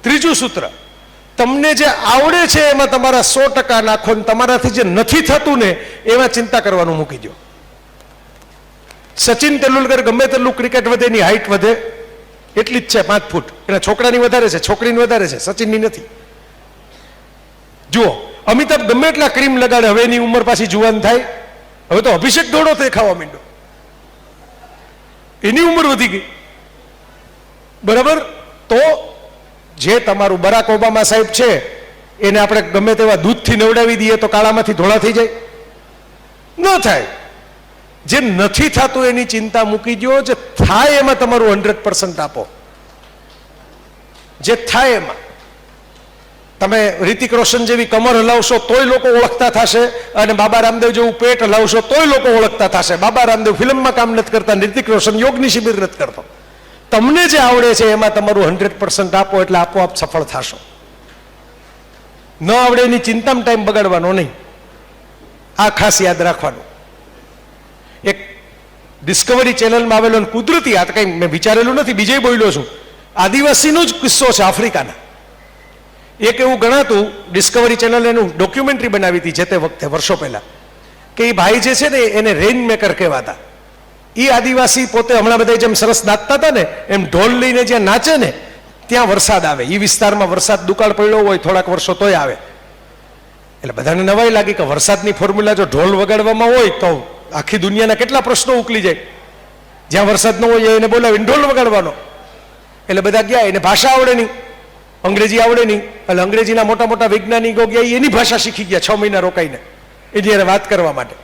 ત્રીજું સૂત્ર, તમને જે આવડે છે એમાં તમારા 100% નાખો, ને તમારાથી જે નથી થતું ને એમાં ચિંતા કરવાનું મૂકી દો. સચિન તેંડુલકર ગમે તેટલું ક્રિકેટ વધે, એની હાઈટ વધે એટલી જ છે, 5 ફૂટ. એના છોકરાની વધારે છે, છોકરીની વધારે છે, સચિનની નથી. જુઓ, અમિતાભ ગમે એટલા ક્રીમ લગાડે, હવે એની ઉંમર પાછી જુવાન થાય. હવે તો અભિષેક દોડો દેખાવા માંડ્યો, એની ઉંમર વધી ગઈ. બરાબર? તો જે તમારું બરાક ઓબામા સાહેબ છે એને આપણે ગમે તેવા દૂધથી નવડાવી દઈએ તો કાળામાંથી ધોળા થઈ જાય? ન થાય. જે નથી થતું એની ચિંતા મૂકી દો, જે થાય એમાં તમારું 100% આપો. જે થાય એમાં તમે રિતિક રોશન જેવી કમર હલાવશો તોય લોકો ઓળખતા થશે, અને બાબા રામદેવ જેવું પેટ હલાવશો તોય લોકો ઓળખતા થશે. બાબા રામદેવ ફિલ્મમાં કામ નથી કરતા, રિતિક રોશન યોગની શિબિર નથી કરતો. તમને જે આવડે છે એમાં તમારું 100% આપો, એટલે આપોઆપ સફળ થશો. ન આવડે એની ચિંતામાં ટાઈમ બગાડવાનો નહીં. આ ખાસ યાદ રાખવાનું. એક ડિસ્કવરી ચેનલમાં આવેલો કુદરતી, આ કંઈ મેં વિચારેલું નથી, બીજે બોલ્યો છું, આદિવાસીનો જ કિસ્સો છે આફ્રિકાના. એક એવું ગણાતું, ડિસ્કવરી ચેનલ એનું ડોક્યુમેન્ટરી બનાવી હતી જે તે વખતે, વર્ષો પહેલા, કે એ ભાઈ જે છે ને એને રેઇન મેકર કહેવાતા. એ આદિવાસી પોતે હમણાં બધા જેમ સરસ નાચતા હતા ને એમ ઢોલ લઈને જ્યાં નાચે ને ત્યાં વરસાદ આવે. એ વિસ્તારમાં વરસાદ દુકાળ પડ્યો હોય થોડાક વર્ષો તોય આવે. એટલે બધાને નવાઈ લાગી કે વરસાદની ફોર્મ્યુલા જો ઢોલ વગાડવામાં હોય તો આખી દુનિયાના કેટલા પ્રશ્નો ઉકલી જાય. જ્યાં વરસાદ ન હોય એને બોલાવીને ઢોલ વગાડવાનો. એટલે બધા ગયા, એને ભાષા આવડે નહીં, અંગ્રેજી આવડે નહીં. એટલે અંગ્રેજીના મોટા મોટા વૈજ્ઞાનિકો ગયા, એની ભાષા શીખી ગયા 6 મહિના રોકાઈને એની એને વાત કરવા માટે.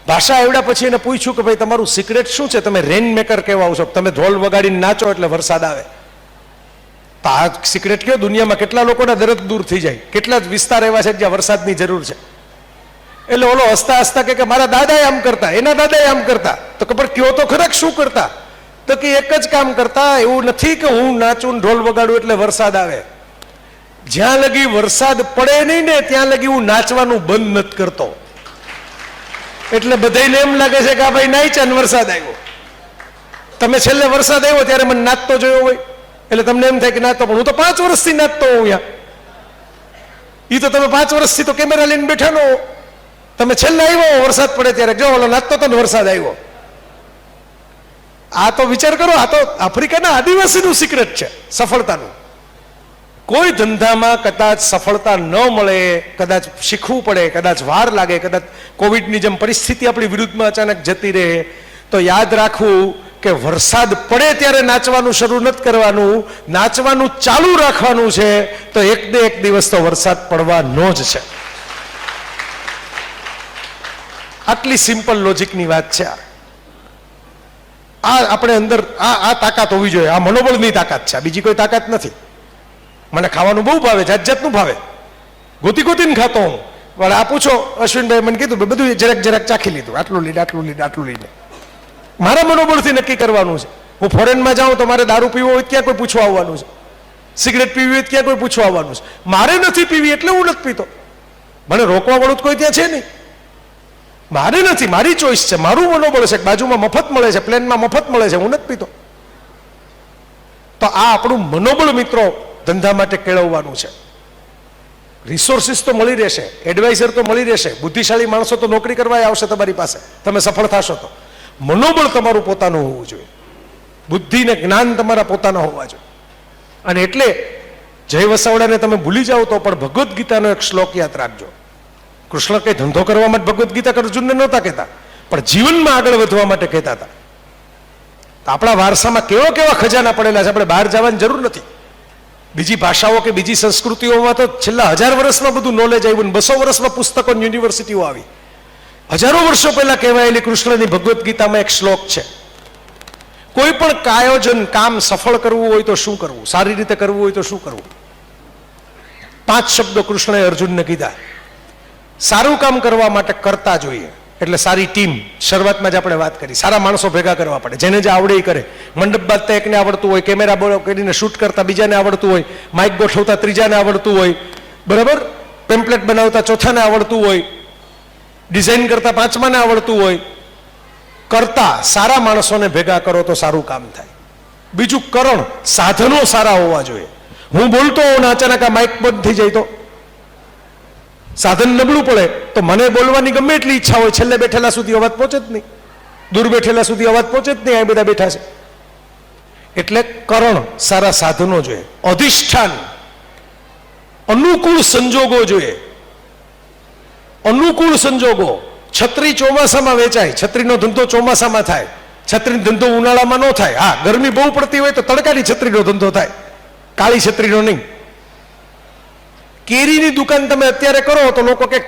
ભાષા આવડ્યા પછી એને પૂછ્યું કે ભાઈ તમારું સિક્રેટ શું છે, તમે રેન મેકર કહેવાઓ છો, તમે ઢોલ વગાડીને નાચો એટલે વરસાદ આવે. તો આ સિક્રેટ કયો? દુનિયામાં કેટલા લોકોના દર્દ દૂર થઈ જાય, કેટલા જ વિસ્તાર એવા છે જ્યાં વરસાદની જરૂર છે. એટલે ઓલો હસતા હસતા કે મારા દાદાએ આમ કરતા, એના દાદાએ આમ કરતા. તો ખબર કયો તો ખરેખ શું કરતા? તો કે એક જ કામ કરતા, એવું નથી કે હું નાચું ઢોલ વગાડું એટલે વરસાદ આવે. જ્યાં લગી વરસાદ પડે નહીં ને ત્યાં લગી હું નાચવાનું બંધ નથી કરતો. એટલે બધાને એમ લાગે છે કે આ ભાઈ નાચ્યા ને વરસાદ આવ્યો. તમે છેલ્લે વરસાદ આવ્યો ત્યારે મને નાચતો જોયો હોય એટલે તમને એમ થાય કે નાચતો, પણ હું તો 5 વર્ષથી નાચતો હોઉં અહીંયા. એ તો તમે 5 વર્ષથી તો કેમેરા લઈને બેઠા નો. તમે છેલ્લે આવ્યો વરસાદ પડે ત્યારે જો ઓલો નાચતો તો ને વરસાદ આવ્યો. આ તો વિચાર કરો, આ તો આફ્રિકાના આદિવાસીનું સિક્રેટ છે સફળતાનું. કોઈ ધંધામાં કદાચ સફળતા ન મળે, કદાચ શીખવું પડે, કદાચ વાર લાગે, કદાચ કોવિડની જેમ પરિસ્થિતિ આપણી વિરુદ્ધમાં અચાનક જતી રહે, તો યાદ રાખવું કે વરસાદ પડે ત્યારે નાચવાનું શરૂ નથી કરવાનું, નાચવાનું ચાલુ રાખવાનું છે. તો એક ને એક દિવસ તો વરસાદ પડવાનો જ છે. આટલી સિમ્પલ લોજિકની વાત છે. આ આપણે અંદર આ તાકાત હોવી જોઈએ. આ મનોબળની તાકાત છે, બીજી કોઈ તાકાત નથી. મને ખાવાનું બહુ ભાવે, જાત જાતનું ભાવે, ગોતી ગોતીને ખાતો હું. પણ આ પૂછો, અશ્વિનભાઈ મને કીધું બધું જરાક જરાક ચાખી લીધું, આટલું લીધું, આટલું લીધું, આટલું લઈને. મારા મનોબળથી નક્કી કરવાનું છે. હું ફોરેનમાં જાઉં તો મારે દારૂ પીવો હોય ત્યાં કોઈ પૂછવા આવવાનું છે, સિગરેટ પીવી હોય ત્યાં કોઈ પૂછવા આવવાનું છે. મારે નથી પીવી એટલે હું નથી પીતો. મને રોકવા વાળું કોઈ ત્યાં છે નહીં. મારે નથી, મારી ચોઈસ છે, મારું મનોબળ છે. બાજુમાં મફત મળે છે, પ્લેનમાં મફત મળે છે, હું નથી પીતો. તો આ આપણું મનોબળ મિત્રો ધંધા માટે કેળવવાનું છે. રિસોર્સિસ તો મળી રહેશે, એડવાઇઝર તો મળી રહેશે, બુદ્ધિશાળી માણસો તો નોકરી કરવા આવશે તમારી પાસે, તમે સફળ થશો. તો મનોબળ તમારું પોતાનું હોવું જોઈએ, બુદ્ધિ ને જ્ઞાન તમારા પોતાના હોવા જોઈએ. અને એટલે જય વસાવડાને તમે ભૂલી જાઓ તો પણ ભગવદ્ ગીતાનો એક શ્લોક યાદ રાખજો. કૃષ્ણ કઈ ધંધો કરવા માટે ભગવદ્ ગીતા અર્જુનને નહોતા કહેતા, પણ જીવનમાં આગળ વધવા માટે કહેતા હતા. આપણા વારસામાં કેવા કેવા ખજાના પડેલા છે, આપણે બહાર જવાની જરૂર નથી. બીજી ભાષાઓ કે બીજી સંસ્કૃતિઓમાં તો છેલ્લા 1000 વર્ષમાં બધું નોલેજ આવ્યું ને 200 વર્ષમાં પુસ્તકો યુનિવર્સિટીઓ આવી. હજારો વર્ષો પહેલા કહેવાયેલી કૃષ્ણની ભગવદ્ ગીતામાં એક શ્લોક છે, કોઈ પણ કાયોજન કામ સફળ કરવું હોય તો શું કરવું, સારી રીતે કરવું હોય તો શું કરવું. 5 શબ્દો કૃષ્ણએ અર્જુનને કીધા. સારું કામ કરવા માટે કરતા જોઈએ, એટલે સારી ટીમ. શરૂઆતમાં જ આપણે વાત કરી, સારા માણસો ભેગા કરવા પડે, જેને જે આવડે એ કરે. મંડપ બાંધતા એકને આવડતું હોય, કેમેરા બોલો કરીને શૂટ કરતા બીજાને આવડતું હોય, માઇક ગોઠવતા ત્રીજાને આવડતું હોય, બરાબર, પેમ્પલેટ બનાવતા ચોથાને આવડતું હોય, ડિઝાઇન કરતા પાંચમાને આવડતું હોય. કરતા સારા માણસોને ભેગા કરો તો સારું કામ થાય. બીજું કરણ, સાધનો સારા હોવા જોઈએ. હું બોલતો હોઉં ને અચાનક આ માઇક બંધ થઈ જાય તો સાધન નબળું પડે તો મને બોલવાની ગમે એટલી ઈચ્છા હોય, છેલ્લે બેઠેલા સુધી અવાજ પહોંચે જ નહીં, દૂર બેઠેલા સુધી અવાજ પહોંચે જ નહીં. આ બધા બેઠા છે એટલે કરણ, સારા સાધનો જોઈએ. અધિષ્ઠાન, અનુકૂળ સંજોગો જોઈએ. અનુકૂળ સંજોગો. છત્રી ચોમાસામાં વેચાય, છત્રીનો ધંધો ચોમાસામાં થાય, છત્રીનો ધંધો ઉનાળામાં ન થાય. હા, ગરમી બહુ પડતી હોય તો તડકાની છત્રીનો ધંધો થાય, કાળી છત્રીનો નહીં. કેરીની દુકાન તમે અત્યારે કરો તો લોકો કંઈક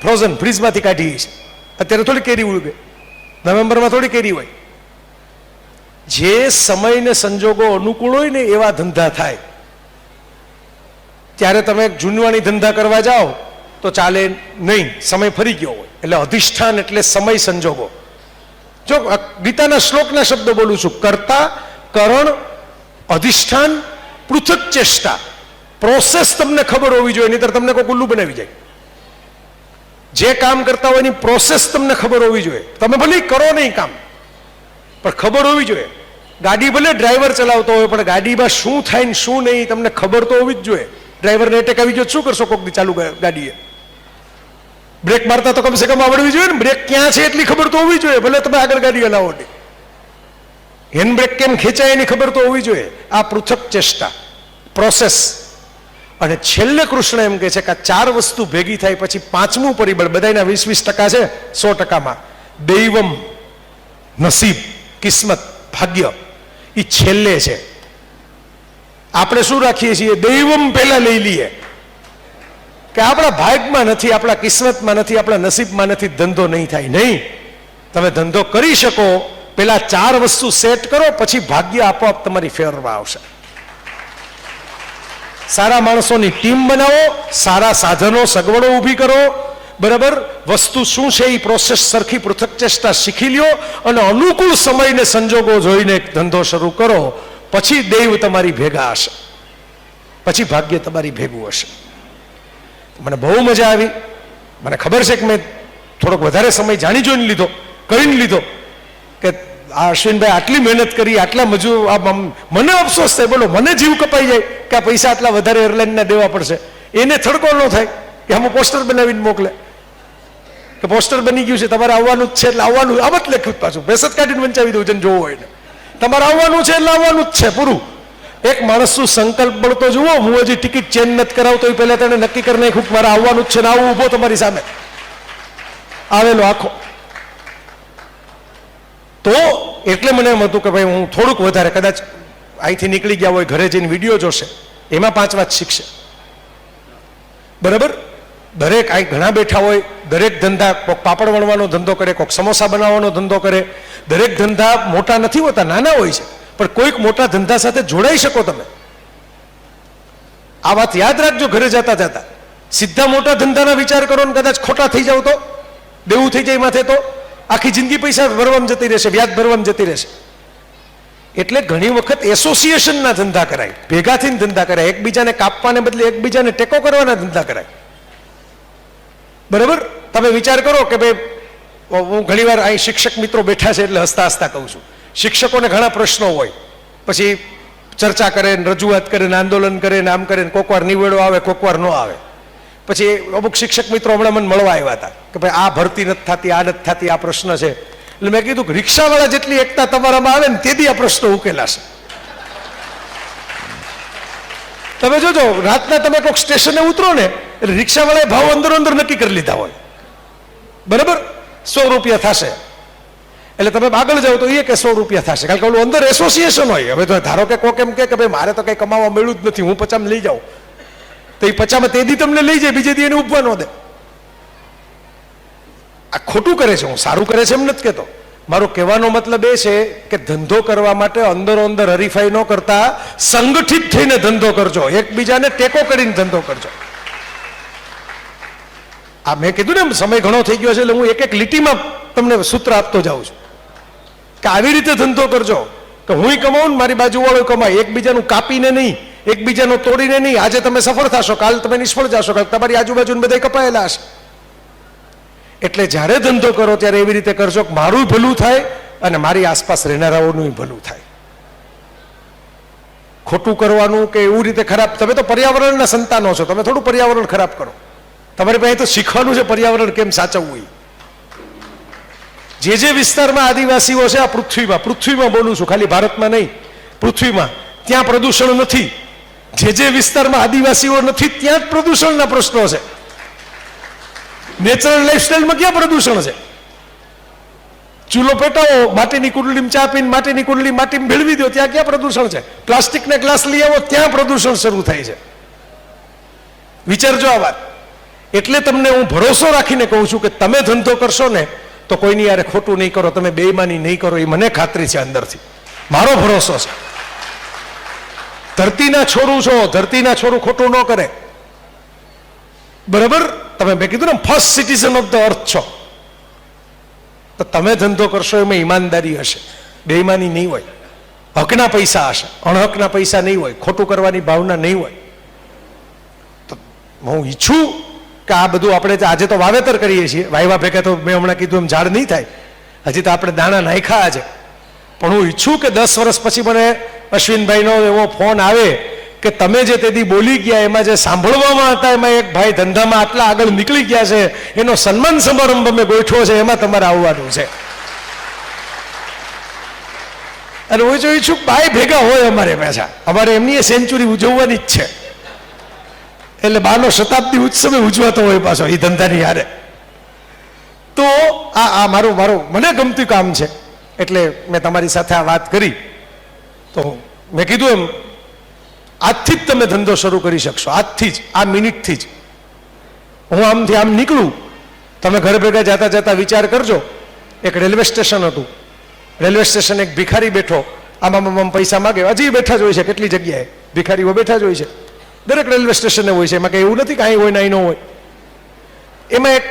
ફ્રોઝન ફ્રીજમાંથી કાઢી છે. અત્યારે થોડી કેરી ઉગે, નવેમ્બરમાં થોડી કેરી હોય. જે સમય ને સંજોગો અનુકૂળ હોય ને એવા ધંધા થાય. ત્યારે તમે જૂનવાણી ધંધા કરવા જાઓ તો ચાલે નહીં, સમય ફરી ગયો હોય. એટલે અધિષ્ઠાન એટલે સમય સંજોગો. જો ગીતાના શ્લોકના શબ્દો બોલું છું, કર્તા, કરણ, અધિષ્ઠાન, પૃથક ચેષ્ટા. પ્રોસેસ તમને ખબર હોવી જોઈએ, નહીંતર તમને કોઈ ઉલ્લુ બનાવી જાય. જે કામ કરતા હોય એની પ્રોસેસ તમને ખબર હોવી જોઈએ. તમે ભલે કરો નહીં કામ, પણ ખબર હોવી જોઈએ. ગાડી ભલે ડ્રાઈવર ચલાવતો હોય, પણ ગાડીમાં શું થાય ને શું નહીં તમને ખબર તો હોવી જ જોઈએ. ડ્રાઈવરને એટેક આવી ગયો શું કરશો કોક દી ચાલુ ગાડીએ? બ્રેક મારતા તો કમસે કમ આવડવી જોઈએ ને. બ્રેક ક્યાં છે એટલી ખબર તો હોવી જોઈએ, ભલે તમે આગળ ગાડી હલાવો. હેન્ડ બ્રેક કેમ ખેંચાય એની ખબર તો હોવી જોઈએ. આ પૃથક ચેષ્ટા, પ્રોસેસ. અને છેલ્લે કૃષ્ણ એમ કહે છે કે આ ચાર વસ્તુ ભેગી થાય પછી પાંચમું પરિબળ, બધાના 20% છે, 100%માં દૈવમ, નસીબ, કિસ્મત, ભાગ્ય, એ છેલ્લે છે. આપણે શું રાખીએ છીએ? દૈવમ પહેલા લઈ લઈએ કે આપણા ભાગ્યમાં નથી, આપણા કિસ્મતમાં નથી, આપણા નસીબમાં નથી, ધંધો નહીં થાય. નહીં, તમે ધંધો કરી શકો, પેલા ચાર વસ્તુ સેટ કરો, પછી ભાગ્ય આપોઆપ તમારી ફેવરમાં આવશે. સારા માણસોની ટીમ બનાવો, સારા સાધનો સગવડો ઊભી કરો, બરાબર, વસ્તુ શું છે એ પ્રોસેસ સરખી પૃથક ચેષ્ટા શીખી લ્યો, અને અનુકૂળ સમય ને સંજોગો જોઈને ધંધો શરૂ કરો. પછી દૈવ તમારી ભેગા હશે, પછી ભાગ્ય તમારી ભેગું હશે. મને બહુ મજા આવી. મને ખબર છે કે મેં થોડોક વધારે સમય જાણી જોઈને લીધો, કરીને લીધો, કે આ અશ્વિનભાઈ આટલી મહેનત કરી, આટલા મજૂર. મને અફસોસ થાય, બોલો, મને જીવ કપાઈ જાય કે આ પૈસા આટલા વધારે એરલાઇનના દેવા પડશે. એને થડકો ન થાય કે આમાં પોસ્ટર બનાવીને મોકલે કે પોસ્ટર બની ગયું છે, તમારે આવવાનું જ છે એટલે આવવાનું. આમ જ લખ્યું પાછું, બેસત કાઢીને વંચાવી દઉં છે જોવું હોય ને. તમારે આવવાનું છે એટલે આવવાનું જ છે, પૂરું. એક માણસનું સંકલ્પ બળ તો જુઓ. હું હજી ટિકિટ ચેન્જ નથી કરાવતો એ પહેલા તેને નક્કી કરી નાખ્યું મારે આવવાનું જ છે ને આવું ઊભો તમારી સામે આવેલો આખો. તો એટલે મને એમ હતું કે ભાઈ હું થોડુંક વધારે, કદાચ અહીંથી નીકળી ગયા હોય, ઘરે જઈને વિડીયો જોશે, એમાં 5 વાત શીખશે. બરાબર, દરેક અહીં ઘણા બેઠા હોય, દરેક ધંધા, કોઈક પાપડ વણવાનો ધંધો કરે, કોઈક સમોસા બનાવવાનો ધંધો કરે. દરેક ધંધા મોટા નથી હોતા, નાના હોય છે, પણ કોઈક મોટા ધંધા સાથે જોડાઈ શકો તમે. આ વાત યાદ રાખજો ઘરે જતા જતા. સીધા મોટા ધંધાના વિચાર કરો ને કદાચ ખોટા થઈ જાવ તો, દેવું થઈ જાય માથે, તો આખી જિંદગી પૈસા ભરવામાં જતી રહેશે, વ્યાજ ભરવામાં જતી રહેશે. એટલે ઘણી વખત એસોસિએશનના ધંધા કરાય, ભેગા થઈને ધંધા કરાય, એકબીજાને કાપવાને બદલે એકબીજાને ટેકો કરવાના ધંધા કરાય. બરાબર, તમે વિચાર કરો કે ભાઈ, હું ઘણીવાર અહીં શિક્ષક મિત્રો બેઠા છે એટલે હસતા હસતા કહું છું, શિક્ષકોને ઘણા પ્રશ્નો હોય, પછી ચર્ચા કરે ને, રજૂઆત કરે ને, આંદોલન કરે ને, આમ કરે ને, કોક વાર નિવેડો આવે, કોક વાર ન આવે. પછી અમુક શિક્ષક મિત્રો હમણાં મને મળવા આવ્યા હતા કે ભાઈ આ ભરતી નથી થતી, આ નથી થતી, આ પ્રશ્ન છે. એટલે મેં કીધું કે રિક્ષાવાળા જેટલી એકતા તમારામાં આવે ને તેથી આ પ્રશ્નો ઉકેલાશે. તમે જોજો, રાતના તમે કોઈક સ્ટેશને ઉતરો ને એટલે રિક્ષાવાળાએ ભાવ અંદર અંદર નક્કી કરી લીધા હોય, બરાબર, 100 રૂપિયા થશે. એટલે તમે આગળ જાઓ તો એ કે 100 રૂપિયા થશે, કારણ કે ઓલું અંદર એસોસિએશન હોય. હવે તો ધારો કે કોક એમ કે ભાઈ મારે તો કંઈ કમાવા મળ્યું જ નથી, હું 50 લઈ જાઉં, તો એ 50 તે દી તમને લઈ જાય, બીજે દી એને ઉભવા ન દે. આ ખોટું કરે છે, હું સારું કરે છે એમ નથી કહેતો. મારો કહેવાનો મતલબ એ છે કે ધંધો કરવા માટે અંદરો અંદર હરીફાઈ ન કરતા સંગઠિત થઈને ધંધો કરજો, એકબીજાને ટેકો કરીને ધંધો કરજો. આ મેં કીધું ને સમય ઘણો થઈ ગયો છે એટલે હું એક એક લીટીમાં તમને સૂત્ર આપતો જાઉં છું કે આવી રીતે ધંધો કરજો કે હું કમાઉં ને મારી બાજુવાળો કમાય, એકબીજાનું કાપીને નહીં, એકબીજાનું તોડીને નહીં. આજે તમે સફળ થશો, કાલ તમે નિષ્ફળ જશો, કાલ તમારી આજુબાજુ બધા કપાયેલા હશે. એટલે જ્યારે ધંધો કરો ત્યારે એવી રીતે કરજો કે મારું ભલું થાય અને મારી આસપાસ રહેનારાઓનું ભલું થાય. ખોટું કરવાનું કે એવું રીતે ખરાબ, તમે તો પર્યાવરણના સંતાનો છો, તમે થોડું પર્યાવરણ ખરાબ કરો. તમારી પાસે તો શીખવાનું છે પર્યાવરણ કેમ સાચવવું. જે વિસ્તારમાં આદિવાસીઓ છે આ પૃથ્વીમાં બોલું છું, ખાલી ભારતમાં નહીં, પૃથ્વીમાં, ત્યાં પ્રદૂષણ નથી. જે વિસ્તારમાં આદિવાસીઓ નથી ત્યાં જ પ્રદૂષણના પ્રશ્નો છે. નેચરલ લાઈફસ્ટાઈલમાં ક્યાં પ્રદૂષણ છે? ચૂલો પેટાવો, માટીની કુંડલીમાં ચા પીને માટીની કુંડલી માટીમાં ભેળવી દો, ત્યાં ક્યાં પ્રદૂષણ છે? પ્લાસ્ટિકના ગ્લાસ લઈ આવો, ત્યાં પ્રદૂષણ શરૂ થાય છે. વિચારજો આ વાત. એટલે તમને હું ભરોસો રાખીને કહું છું કે તમે ધંધો કરશો ને તો કોઈની યારે ખોટું નહીં કરો, તમે બેઈમાની નહીં કરો, એ મને ખાતરી છે અંદરથી, મારો ભરોસો છે. ધરતીના છોરું છો, ધરતીના છોરું ખોટું ન કરે, બરાબર? તમે મેં કીધું ને first citizen of the earth છો, તો તમે ધંધો કરશો એમાં ઈમાનદારી હશે, બેઈમાની નહીં હોય, હકના પૈસા હશે, અણહકના પૈસા નહીં હોય, ખોટું કરવાની ભાવના નહીં હોય. તો હું ઈચ્છું કે આ બધું આપણે આજે તો વાવેતર કરીએ છીએ, વાયવા ભેગા તો મેં હમણાં કીધું એમ ઝાડ નહીં થાય, હજી તો આપણે દાણા નાખ્યા છે. પણ હું ઈચ્છું કે 10 વર્ષ પછી મને અશ્વિનભાઈનો એવો ફોન આવે કે તમે જે તેથી બોલી ગયા એમાં જે સાંભળવામાં હતા એમાં એક ભાઈ ધંધામાં આટલા આગળ નીકળી ગયા છે, એનો સન્માન સમારંભ અમે ગોઠવો છે, એમાં તમારે આવવાનું છે. અને હું જો ઈચ્છું ભાઈ ભેગા હોય અમારે પાછા, અમારે એમની સેન્ચુરી ઉજવવાની જ છે, એટલે 12નો શતાબ્દી ઉત્સવે ઉજવાતો હોય પાછો એ ધંધાની હારે. તો આ મારું મને ગમતું કામ છે, એટલે મેં તમારી સાથે આ વાત કરી. તો મેં કીધું એમ આજથી જ તમે ધંધો શરૂ કરી શકશો, આજથી જ, આ મિનિટથી જ. હું આમથી આમ નીકળું, તમે ઘર ભેગા જતા જતા વિચાર કરજો. એક રેલવે સ્ટેશન હતું, રેલવે સ્ટેશન એક ભિખારી બેઠો, આમ પૈસા માગે, હજી બેઠા જ હોય છે, કેટલી જગ્યાએ ભિખારીઓ બેઠા જ હોય છે, દરેક રેલવે સ્ટેશને હોય છે, એમાં કંઈ એવું નથી કે અહીં હોય ને અહીં ન હોય. એમાં એક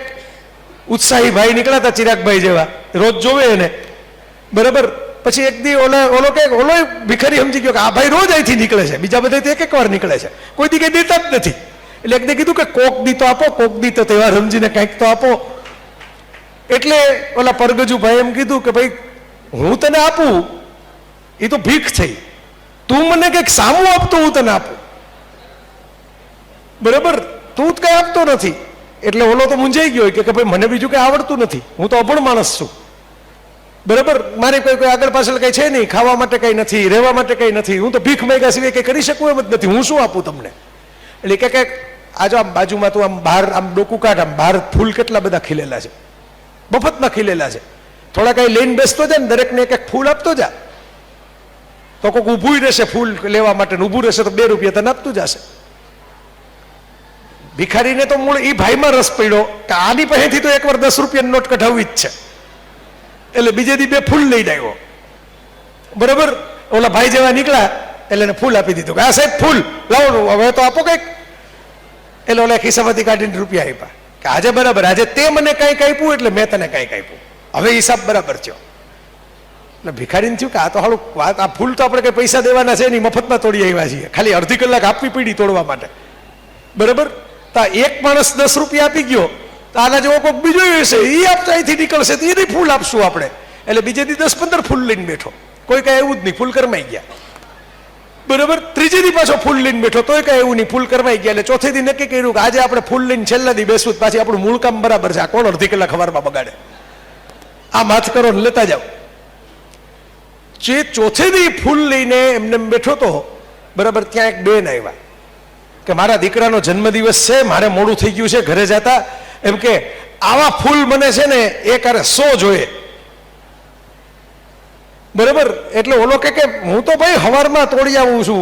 ઉત્સાહી ભાઈ નીકળ્યા હતા, ચિરાગભાઈ જેવા, રોજ જોવે એને, બરાબર? પછી એક દી ઓલો ભિખારી સમજી ગયો કે આ ભાઈ રોજ અહીંથી નીકળે છે, બીજા બધા એક વાર નીકળે છે, કોઈ દી કંઈ દેતા જ નથી. એટલે એક દી કીધું કે કોક દી તો આપો, કોક દી તો તહેવાર સમજીને કંઈક તો આપો. એટલે ઓલા પરગજુ ભાઈ એમ કીધું કે ભાઈ હું તને આપું એ તો ભીખ થઈ, તું મને કંઈક સામું આપતો હું તને આપું, બરાબર? તું જ કંઈ આપતો નથી. એટલે ઓલો તો મૂંઝાઈ ગયો કે ભાઈ મને બીજું કંઈ આવડતું નથી, હું તો અભણ માણસ છું, બરાબર? મારે કોઈ આગળ પાછળ કંઈ છે નહીં, ખાવા માટે કંઈ નથી, રહેવા માટે કંઈ નથી, હું તો ભીખ માંગ્યા સિવાય કંઈ કરી શકું એમ જ નથી, હું શું આપું તમને? એટલે કે આજો આમ બાજુમાં તું આમ બહાર આમ ડોકું કાઢ, આમ બહાર ફૂલ કેટલા બધા ખીલેલા છે, મફતમાં ખીલેલા છે, થોડા કંઈ લઈને બેસતો જાય ને, દરેકને એક ફૂલ આપતો જા, તો કોઈક ઊભું રહેશે ફૂલ લેવા માટે, ઊભું રહેશે તો 2 રૂપિયા તને આપતું જશે. ભિખારીને તો મૂળ એ ભાઈમાં રસ પડ્યો કે આની પાસેથી તો એકવાર 10 રૂપિયાની નોટ કઢાવવી જ છે, એટલે બીજે દી 2 ફૂલ લઈને આવ્યો, બરાબર? ઓલા ભાઈ જેવા નીકળ્યા એટલે એને ફૂલ આપી દીધું કે આ સાહેબ ફૂલ લાવો, હવે તો આપો કંઈક. એટલે ઓલા ખિસ્સામાંથી કાઢીને રૂપિયા આપ્યા કે આજે બરાબર, આજે તે મને કંઈક આપ્યું એટલે મેં તને કંઈક આપ્યું, હવે હિસાબ બરાબર થયો. એટલે ભિખારીને થયું કે આ તો હાલું વાત, આ ફૂલ તો આપણે કંઈ પૈસા દેવાના છે નહીં, મફતમાં તોડી આવ્યા છીએ, ખાલી અડધી કલાક આપવી પડી તોડવા માટે, બરાબર? તો એક માણસ 10 રૂપિયા આપી ગયો, તો આના જેવો કોઈક બીજો હશે, એ આપતા અહીંથી નીકળશે તો એને ફૂલ આપશું આપણે. એટલે બીજે દી 10-15 ફૂલ લઈને બેઠો, કોઈ કાંઈ એવું જ નહીં, ફૂલ કરમાઈ ગયા, બરાબર? ત્રીજે દી પાછો ફૂલ લઈને બેઠો, તોય કાંઈ એવું નહીં, ફૂલ કરમાઈ ગયા. એટલે ચોથે દી નક્કી કર્યું કે આજે આપણે ફૂલ લઈને છેલ્લા દી બેસવું, પાછી આપણું મૂળ કામ બરાબર છે, આ કોણ અડધી કલાક સવારમાં બગાડે, આ માથ કરો ને લેતા જાઓ. જે ચોથે દી ફૂલ લઈને એમને બેઠો તો, બરાબર? ત્યાં એક બેન આવ્યા કે મારા દીકરાનો જન્મદિવસ છે, મારે મોડું થઈ ગયું છે ઘરે જતા, એમ કે આવા ફૂલ મને છે ને એક અરે 100 જોઈએ, બરાબર? એટલે ઓલો કે હું તો ભાઈ સવારમાં તોડી આવું છું,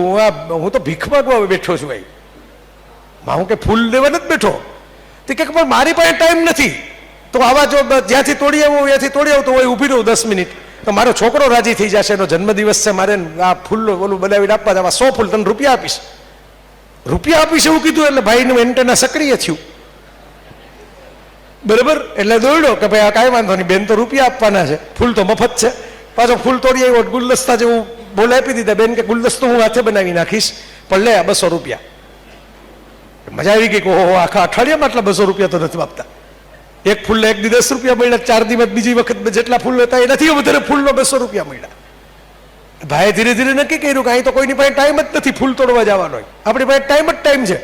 હું તો ભીખ માંગવા બેઠો છું, ભાઈ હું કે ફૂલ લેવા નથી બેઠો. તે કે પણ મારી પાસે ટાઈમ નથી, તો આવા જો જ્યાંથી તોડી આવું ત્યાંથી તોડી આવું તો હોય ઊભી રહું 10 મિનિટ, તો મારો છોકરો રાજી થઈ જશે, એનો જન્મદિવસ છે, મારે આ ફૂલ ઓલું બનાવીને આપવા, આવા 100 ફૂલ તને રૂપિયા આપીશ, રૂપિયા આપીશ એવું કીધું. એટલે ભાઈનું એન્ટેના સક્રિય થયું, બરાબર, એટલે દોડ્યો કે ભાઈ આ કાંઈ વાંધો નહીં, બેન તો રૂપિયા આપવાના છે, ફૂલ તો મફત છે. પાછો ફૂલ તોડી આવ્યો, ગુલદસ્તા જેવું બોલ આપી દીધા. બેન કે ગુલદસ્તો હું હાથે બનાવી નાખીશ, પણ લે 200 રૂપિયા. મજા આવી ગઈ કે ઓહો, આખા અઠવાડિયામાં આટલા 200 રૂપિયા તો નથી આપતા. એક ફૂલ એક દી 10 રૂપિયા મળ્યા, 4 દિવસ બીજી વખત જેટલા ફૂલ હતા એનાથી વધારે ફૂલનો 200 રૂપિયા મળ્યા. ભાઈ ધીરે ધીરે નક્કી કર્યું કે અહીં તો કોઈની પાસે ટાઈમ જ નથી ફૂલ તોડવા જવાનો, આપણી પાસે ટાઈમ છે.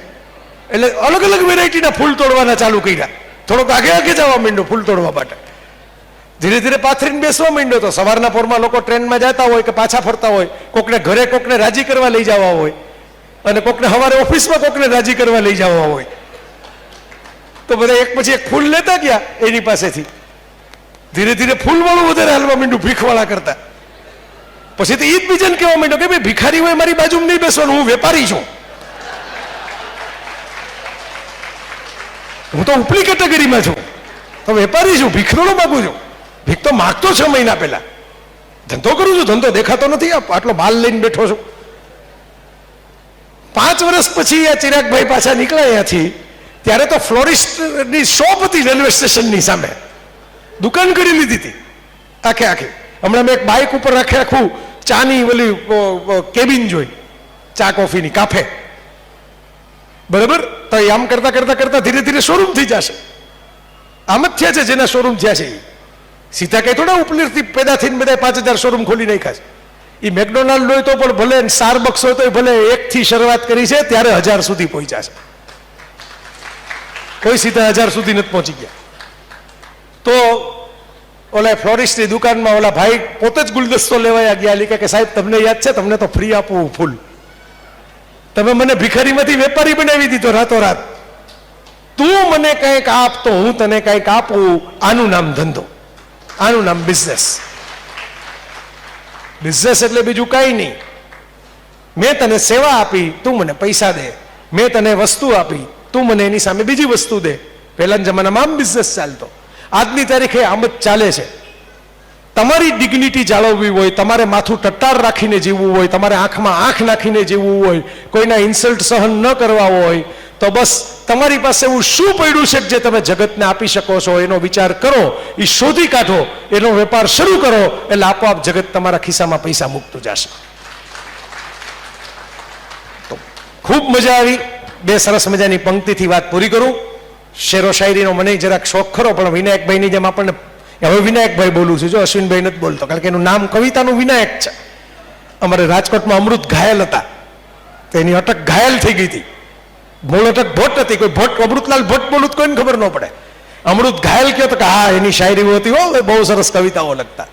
એટલે અલગ અલગ વેરાયટીના ફૂલ તોડવાના ચાલુ કર્યા. થોડોક આગે જવા માંડ્યો ફૂલ તોડવા માટે. ધીરે ધીરે પાથરીને બેસવા માંડ્યો. તો સવારના પોરમાં લોકો ટ્રેનમાં જતા હોય કે પાછા ફરતા હોય, કોકને ઘરે કોકને રાજી કરવા લઈ જવા હોય, અને કોકને સવારે ઓફિસમાં કોકને રાજી કરવા લઈ જવા હોય. તો બધા એક પછી એક ફૂલ લેતા ગયા એની પાસેથી. ધીરે ધીરે ફૂલ વાળું વધારે હાલવા માંડ્યું ભીખવાળા કરતા. પછી તો એ જ બીજાને કહેવા માંડ્યો કે ભાઈ ભિખારી હોય મારી બાજુમાં નહીં બેસવાનું, હું વેપારી છું, હું તો ઉપલી કેટેગરીમાં છું, તો વેપારી છું, ભીખ થોડો માગું છું. ભીખ તો માગતો 6 મહિના પહેલા, ધંધો કરું છું, ધંધો દેખાતો નથી, આટલો માલ લઈને બેઠો છું. 5 વર્ષ પછી આ ચિરાગભાઈ પાછા નીકળ્યા અહીંયાથી, ત્યારે તો ફ્લોરિસ્ટની શોપ હતી રેલવે સ્ટેશનની સામે, દુકાન કરી લીધી હતી આખે આખી. હમણાં મેં એક બાઇક ઉપર આખું ચાની ઓલી કેબિન જોઈ, ચા કોફીની કાફે, બરાબર. તો આમ કરતા કરતા કરતા ધીરે ધીરે શોરૂમ થઈ જશે. આમ જ થયા છે જેના શોરૂમ થયા છે. સીધા કઈ થોડા ઉપલેરથી પેદા થઈને બધા 5000 શોરૂમ ખોલી નાખ્યા છે. એ મેકડોનાલ્ડ હોય તો પણ ભલે, સ્ટારબક્સ હોય તો ભલે 1 થી શરૂઆત કરી છે, ત્યારે 1000 સુધી પહોંચ્યા છે. કોઈ સીધા 1000 સુધી નથી પહોંચી ગયા. તો ઓલા ફ્લોરિસ્ટની દુકાનમાં ઓલા ભાઈ પોતે જ ગુલદસ્તો લેવાયા ગયા. લીધે કે સાહેબ તમને યાદ છે, તમને તો ફ્રી આપવું ફૂલ, તમે મને ભિખારીમાંથી વેપારી બનાવી દીધો રાતોરાત. તું મને કંઈક આપ તો હું તને કંઈક આપું. આનું નામ ધંધો, આનું નામ બિઝનેસ. બિઝનેસ એટલે બીજું કાંઈ નહીં. મેં તને સેવા આપી, તું મને પૈસા દે. મેં તને વસ્તુ આપી, તું મને એની સામે બીજી વસ્તુ દે. પહેલાના જમાનામાં આમ બિઝનેસ ચાલતો. આજની તારીખે આમ જ ચાલે છે. તમારી ડિગ્નિટી જાળવવી હોય, તમારે માથું ટટ્ટાર રાખીને જીવવું હોય, તમારે આંખમાં આંખ નાખીને જીવવું હોય, કોઈના ઇન્સલ્ટ સહન ન કરવા હોય, તો બસ તમારી પાસે એવું શું પડ્યું છે જે તમે જગતને આપી શકો છો એનો વિચાર કરો, એ શોધી કાઢો, એનો વેપાર શરૂ કરો, એટલે આપોઆપ જગત તમારા ખિસ્સામાં પૈસા મૂકતું જશે. તો ખૂબ મજા આવી. 2 સરસ મજાની પંક્તિથી વાત પૂરી કરું. શેરો શાયરીનો મને જરાક શોખ ખરો, પણ વિનાયકભાઈની જેમ આપણને હવે વિનાયકભાઈ બોલું છું, જો અશ્વિનભાઈ નથી બોલતો, કારણ કે એનું નામ કવિતાનું વિનાયક છે. અમારે રાજકોટમાં અમૃત ઘાયલ હતા, તો એની અટક ઘાયલ થઈ ગઈ હતી. મૂળ અટક ભટ્ટ હતી, કોઈ ભટ્ટ અમૃતલાલ ભટ્ટ બોલું તો કોઈને ખબર ન પડે. અમૃત ઘાયલ કયો તો કે હા એની શાયરીઓ હતી, હો બહુ સરસ કવિતાઓ લખતા.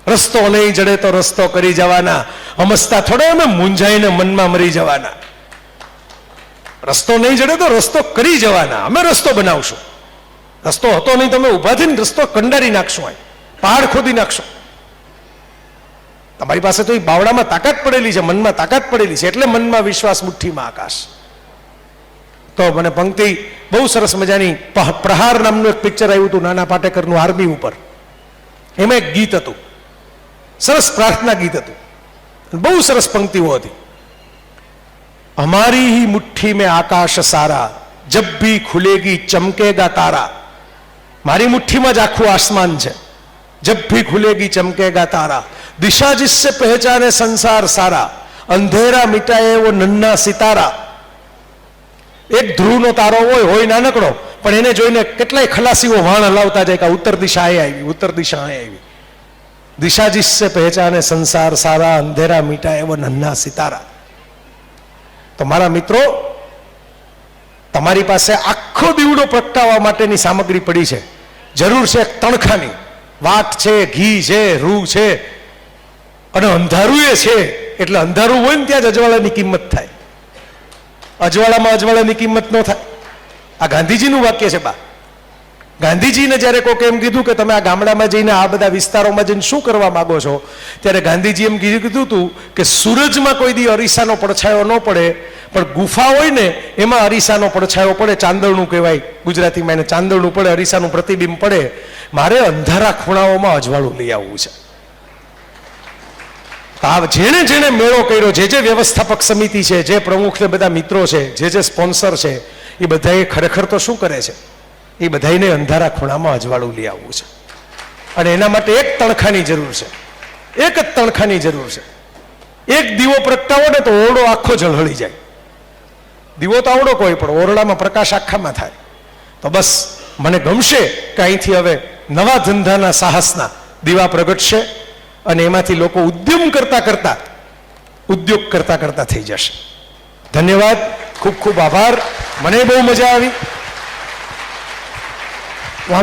રસ્તો નહીં જડે તો રસ્તો કરી જવાના, સમજતા થોડા અમે મૂંઝાઈને મનમાં મરી જવાના. રસ્તો નહીં જડે તો રસ્તો કરી જવાના, અમે રસ્તો બનાવશું. રસ્તો હતો નહીં, તમે ઉભા થઈને રસ્તો કંડારી નાખશો, પહાડ ખોદી નાખશો. તમારી પાસે તો એ બાવડામાં તાકાત પડેલી છે, મનમાં તાકાત પડેલી છે, એટલે મનમાં વિશ્વાસ, મુઠ્ઠીમાં આકાશ. તો મને પંક્તિ બહુ સરસ મજાની, પ્રહાર નામનું એક પિક્ચર આવ્યું હતું નાના પાટેકરનું આર્મી ઉપર, એમાં એક ગીત હતું, સરસ પ્રાર્થના ગીત હતું, બહુ સરસ પંક્તિઓ હતી. हमारी ही मुट्ठी में आकाश सारा, जब भी खुलेगी चमकेगा तारा. मारी मुट्ठीમાં જ આખું આસમાન છે, जब भी खुलेगी चमकेगा तारा. दिशा जिससे पहचाने संसार सारा, अंधेरा मिटाए वो नन्हा सितारा. એક ધ્રુવનો તારો હોય નાનકડો, પણ એને જોઈને કેટલાય ખલાસીઓ વાણ હલાવતા જાય કે ઉત્તર દિશા એ આવી, ઉત્તર દિશા એ આવી. દિશા जिससे पहचाने संसार सारा, अंधेरा मिटाए वो नन्हा सितारा. તો મારા મિત્રો, તમારી પાસે આખો દીવડો પ્રગટાવવા માટેની સામગ્રી પડી છે. જરૂર છે તણખાની, વાટ છે, ઘી છે, રૂ છે, અને અંધારું એ છે. એટલે અંધારું હોય ને ત્યાં જ અજવાળાની કિંમત થાય. અજવાળામાં અજવાળાની કિંમત ન થાય. આ ગાંધીજીનું વાક્ય છે. બા ગાંધીજીને જ્યારે કોઈક એમ કીધું કે તમે આ ગામડામાં જઈને આ બધા વિસ્તારોમાં જઈને શું કરવા માંગો છો, ત્યારે ગાંધીજી એમ કીધું હતું કે સૂરજમાં કોઈ દી અરીસાનો પડછાયો ન પડે, પણ ગુફા હોય ને એમાં અરીસાનો પડછાયો પડે. ચાંદરણું કહેવાય ગુજરાતીમાં એને, ચાંદરણું પડે, અરીસાનું પ્રતિબિંબ પડે. મારે અંધારા ખૂણાઓમાં અજવાળું લઈ આવવું છે. જેણે જેણે મેળો કર્યો, જે વ્યવસ્થાપક સમિતિ છે, જે પ્રમુખ ને બધા મિત્રો છે, જે સ્પોન્સર છે, એ બધાએ ખરેખર તો શું કરે છે, એ બધાને અંધારા ખૂણામાં અજવાળું લઈ આવવું છે. અને એના માટે એક તણખાની જરૂર છે, એક જ તણખાની જરૂર છે. એક દીવો પ્રગટાવો ને તો ઓરડો આખો ઝળહળી જાય. દીવો તો આવડો કોઈ પણ ઓરડામાં પ્રકાશ આખામાં થાય. તો બસ મને ગમશે કે અહીંથી હવે નવા ધંધાના સાહસના દીવા પ્રગટશે અને એમાંથી લોકો ઉદ્યમ કરતા કરતા ઉદ્યોગ કરતા કરતા થઈ જશે. ધન્યવાદ, ખૂબ ખૂબ આભાર. મને બહુ મજા આવી.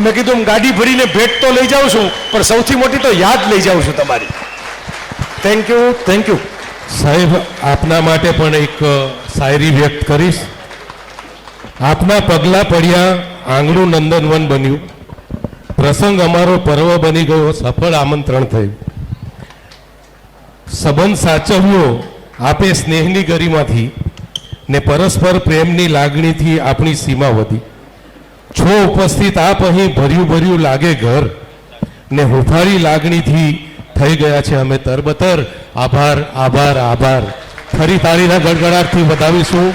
મેં કીધું ગાડી ભરીને ભેટ તો લઈ જાઉં છું, પણ સૌથી મોટી તો યાદ લઈ જાઉં છું તમારી. Thank you, thank you. સાહેબ, આપના માટે પણ એક શાયરી વ્યક્ત કરીશ. આપના પગલા પડ્યા આંગણું નંદનવન બન્યું, પ્રસંગ અમારો પર્વ બની ગયો, સફળ આમંત્રણ થયું. સંબંધ સાચવ્યો આપે સ્નેહની ગરીમાંથી, ને પરસ્પર પ્રેમની લાગણીથી આપણી સીમા વધી. છો ઉપસ્થિત આપ અહીં ભર્યું ભર્યું લાગે ઘર, ને હુંફાળી લાગણીથી થઈ ગયા છે અમે તરબતર. આભાર, આભાર, આભાર. ફરી તાળીના ગડગડાટથી વધાવીશું.